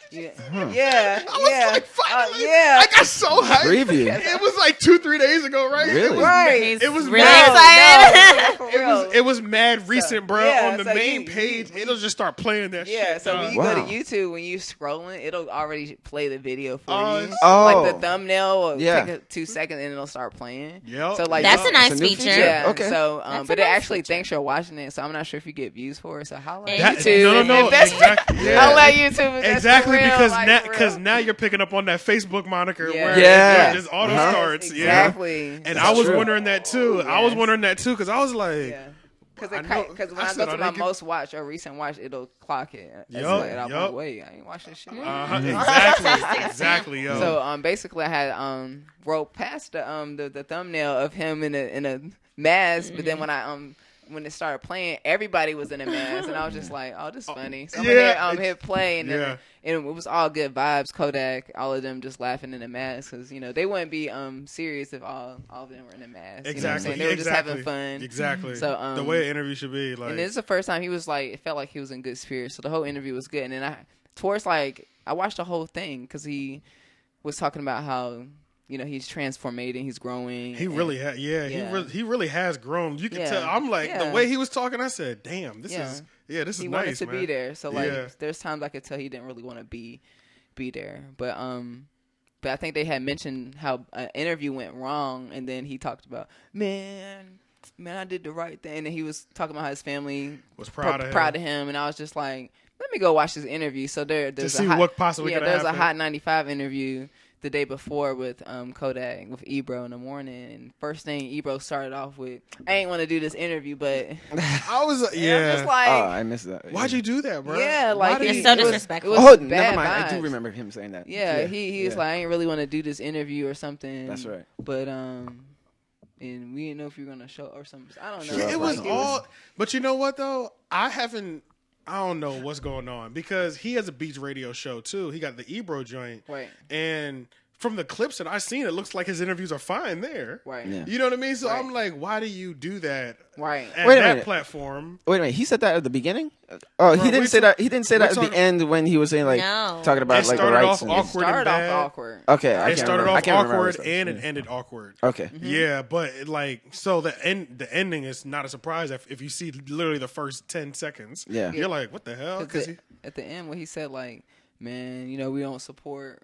[SPEAKER 4] Yeah, yeah,
[SPEAKER 1] I was like, finally,
[SPEAKER 4] yeah.
[SPEAKER 1] I got so hyped.
[SPEAKER 5] Preview.
[SPEAKER 1] It was like 2-3 days ago, right?
[SPEAKER 5] Really?
[SPEAKER 1] It was,
[SPEAKER 4] Right.
[SPEAKER 2] He's
[SPEAKER 1] It was
[SPEAKER 2] really
[SPEAKER 1] mad.
[SPEAKER 2] excited.
[SPEAKER 4] for
[SPEAKER 1] It
[SPEAKER 4] real.
[SPEAKER 1] was mad recent, bro.
[SPEAKER 4] yeah,
[SPEAKER 1] on the
[SPEAKER 4] so
[SPEAKER 1] main
[SPEAKER 4] you-
[SPEAKER 1] page, it'll just start playing that
[SPEAKER 4] Yeah,
[SPEAKER 1] shit.
[SPEAKER 4] so
[SPEAKER 1] dog.
[SPEAKER 4] when you go to
[SPEAKER 5] Wow.
[SPEAKER 4] YouTube, when you scrolling, it'll already play the video for
[SPEAKER 1] Oh,
[SPEAKER 4] you.
[SPEAKER 1] it's-
[SPEAKER 5] Oh.
[SPEAKER 4] Like the thumbnail will
[SPEAKER 5] Yeah.
[SPEAKER 4] take 2 seconds and it'll start playing.
[SPEAKER 1] Yep.
[SPEAKER 4] So like
[SPEAKER 2] That's a nice
[SPEAKER 5] It's a new
[SPEAKER 2] feature.
[SPEAKER 5] feature.
[SPEAKER 4] Yeah.
[SPEAKER 5] Okay.
[SPEAKER 4] So,
[SPEAKER 2] That's
[SPEAKER 4] but
[SPEAKER 2] a
[SPEAKER 4] it
[SPEAKER 2] nice
[SPEAKER 4] actually
[SPEAKER 2] feature.
[SPEAKER 4] thanks for watching it. So I'm not sure if you get views for it. So holla at
[SPEAKER 2] That-
[SPEAKER 4] YouTube.
[SPEAKER 1] no,
[SPEAKER 4] If that's-
[SPEAKER 1] exactly.
[SPEAKER 4] Holla at YouTube. if that's
[SPEAKER 1] Exactly,
[SPEAKER 4] for real,
[SPEAKER 1] because
[SPEAKER 4] like,
[SPEAKER 1] now,
[SPEAKER 4] for real.
[SPEAKER 1] cause now you're picking up on that Facebook moniker
[SPEAKER 4] Yeah.
[SPEAKER 1] where
[SPEAKER 5] Yeah.
[SPEAKER 1] it just auto
[SPEAKER 5] Uh-huh.
[SPEAKER 1] starts.
[SPEAKER 4] Exactly.
[SPEAKER 1] Yeah. And
[SPEAKER 5] That's
[SPEAKER 1] I was
[SPEAKER 5] true.
[SPEAKER 1] wondering that too. I was
[SPEAKER 4] Yes.
[SPEAKER 1] wondering that too because I was like,
[SPEAKER 4] Yeah. Because
[SPEAKER 1] I know-
[SPEAKER 4] when
[SPEAKER 1] I
[SPEAKER 4] I
[SPEAKER 1] said,
[SPEAKER 4] go
[SPEAKER 1] are
[SPEAKER 4] to
[SPEAKER 1] they
[SPEAKER 4] my
[SPEAKER 1] get-
[SPEAKER 4] most watch or recent watch, it'll clock it.
[SPEAKER 1] Yup,
[SPEAKER 4] And I'm
[SPEAKER 1] yup.
[SPEAKER 4] like, wait, I ain't watching this shit.
[SPEAKER 1] exactly, yo.
[SPEAKER 4] So basically, I had wrote past the thumbnail of him in a mask, but then when it started playing, everybody was in a mask, and I was just like, "Oh, this is funny." So
[SPEAKER 1] yeah,
[SPEAKER 4] I'm hit play, and,
[SPEAKER 1] yeah.
[SPEAKER 4] and it was all good vibes. Kodak, all of them just laughing in a mask because they wouldn't be serious if all of them were in a mask. You know what I'm
[SPEAKER 1] Exactly.
[SPEAKER 4] saying? They were just having fun.
[SPEAKER 1] Exactly.
[SPEAKER 4] So,
[SPEAKER 1] the way an interview should be, like,
[SPEAKER 4] And this is the first time he was like, it felt like he was in good spirits. So the whole interview was good. And then I watched the whole thing because he was talking about how, he's transformating, he's growing.
[SPEAKER 1] he really has, he really has grown. You can
[SPEAKER 4] Yeah.
[SPEAKER 1] tell. I'm like, the
[SPEAKER 4] Yeah.
[SPEAKER 1] way he was talking, I said, damn, this
[SPEAKER 4] Yeah.
[SPEAKER 1] is
[SPEAKER 4] He
[SPEAKER 1] nice,
[SPEAKER 4] wanted to
[SPEAKER 1] man.
[SPEAKER 4] be there. So like,
[SPEAKER 1] Yeah.
[SPEAKER 4] there's times I could tell he didn't really want to be there. But But I think they had mentioned how an interview went wrong, and then he talked about, man, I did the right thing. And then he was talking about how his family
[SPEAKER 1] was
[SPEAKER 4] proud of him, and I was just like, let me go watch this interview. So there's
[SPEAKER 1] to see what possibly could
[SPEAKER 4] there's
[SPEAKER 1] happen.
[SPEAKER 4] a Hot 95 interview the day before with Kodak with Ebro in the morning, and first thing Ebro started off with, I ain't want to do this interview, but
[SPEAKER 1] I was
[SPEAKER 4] I'm just like,
[SPEAKER 5] I missed that.
[SPEAKER 1] why'd you do that, bro?
[SPEAKER 4] Yeah, like
[SPEAKER 2] It's so disrespectful.
[SPEAKER 4] It was
[SPEAKER 5] Oh,
[SPEAKER 4] bad
[SPEAKER 5] never mind. I do
[SPEAKER 4] vibes.
[SPEAKER 5] remember him saying that.
[SPEAKER 4] Yeah, he was like, I ain't really want to do this interview or something.
[SPEAKER 5] That's right.
[SPEAKER 4] But and we didn't know if you were gonna show or something. I don't know.
[SPEAKER 5] Sure.
[SPEAKER 1] It was all. But you know what though? I don't know what's going on because he has a beach radio show too. He got the Ebro joint,
[SPEAKER 4] Right.
[SPEAKER 1] And from the clips that I've seen, it looks like his interviews are fine there.
[SPEAKER 4] Right.
[SPEAKER 5] Yeah.
[SPEAKER 1] You know what I mean? So
[SPEAKER 4] Right.
[SPEAKER 1] I'm like, why do you do that?
[SPEAKER 4] Right.
[SPEAKER 1] At
[SPEAKER 5] Wait a
[SPEAKER 1] that
[SPEAKER 5] minute.
[SPEAKER 1] platform.
[SPEAKER 5] Wait a minute. He said that at the beginning. Oh,
[SPEAKER 1] Bro,
[SPEAKER 5] he didn't
[SPEAKER 1] we're
[SPEAKER 5] say that. He didn't say
[SPEAKER 1] we're
[SPEAKER 5] that at the
[SPEAKER 1] talking-
[SPEAKER 5] end when he was saying like
[SPEAKER 2] No.
[SPEAKER 5] talking about
[SPEAKER 1] It
[SPEAKER 5] like the
[SPEAKER 1] started
[SPEAKER 5] rights.
[SPEAKER 1] off
[SPEAKER 5] and-
[SPEAKER 1] awkward.
[SPEAKER 4] Started off
[SPEAKER 1] bad.
[SPEAKER 4] awkward.
[SPEAKER 5] Okay, I
[SPEAKER 1] It
[SPEAKER 5] can't
[SPEAKER 1] started
[SPEAKER 5] remember. I
[SPEAKER 1] off
[SPEAKER 5] can't remember
[SPEAKER 1] awkward
[SPEAKER 5] what
[SPEAKER 1] and it ended awkward.
[SPEAKER 5] Okay.
[SPEAKER 1] Yeah, but so the ending is not a surprise if you see literally the first 10 seconds.
[SPEAKER 5] Yeah.
[SPEAKER 1] You're like, what the hell? Because
[SPEAKER 4] At the end when he said like, man, we don't support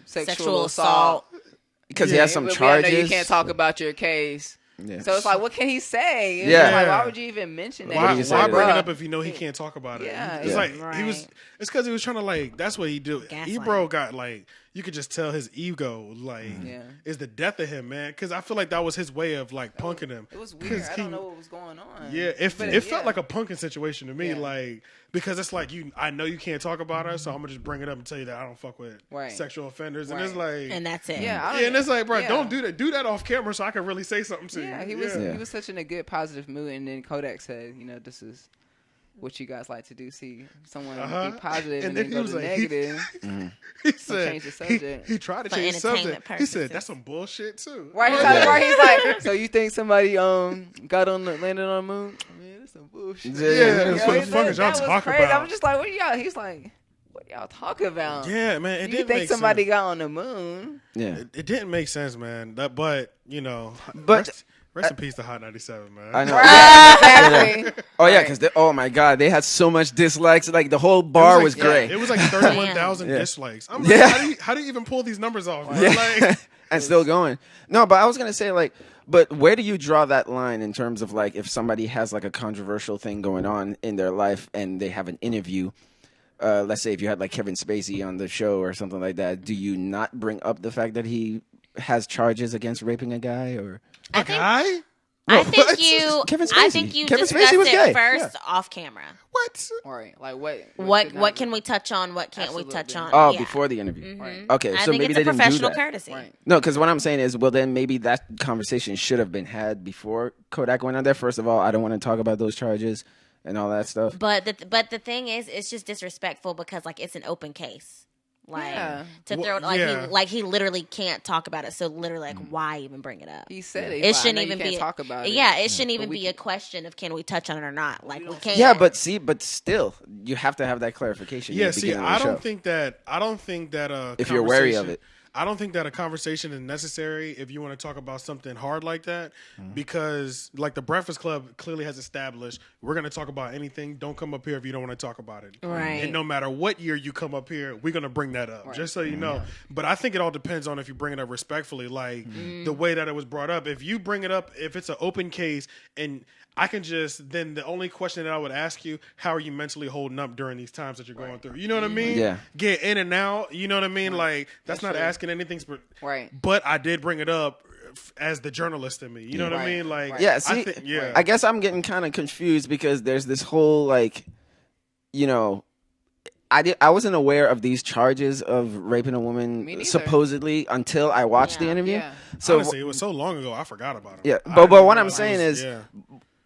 [SPEAKER 4] sexual
[SPEAKER 2] Sexual
[SPEAKER 4] assault.
[SPEAKER 2] assault.
[SPEAKER 5] Because he has some
[SPEAKER 4] But
[SPEAKER 5] charges.
[SPEAKER 4] I know you can't talk about your case.
[SPEAKER 5] Yeah.
[SPEAKER 4] So it's like, what can he say? It's
[SPEAKER 5] Yeah.
[SPEAKER 4] like, why would you even mention that?
[SPEAKER 5] What
[SPEAKER 1] why,
[SPEAKER 5] did you say
[SPEAKER 1] why
[SPEAKER 5] to
[SPEAKER 1] bring
[SPEAKER 5] that?
[SPEAKER 1] it up if you know he can't talk about it?
[SPEAKER 4] Yeah.
[SPEAKER 1] It's
[SPEAKER 4] Yeah.
[SPEAKER 1] like he was.
[SPEAKER 2] Right.
[SPEAKER 1] It's because he was trying to like. That's what he do.
[SPEAKER 2] Gaslight.
[SPEAKER 1] Ebro got like. You could just tell his ego like
[SPEAKER 4] Yeah.
[SPEAKER 1] is the death of him, man. Because I feel like that was his way of like punking him.
[SPEAKER 4] It was weird.
[SPEAKER 1] 'Cause
[SPEAKER 4] I
[SPEAKER 1] he-
[SPEAKER 4] don't know what was going on.
[SPEAKER 1] Yeah, it felt like a punking situation to me,
[SPEAKER 4] Yeah.
[SPEAKER 1] like because it's like I know you can't talk about her, so I'm gonna just bring it up and tell you that I don't fuck with
[SPEAKER 4] Right.
[SPEAKER 1] sexual offenders, and
[SPEAKER 4] Right.
[SPEAKER 1] it's like,
[SPEAKER 2] And that's it.
[SPEAKER 4] Yeah,
[SPEAKER 1] and it's like, bro,
[SPEAKER 4] yeah.
[SPEAKER 1] don't do that. Do that off camera so I can really say something to
[SPEAKER 4] Yeah,
[SPEAKER 1] you.
[SPEAKER 4] he was
[SPEAKER 5] Yeah.
[SPEAKER 4] he was such in a good positive mood, and then Kodak said, this is what you guys like to do. See someone
[SPEAKER 1] Uh-huh.
[SPEAKER 4] be positive
[SPEAKER 1] And
[SPEAKER 4] and
[SPEAKER 1] then
[SPEAKER 4] then
[SPEAKER 1] he
[SPEAKER 4] go
[SPEAKER 1] was
[SPEAKER 4] to
[SPEAKER 1] like,
[SPEAKER 4] negative.
[SPEAKER 1] He said
[SPEAKER 4] change the subject.
[SPEAKER 1] he tried to
[SPEAKER 2] For
[SPEAKER 1] change the
[SPEAKER 2] entertainment
[SPEAKER 1] subject. He said
[SPEAKER 2] purposes.
[SPEAKER 1] that's some bullshit too.
[SPEAKER 4] Right, he's like, right, he's like, so you think somebody landed on the moon? Man, that's some bullshit.
[SPEAKER 5] Yeah,
[SPEAKER 1] that's what the
[SPEAKER 4] he
[SPEAKER 1] fuck
[SPEAKER 4] said
[SPEAKER 1] is y'all
[SPEAKER 4] that was
[SPEAKER 1] talking
[SPEAKER 4] crazy.
[SPEAKER 1] about?
[SPEAKER 4] I was just like, what y'all? He's like, what y'all talking about?
[SPEAKER 1] Yeah, man, it
[SPEAKER 4] you
[SPEAKER 1] didn't
[SPEAKER 4] think
[SPEAKER 1] make
[SPEAKER 4] somebody
[SPEAKER 1] sense.
[SPEAKER 4] got on the moon?
[SPEAKER 5] Yeah.
[SPEAKER 1] It didn't make sense, man. But
[SPEAKER 5] But-
[SPEAKER 1] rest in peace to Hot 97, man.
[SPEAKER 5] I know.
[SPEAKER 4] Exactly.
[SPEAKER 5] Oh yeah,
[SPEAKER 4] Right.
[SPEAKER 5] because oh my god, they had so much dislikes. Like the whole bar was
[SPEAKER 1] like,
[SPEAKER 5] great.
[SPEAKER 1] It was like 31,000
[SPEAKER 5] Yeah.
[SPEAKER 1] dislikes. I'm like,
[SPEAKER 5] Yeah.
[SPEAKER 1] how do you even pull these numbers off? Man?
[SPEAKER 5] Yeah.
[SPEAKER 1] Like,
[SPEAKER 5] And still going. No, but I was gonna say like, but where do you draw that line in terms of like if somebody has like a controversial thing going on in their life and they have an interview? Let's say if you had like Kevin Spacey on the show or something like that, do you not bring up the fact that he has charges against raping a guy or?
[SPEAKER 2] I
[SPEAKER 1] a
[SPEAKER 2] think,
[SPEAKER 1] guy?
[SPEAKER 2] I
[SPEAKER 1] What?
[SPEAKER 2] think you.
[SPEAKER 5] Kevin
[SPEAKER 2] I
[SPEAKER 5] Spacey.
[SPEAKER 2] think you
[SPEAKER 5] Kevin
[SPEAKER 2] discussed
[SPEAKER 5] Spacey was
[SPEAKER 2] it
[SPEAKER 5] gay.
[SPEAKER 2] first off camera.
[SPEAKER 1] What?
[SPEAKER 4] Right, like what?
[SPEAKER 2] What can we touch on? What can't we touch on?
[SPEAKER 4] Absolutely.
[SPEAKER 5] Oh,
[SPEAKER 2] Yeah.
[SPEAKER 5] before the interview.
[SPEAKER 4] Right.
[SPEAKER 5] Okay,
[SPEAKER 2] I
[SPEAKER 5] so
[SPEAKER 2] think
[SPEAKER 5] maybe
[SPEAKER 2] it's
[SPEAKER 5] they
[SPEAKER 2] a
[SPEAKER 5] didn't do
[SPEAKER 2] professional
[SPEAKER 5] that.
[SPEAKER 2] courtesy.
[SPEAKER 4] Right.
[SPEAKER 5] No, because what I'm saying is, well, then maybe that conversation should have been had before Kodak went on there. First of all, I don't want to talk about those charges and all that stuff.
[SPEAKER 2] But the thing is, it's just disrespectful because like it's an open case. Like
[SPEAKER 4] Yeah.
[SPEAKER 2] to
[SPEAKER 1] Well,
[SPEAKER 2] throw
[SPEAKER 1] yeah.
[SPEAKER 2] he literally can't talk about it. So literally, like, why even bring it up?
[SPEAKER 4] He said
[SPEAKER 2] It
[SPEAKER 4] it.
[SPEAKER 2] shouldn't
[SPEAKER 4] I know
[SPEAKER 2] even
[SPEAKER 4] you can't
[SPEAKER 2] be
[SPEAKER 4] talk about it.
[SPEAKER 2] Yeah, it shouldn't even
[SPEAKER 4] we
[SPEAKER 2] be a question of can we touch on it or not. Like we can't.
[SPEAKER 5] Yeah, but still, you have to have that clarification. in
[SPEAKER 1] Yeah,
[SPEAKER 5] the
[SPEAKER 1] see,
[SPEAKER 5] beginning of the
[SPEAKER 1] I
[SPEAKER 5] show.
[SPEAKER 1] don't think that
[SPEAKER 5] If you're wary of
[SPEAKER 1] conversation-
[SPEAKER 5] it.
[SPEAKER 1] I don't think that a conversation is necessary if you want to talk about something hard like that, because like the Breakfast Club clearly has established, we're going to talk about anything. Don't come up here if you don't want to talk about it.
[SPEAKER 2] Right.
[SPEAKER 1] And no matter what year you come up here, we're going to bring that up, just so you know. But I think it all depends on if you bring it up respectfully, like the way that it was brought up. If you bring it up, if it's an open case and I can then the only question that I would ask you, how are you mentally holding up during these times that you're going through? You know what I mean?
[SPEAKER 5] Yeah.
[SPEAKER 1] Get in and out. You know what I mean? Like, that's not
[SPEAKER 4] true.
[SPEAKER 1] asking anything.
[SPEAKER 4] Right.
[SPEAKER 1] But I did bring it up as the journalist in me. You know what I
[SPEAKER 4] Right.
[SPEAKER 1] mean? Like,
[SPEAKER 4] Right.
[SPEAKER 5] Yeah, see,
[SPEAKER 1] yeah.
[SPEAKER 5] I guess I'm getting kind of confused because there's this whole like, I wasn't aware of these charges of raping a
[SPEAKER 4] Me
[SPEAKER 5] woman
[SPEAKER 4] neither.
[SPEAKER 5] supposedly until I watched the
[SPEAKER 2] Yeah.
[SPEAKER 5] interview.
[SPEAKER 4] Yeah.
[SPEAKER 5] So
[SPEAKER 1] Honestly, it was so long ago, I forgot about it.
[SPEAKER 5] Yeah,
[SPEAKER 1] I
[SPEAKER 5] but
[SPEAKER 1] didn't
[SPEAKER 5] what
[SPEAKER 1] know
[SPEAKER 5] I'm
[SPEAKER 1] it
[SPEAKER 5] saying
[SPEAKER 1] was-
[SPEAKER 5] is,
[SPEAKER 1] yeah.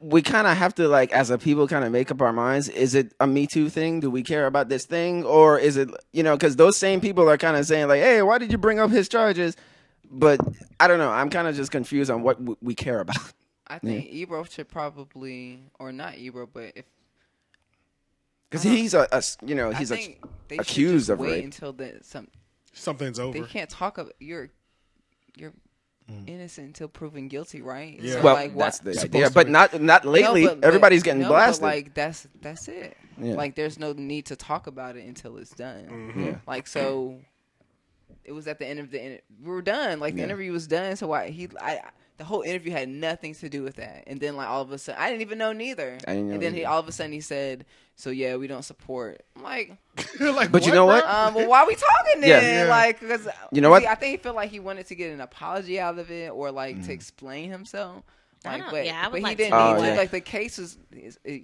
[SPEAKER 5] we kind of have to like as a people kind of make up our minds. Is it a Me Too thing? Do we care about this thing, or is it because those same people are kind of saying like, hey, why did you bring up his charges? But I don't know. I'm kind of just confused on what we care about.
[SPEAKER 4] I think Ebro should probably, or not Ebro, but if
[SPEAKER 5] Because he's he's
[SPEAKER 4] I think they should
[SPEAKER 5] accused
[SPEAKER 4] just
[SPEAKER 5] of
[SPEAKER 4] wait
[SPEAKER 5] rape.
[SPEAKER 4] until
[SPEAKER 1] Something's over.
[SPEAKER 4] they can't talk of you're innocent until proven guilty, right?
[SPEAKER 1] Yeah.
[SPEAKER 5] Well,
[SPEAKER 4] like,
[SPEAKER 5] that's the
[SPEAKER 1] Supposed
[SPEAKER 5] idea,
[SPEAKER 1] to
[SPEAKER 5] but
[SPEAKER 1] be.
[SPEAKER 5] not lately.
[SPEAKER 4] No, but
[SPEAKER 5] Everybody's getting
[SPEAKER 4] no,
[SPEAKER 5] blasted.
[SPEAKER 4] But like that's it.
[SPEAKER 5] Yeah.
[SPEAKER 4] Like there's no need to talk about it until it's done.
[SPEAKER 1] Mm-hmm.
[SPEAKER 5] Yeah.
[SPEAKER 4] Like so, it was at the end of we were done. Like the interview was done. So the whole interview had nothing to do with that. And then like all of a sudden, I didn't even know neither. And then all of a sudden he said, "So yeah, we don't support." I'm like,
[SPEAKER 5] but you know what?
[SPEAKER 4] Well, why are we talking then?
[SPEAKER 5] Yeah.
[SPEAKER 4] Like, because
[SPEAKER 5] you know what?
[SPEAKER 4] I think he felt like he wanted to get an apology out of it or like to explain himself. Like, but he didn't need to. Like the case is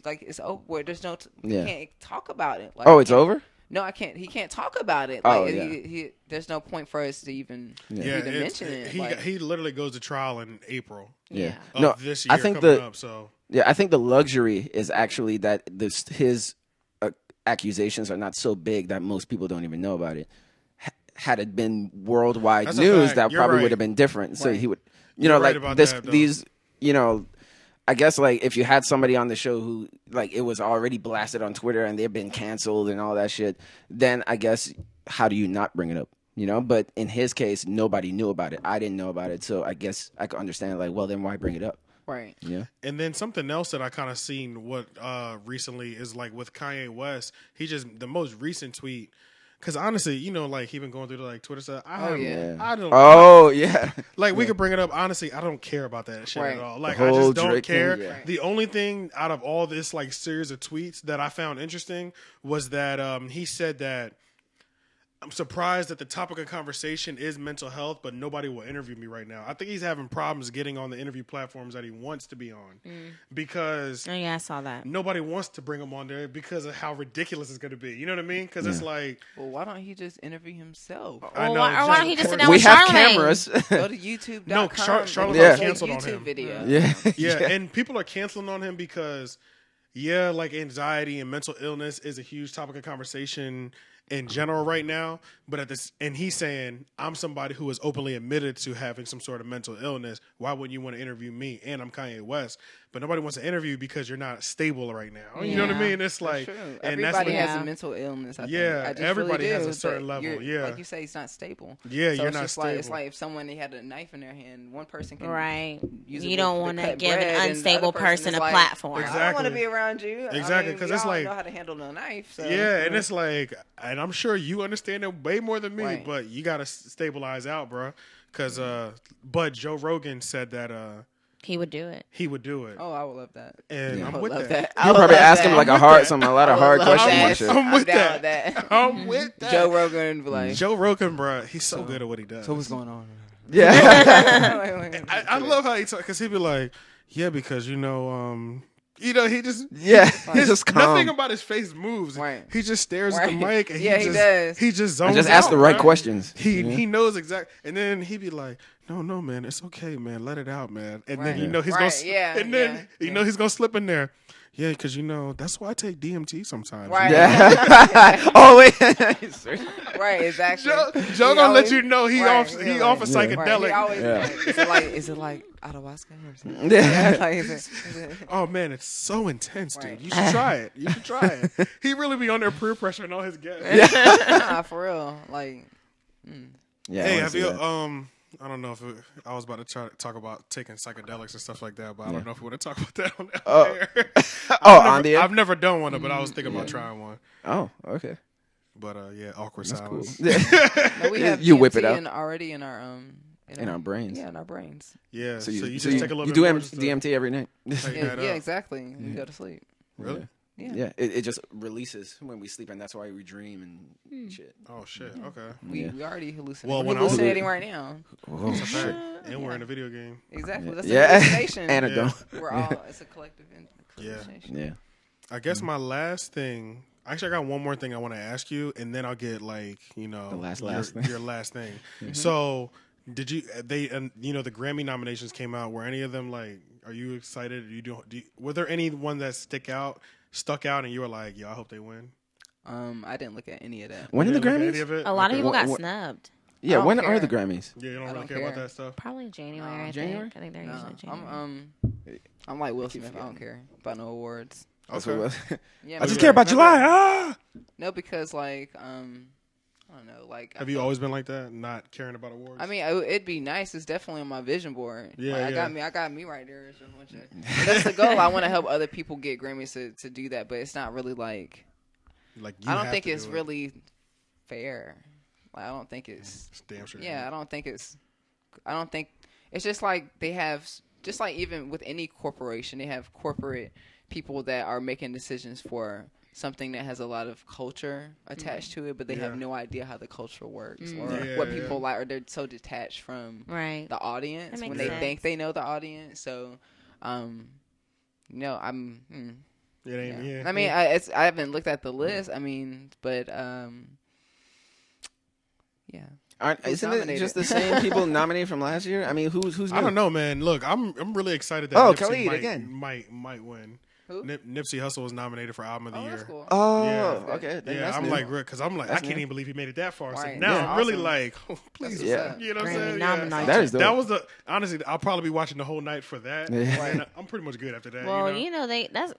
[SPEAKER 4] like it's over. Where there's no, you can't talk about it. Like,
[SPEAKER 5] it's over.
[SPEAKER 4] No, I can't. He can't talk about it. Like, there's no point for us to even mention it.
[SPEAKER 1] He literally goes to trial in April.
[SPEAKER 5] Yeah.
[SPEAKER 1] Of this year coming up. So
[SPEAKER 5] I think the luxury is actually that his accusations are not so big that most people don't even know about it. Had it been worldwide news, that probably would have been different. So he would, these. I guess like if you had somebody on the show who like it was already blasted on Twitter and they've been canceled and all that shit, then I guess how do you not bring it up? But in his case, nobody knew about it. I didn't know about it, so I guess I could understand like, well, then why bring it up?
[SPEAKER 4] Right.
[SPEAKER 5] Yeah.
[SPEAKER 1] And then something else that I kind of seen recently is like with Kanye West, the most recent tweet. Because honestly, like he been going through the like Twitter stuff. I don't.
[SPEAKER 5] Oh yeah.
[SPEAKER 1] Like we could bring it up. Honestly, I don't care about that shit at all. Like
[SPEAKER 5] I
[SPEAKER 1] just don't
[SPEAKER 5] Drake
[SPEAKER 1] care.
[SPEAKER 5] thing, yeah.
[SPEAKER 1] The only thing out of all this like series of tweets that I found interesting was that he said that I'm surprised that the topic of conversation is mental health, but nobody will interview me right now. I think he's having problems getting on the interview platforms that he wants to be on because
[SPEAKER 2] I saw that.
[SPEAKER 1] Nobody wants to bring him on there because of how ridiculous it's going to be. You know what I mean? Because it's like,
[SPEAKER 4] well, why don't he just interview himself?
[SPEAKER 1] I know.
[SPEAKER 2] Why don't he just sit down
[SPEAKER 5] we
[SPEAKER 2] with
[SPEAKER 5] have
[SPEAKER 2] Charlamagne?
[SPEAKER 5] Cameras.
[SPEAKER 4] Go to YouTube.com.
[SPEAKER 1] No, Charlamagne canceled on him.
[SPEAKER 4] Video.
[SPEAKER 1] Yeah, and people are canceling on him because, like anxiety and mental illness is a huge topic of conversation in general right now, but and he's saying I'm somebody who is openly admitted to having some sort of mental illness. Why wouldn't you want to interview me? And I'm Kanye West, but nobody wants to interview you because you're not stable right now. You know what I mean? It's like,
[SPEAKER 4] and
[SPEAKER 1] everybody
[SPEAKER 4] has a mental illness. I think.
[SPEAKER 1] Everybody
[SPEAKER 4] really
[SPEAKER 1] has a certain level.
[SPEAKER 4] Like you say, it's not stable.
[SPEAKER 1] Yeah,
[SPEAKER 4] so
[SPEAKER 1] you're not stable.
[SPEAKER 4] It's like if someone had a knife in their hand, one person can use it.
[SPEAKER 2] You don't want to give an unstable person a platform.
[SPEAKER 1] Exactly.
[SPEAKER 4] I don't want to be around you.
[SPEAKER 1] Exactly, because it's like
[SPEAKER 4] know how to handle a knife. So,
[SPEAKER 1] and it's like, and I'm sure you understand it way more than me, but you got to stabilize out, bro. Because, but Joe Rogan said that
[SPEAKER 2] he would do it.
[SPEAKER 1] He would do it.
[SPEAKER 4] Oh, I would love that.
[SPEAKER 1] And I'm with that.
[SPEAKER 5] You probably ask him like a lot of hard questions and shit.
[SPEAKER 1] I'm with that. I'm with that.
[SPEAKER 4] Joe Rogan, like
[SPEAKER 1] Joe Rogan, bro, he's so good at what he does.
[SPEAKER 4] So what's going on?
[SPEAKER 5] Yeah.
[SPEAKER 1] I love how he talks because he'd be like, yeah, because he just
[SPEAKER 5] he's just calm.
[SPEAKER 1] Nothing about his face moves.
[SPEAKER 4] Right.
[SPEAKER 1] He just stares at the mic and
[SPEAKER 4] he does.
[SPEAKER 1] He just zones
[SPEAKER 5] just ask the right questions.
[SPEAKER 1] He knows exactly, and then he'd be like, "No, man, it's okay, man. Let it out, man." And then he's gonna he's gonna slip in there. Yeah, because that's why I take DMT sometimes.
[SPEAKER 4] Right.
[SPEAKER 5] Yeah. Oh wait.
[SPEAKER 4] Right, exactly.
[SPEAKER 1] Joe gonna let you know he off a psychedelic.
[SPEAKER 4] Right. Is it like ayahuasca or something?
[SPEAKER 5] Yeah.
[SPEAKER 1] Oh man, it's so intense, dude. You should try it. He really be under peer pressure and all his guests.
[SPEAKER 4] Yeah. For real. Like.
[SPEAKER 5] Yeah.
[SPEAKER 1] Hey, have you I don't know if I was about to try to talk about taking psychedelics and stuff like that, but I don't know if we want to talk about that on air.
[SPEAKER 5] On the air?
[SPEAKER 1] I've never done one, but I was thinking about trying one.
[SPEAKER 5] Oh, okay.
[SPEAKER 1] But awkward
[SPEAKER 5] That's
[SPEAKER 1] silence.
[SPEAKER 5] cool.
[SPEAKER 4] No, we have
[SPEAKER 5] you whip it out
[SPEAKER 4] already in our
[SPEAKER 5] in our brains.
[SPEAKER 4] Yeah, in our brains.
[SPEAKER 1] Yeah. So you just take a little
[SPEAKER 5] you
[SPEAKER 1] bit
[SPEAKER 5] do DMT every night.
[SPEAKER 4] Yeah, exactly. You go to sleep.
[SPEAKER 1] Really?
[SPEAKER 5] Yeah. It just releases when we sleep, and that's why we dream and shit.
[SPEAKER 1] Oh shit. Okay.
[SPEAKER 4] We already hallucinating.
[SPEAKER 1] Well,
[SPEAKER 4] we're hallucinating right now.
[SPEAKER 5] Oh shit.
[SPEAKER 1] And we're in a video game.
[SPEAKER 4] Exactly. That's a hallucination.
[SPEAKER 5] Antidote.
[SPEAKER 4] We're all. It's a collective hallucination.
[SPEAKER 5] Yeah.
[SPEAKER 1] I guess my last thing. Actually, I got one more thing I want to ask you, and then I'll get the
[SPEAKER 5] last thing.
[SPEAKER 1] Your last thing. So, did you? The Grammy nominations came out. Were any of them like? Are you excited? Were there any one that stuck out, and you were like, "Yo, I hope they win."
[SPEAKER 4] I didn't look at any of that.
[SPEAKER 5] When are the Grammys?
[SPEAKER 2] A lot of people got snubbed.
[SPEAKER 5] Yeah, when
[SPEAKER 4] care.
[SPEAKER 5] are the Grammys?
[SPEAKER 1] Yeah, you don't really care about that stuff.
[SPEAKER 2] Probably January.
[SPEAKER 5] January?
[SPEAKER 2] I think they're usually January.
[SPEAKER 4] I'm like Will Smith. I don't care about no awards.
[SPEAKER 1] Okay.
[SPEAKER 4] Yeah,
[SPEAKER 5] I just care about July.
[SPEAKER 4] No, because I don't know. Like,
[SPEAKER 1] Have you always been like that, not caring about awards?
[SPEAKER 4] I mean, it'd be nice. It's definitely on my vision board.
[SPEAKER 1] Yeah,
[SPEAKER 4] I got me right there. That's the goal. I want to help other people get Grammys to do that, but it's not really like
[SPEAKER 1] you
[SPEAKER 4] I don't
[SPEAKER 1] have
[SPEAKER 4] think
[SPEAKER 1] to
[SPEAKER 4] it's
[SPEAKER 1] do it.
[SPEAKER 4] really fair. Like, I don't think it's.
[SPEAKER 1] It's damn sure.
[SPEAKER 4] Yeah, I don't think it's just like they have, just like even with any corporation, they have corporate people that are making decisions for something that has a lot of culture attached to it, but they have no idea how the culture works or what people like, or they're so detached from the audience when they think they know the audience. So, no, I'm.
[SPEAKER 1] It ain't. Yeah.
[SPEAKER 4] I mean, I haven't looked at the list. I mean, but yeah.
[SPEAKER 5] Isn't it just the same people nominated from last year? I mean, who's new?
[SPEAKER 1] I don't know, man. Look, I'm really excited that Nipsey
[SPEAKER 5] Khalid again.
[SPEAKER 1] might win.
[SPEAKER 4] Who?
[SPEAKER 1] Nipsey Hussle was nominated for Album of the Year.
[SPEAKER 4] That's cool.
[SPEAKER 5] Oh,
[SPEAKER 1] Yeah.
[SPEAKER 5] okay. Then
[SPEAKER 1] Yeah,
[SPEAKER 5] that's
[SPEAKER 1] I'm
[SPEAKER 5] new.
[SPEAKER 1] like, because I'm like, I
[SPEAKER 5] That's
[SPEAKER 1] can't
[SPEAKER 5] new.
[SPEAKER 1] even believe he made it that far. So
[SPEAKER 4] Right.
[SPEAKER 1] now
[SPEAKER 5] Yeah.
[SPEAKER 1] I'm really
[SPEAKER 4] Awesome.
[SPEAKER 1] like, please,
[SPEAKER 5] Yeah.
[SPEAKER 1] you know what I'm
[SPEAKER 2] Grammy
[SPEAKER 1] saying?
[SPEAKER 2] nominated.
[SPEAKER 5] That is dope.
[SPEAKER 1] That was honestly, I'll probably be watching the whole night for that.
[SPEAKER 5] Yeah.
[SPEAKER 1] And I'm pretty much good after that.
[SPEAKER 2] Well,
[SPEAKER 1] you know?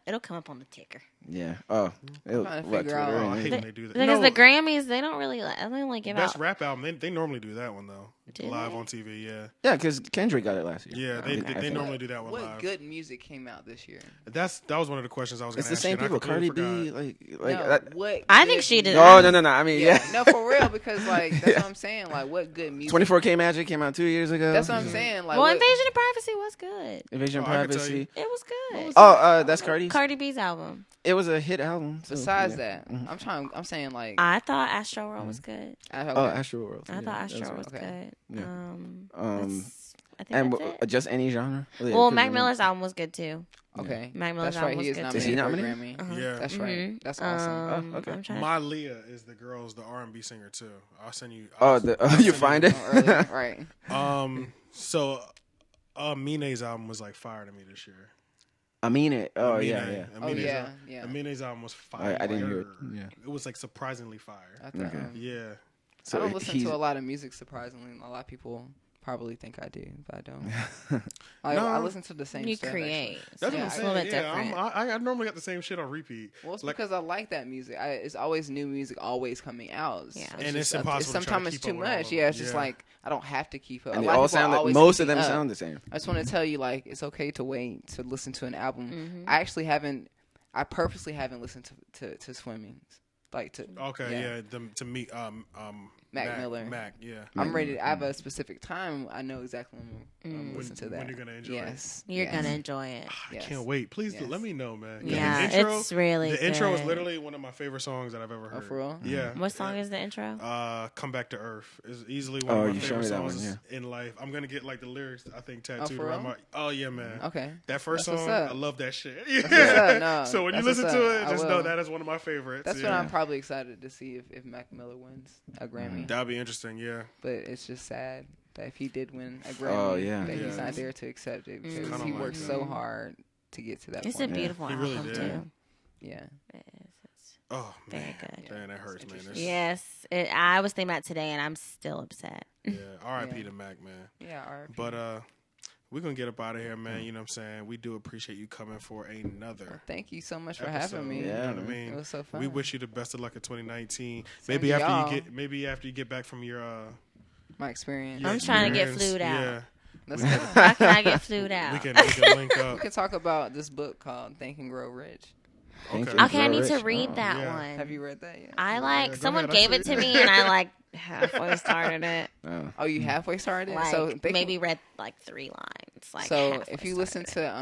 [SPEAKER 2] it'll come up on the ticker.
[SPEAKER 5] Yeah. Oh,
[SPEAKER 4] trying to figure out-
[SPEAKER 1] Oh, I
[SPEAKER 5] Twitter.
[SPEAKER 1] hate when they do that.
[SPEAKER 2] Because the Grammys, they don't really they only give
[SPEAKER 1] Best
[SPEAKER 2] out.
[SPEAKER 1] rap album. They normally do that one though,
[SPEAKER 2] Do
[SPEAKER 1] live
[SPEAKER 2] they?
[SPEAKER 1] on TV. Yeah,
[SPEAKER 5] Yeah, because Kendrick got it last year.
[SPEAKER 1] yeah.
[SPEAKER 5] I
[SPEAKER 1] They
[SPEAKER 5] think.
[SPEAKER 1] normally do that one
[SPEAKER 4] What
[SPEAKER 1] live.
[SPEAKER 4] good music came out this year?
[SPEAKER 1] That was one of the questions I was going
[SPEAKER 5] It's
[SPEAKER 1] to
[SPEAKER 5] the
[SPEAKER 1] ask.
[SPEAKER 5] same
[SPEAKER 1] you, and I
[SPEAKER 5] people. Cardi
[SPEAKER 1] completely
[SPEAKER 5] B,
[SPEAKER 1] forgot.
[SPEAKER 5] like
[SPEAKER 4] No,
[SPEAKER 5] that.
[SPEAKER 4] what?
[SPEAKER 2] I
[SPEAKER 4] good
[SPEAKER 2] think she did.
[SPEAKER 5] No, no. I mean, yeah.
[SPEAKER 4] No, for real, because like that's what I'm saying. Like, what good music?
[SPEAKER 5] 24K Magic came out 2 years ago.
[SPEAKER 4] That's what I'm saying. Like,
[SPEAKER 2] Well,
[SPEAKER 4] what,
[SPEAKER 2] Invasion of Privacy was good.
[SPEAKER 5] Invasion of
[SPEAKER 1] Oh, I could tell
[SPEAKER 5] Privacy.
[SPEAKER 1] you.
[SPEAKER 2] It was good.
[SPEAKER 5] Oh, that's Cardi's.
[SPEAKER 2] Cardi B's album.
[SPEAKER 5] It was a hit album. so,
[SPEAKER 4] besides
[SPEAKER 5] yeah.
[SPEAKER 4] that, I'm saying like.
[SPEAKER 2] I thought Astro World was good.
[SPEAKER 5] Oh, Astro World.
[SPEAKER 2] I
[SPEAKER 5] yeah,
[SPEAKER 2] thought
[SPEAKER 5] that's
[SPEAKER 2] Astro
[SPEAKER 5] right.
[SPEAKER 2] was
[SPEAKER 4] Okay.
[SPEAKER 2] good.
[SPEAKER 5] Yeah.
[SPEAKER 2] I think
[SPEAKER 5] And
[SPEAKER 2] that's it.
[SPEAKER 5] just any genre. Yeah,
[SPEAKER 2] Well,
[SPEAKER 5] 'cause
[SPEAKER 2] Mac
[SPEAKER 5] of-
[SPEAKER 2] Miller's album was good too.
[SPEAKER 4] Okay,
[SPEAKER 2] Mac Miller's
[SPEAKER 4] that's right.
[SPEAKER 2] album
[SPEAKER 4] He
[SPEAKER 2] was
[SPEAKER 4] is
[SPEAKER 2] good
[SPEAKER 5] Is he
[SPEAKER 4] nominated
[SPEAKER 2] too.
[SPEAKER 4] for a
[SPEAKER 5] nominated?
[SPEAKER 4] Grammy.
[SPEAKER 1] Yeah,
[SPEAKER 4] That's right. That's awesome.
[SPEAKER 5] okay.
[SPEAKER 2] I'm trying to.
[SPEAKER 1] Malia is the girl's the R&B singer too. I'll send you.
[SPEAKER 5] You find it?
[SPEAKER 4] Oh, early, right.
[SPEAKER 1] So, Mine's album was like fire to me this year.
[SPEAKER 5] I mean it. Oh
[SPEAKER 1] Amine.
[SPEAKER 5] yeah, yeah.
[SPEAKER 4] Oh,
[SPEAKER 1] Amine's
[SPEAKER 4] yeah,
[SPEAKER 1] al-
[SPEAKER 4] yeah.
[SPEAKER 1] Amine's album was fire.
[SPEAKER 5] I didn't hear it. Yeah.
[SPEAKER 1] It was like surprisingly fire.
[SPEAKER 4] I, thought,
[SPEAKER 1] Yeah.
[SPEAKER 5] So
[SPEAKER 4] I don't listen
[SPEAKER 5] he's-
[SPEAKER 4] to a lot of music. Surprisingly, a lot of people probably think I do, but I don't.
[SPEAKER 1] No.
[SPEAKER 4] I listen to the same.
[SPEAKER 2] You
[SPEAKER 4] stuff,
[SPEAKER 2] create.
[SPEAKER 4] actually.
[SPEAKER 1] That's
[SPEAKER 4] Yeah,
[SPEAKER 1] what I'm
[SPEAKER 2] it's a
[SPEAKER 1] saying.
[SPEAKER 2] little bit
[SPEAKER 1] Yeah,
[SPEAKER 2] different.
[SPEAKER 1] I normally got the same shit on repeat.
[SPEAKER 4] Well, it's
[SPEAKER 1] Like-
[SPEAKER 4] because I like that music. It's always new music, always coming out.
[SPEAKER 2] Yeah.
[SPEAKER 1] And it's impossible to try to
[SPEAKER 4] Sometimes it's
[SPEAKER 1] keep
[SPEAKER 4] too
[SPEAKER 1] up with all
[SPEAKER 4] much.
[SPEAKER 1] of
[SPEAKER 4] Yeah,
[SPEAKER 1] them.
[SPEAKER 4] it's just
[SPEAKER 1] Yeah.
[SPEAKER 4] like I don't have to keep up.
[SPEAKER 5] And
[SPEAKER 4] A
[SPEAKER 5] they
[SPEAKER 4] lot
[SPEAKER 5] all
[SPEAKER 4] of people
[SPEAKER 5] sound.
[SPEAKER 4] always
[SPEAKER 5] Most of
[SPEAKER 4] keep
[SPEAKER 5] them
[SPEAKER 4] up.
[SPEAKER 5] sound the same.
[SPEAKER 4] I just want to tell you, like, it's okay to wait to listen to an album.
[SPEAKER 2] Mm-hmm.
[SPEAKER 4] I actually haven't. I purposely haven't listened to Swimming, like to.
[SPEAKER 1] Okay, yeah. To meet
[SPEAKER 4] Mac Miller.
[SPEAKER 1] Mac, yeah.
[SPEAKER 4] I'm ready. I have a specific time. I know exactly when I'm gonna listen to that.
[SPEAKER 1] When you're gonna enjoy
[SPEAKER 4] yes.
[SPEAKER 2] You're
[SPEAKER 4] yes.
[SPEAKER 2] gonna enjoy it.
[SPEAKER 1] I
[SPEAKER 4] Yes.
[SPEAKER 1] can't wait. Please
[SPEAKER 4] Yes.
[SPEAKER 1] let me know, man.
[SPEAKER 2] Yeah,
[SPEAKER 1] the intro,
[SPEAKER 2] it's really
[SPEAKER 1] the intro is
[SPEAKER 2] good.
[SPEAKER 1] literally one of my favorite songs that I've ever heard.
[SPEAKER 4] for real?
[SPEAKER 1] Yeah.
[SPEAKER 2] What song is the intro?
[SPEAKER 1] Come Back to Earth is easily one
[SPEAKER 5] Oh,
[SPEAKER 1] of my
[SPEAKER 5] you showed
[SPEAKER 1] favorite
[SPEAKER 5] me that one,
[SPEAKER 1] songs in life. I'm gonna get like the lyrics I think tattooed
[SPEAKER 4] for
[SPEAKER 1] around
[SPEAKER 4] real?
[SPEAKER 1] my. Oh yeah, man.
[SPEAKER 4] Okay.
[SPEAKER 1] That first
[SPEAKER 4] That's what's
[SPEAKER 1] song,
[SPEAKER 4] up.
[SPEAKER 1] I love that shit.
[SPEAKER 4] what's up. No,
[SPEAKER 1] so when you
[SPEAKER 4] that's
[SPEAKER 1] listen
[SPEAKER 4] what's
[SPEAKER 1] to
[SPEAKER 4] up.
[SPEAKER 1] it,
[SPEAKER 4] I
[SPEAKER 1] just know
[SPEAKER 4] will.
[SPEAKER 1] that is one of my favorites.
[SPEAKER 4] That's
[SPEAKER 1] yeah.
[SPEAKER 4] what I'm probably excited to see if Mac Miller wins a Grammy.
[SPEAKER 1] That'd be interesting. Yeah.
[SPEAKER 4] But it's just sad that if he did win a Grammy,
[SPEAKER 5] yeah.
[SPEAKER 4] that he's
[SPEAKER 1] Yeah.
[SPEAKER 4] not there to accept it because
[SPEAKER 1] kinda
[SPEAKER 4] he
[SPEAKER 1] like
[SPEAKER 4] worked
[SPEAKER 1] that.
[SPEAKER 4] so hard to get to that
[SPEAKER 2] It's a
[SPEAKER 4] point.
[SPEAKER 2] beautiful
[SPEAKER 1] He really
[SPEAKER 2] album
[SPEAKER 1] did.
[SPEAKER 2] too.
[SPEAKER 4] Yeah.
[SPEAKER 2] It is. It's
[SPEAKER 1] Oh man.
[SPEAKER 2] very good.
[SPEAKER 1] Man, that hurts, man. It's-
[SPEAKER 2] Yes, I was thinking about it today, and I'm still upset.
[SPEAKER 1] Yeah. R.I.P.
[SPEAKER 4] Yeah.
[SPEAKER 1] to Mac, man.
[SPEAKER 4] Yeah. R.I.P.
[SPEAKER 1] But we're gonna get up out of here, man. You know what I'm saying? We do appreciate you coming for another
[SPEAKER 4] Thank you so much for
[SPEAKER 1] episode.
[SPEAKER 4] having me.
[SPEAKER 1] You know what I
[SPEAKER 5] man.
[SPEAKER 1] mean?
[SPEAKER 4] It was so fun.
[SPEAKER 1] We wish you the best of luck in 2019.
[SPEAKER 4] Same
[SPEAKER 1] Maybe
[SPEAKER 4] to
[SPEAKER 1] after
[SPEAKER 4] y'all.
[SPEAKER 1] maybe after you get back from your
[SPEAKER 4] My experience.
[SPEAKER 1] your
[SPEAKER 2] I'm trying to get
[SPEAKER 1] experience.
[SPEAKER 2] flued out.
[SPEAKER 1] Yeah.
[SPEAKER 4] Let's go.
[SPEAKER 2] How can I get flued out?
[SPEAKER 1] We can link up.
[SPEAKER 4] We can talk about this book called Think and Grow Rich.
[SPEAKER 5] Thank
[SPEAKER 1] Okay.
[SPEAKER 5] you.
[SPEAKER 2] Okay, I need to
[SPEAKER 5] Rich.
[SPEAKER 2] read
[SPEAKER 5] Oh.
[SPEAKER 2] that
[SPEAKER 1] Yeah.
[SPEAKER 2] one.
[SPEAKER 4] Have you read that yet?
[SPEAKER 2] I
[SPEAKER 1] go
[SPEAKER 2] someone
[SPEAKER 1] ahead,
[SPEAKER 2] gave
[SPEAKER 1] I
[SPEAKER 2] it to me, and I like halfway started it.
[SPEAKER 5] Oh.
[SPEAKER 4] Oh, you halfway started?
[SPEAKER 2] Like
[SPEAKER 4] so Think-
[SPEAKER 2] maybe read like 3 lines. Like
[SPEAKER 4] so
[SPEAKER 2] halfway
[SPEAKER 4] if you listen
[SPEAKER 2] started
[SPEAKER 4] to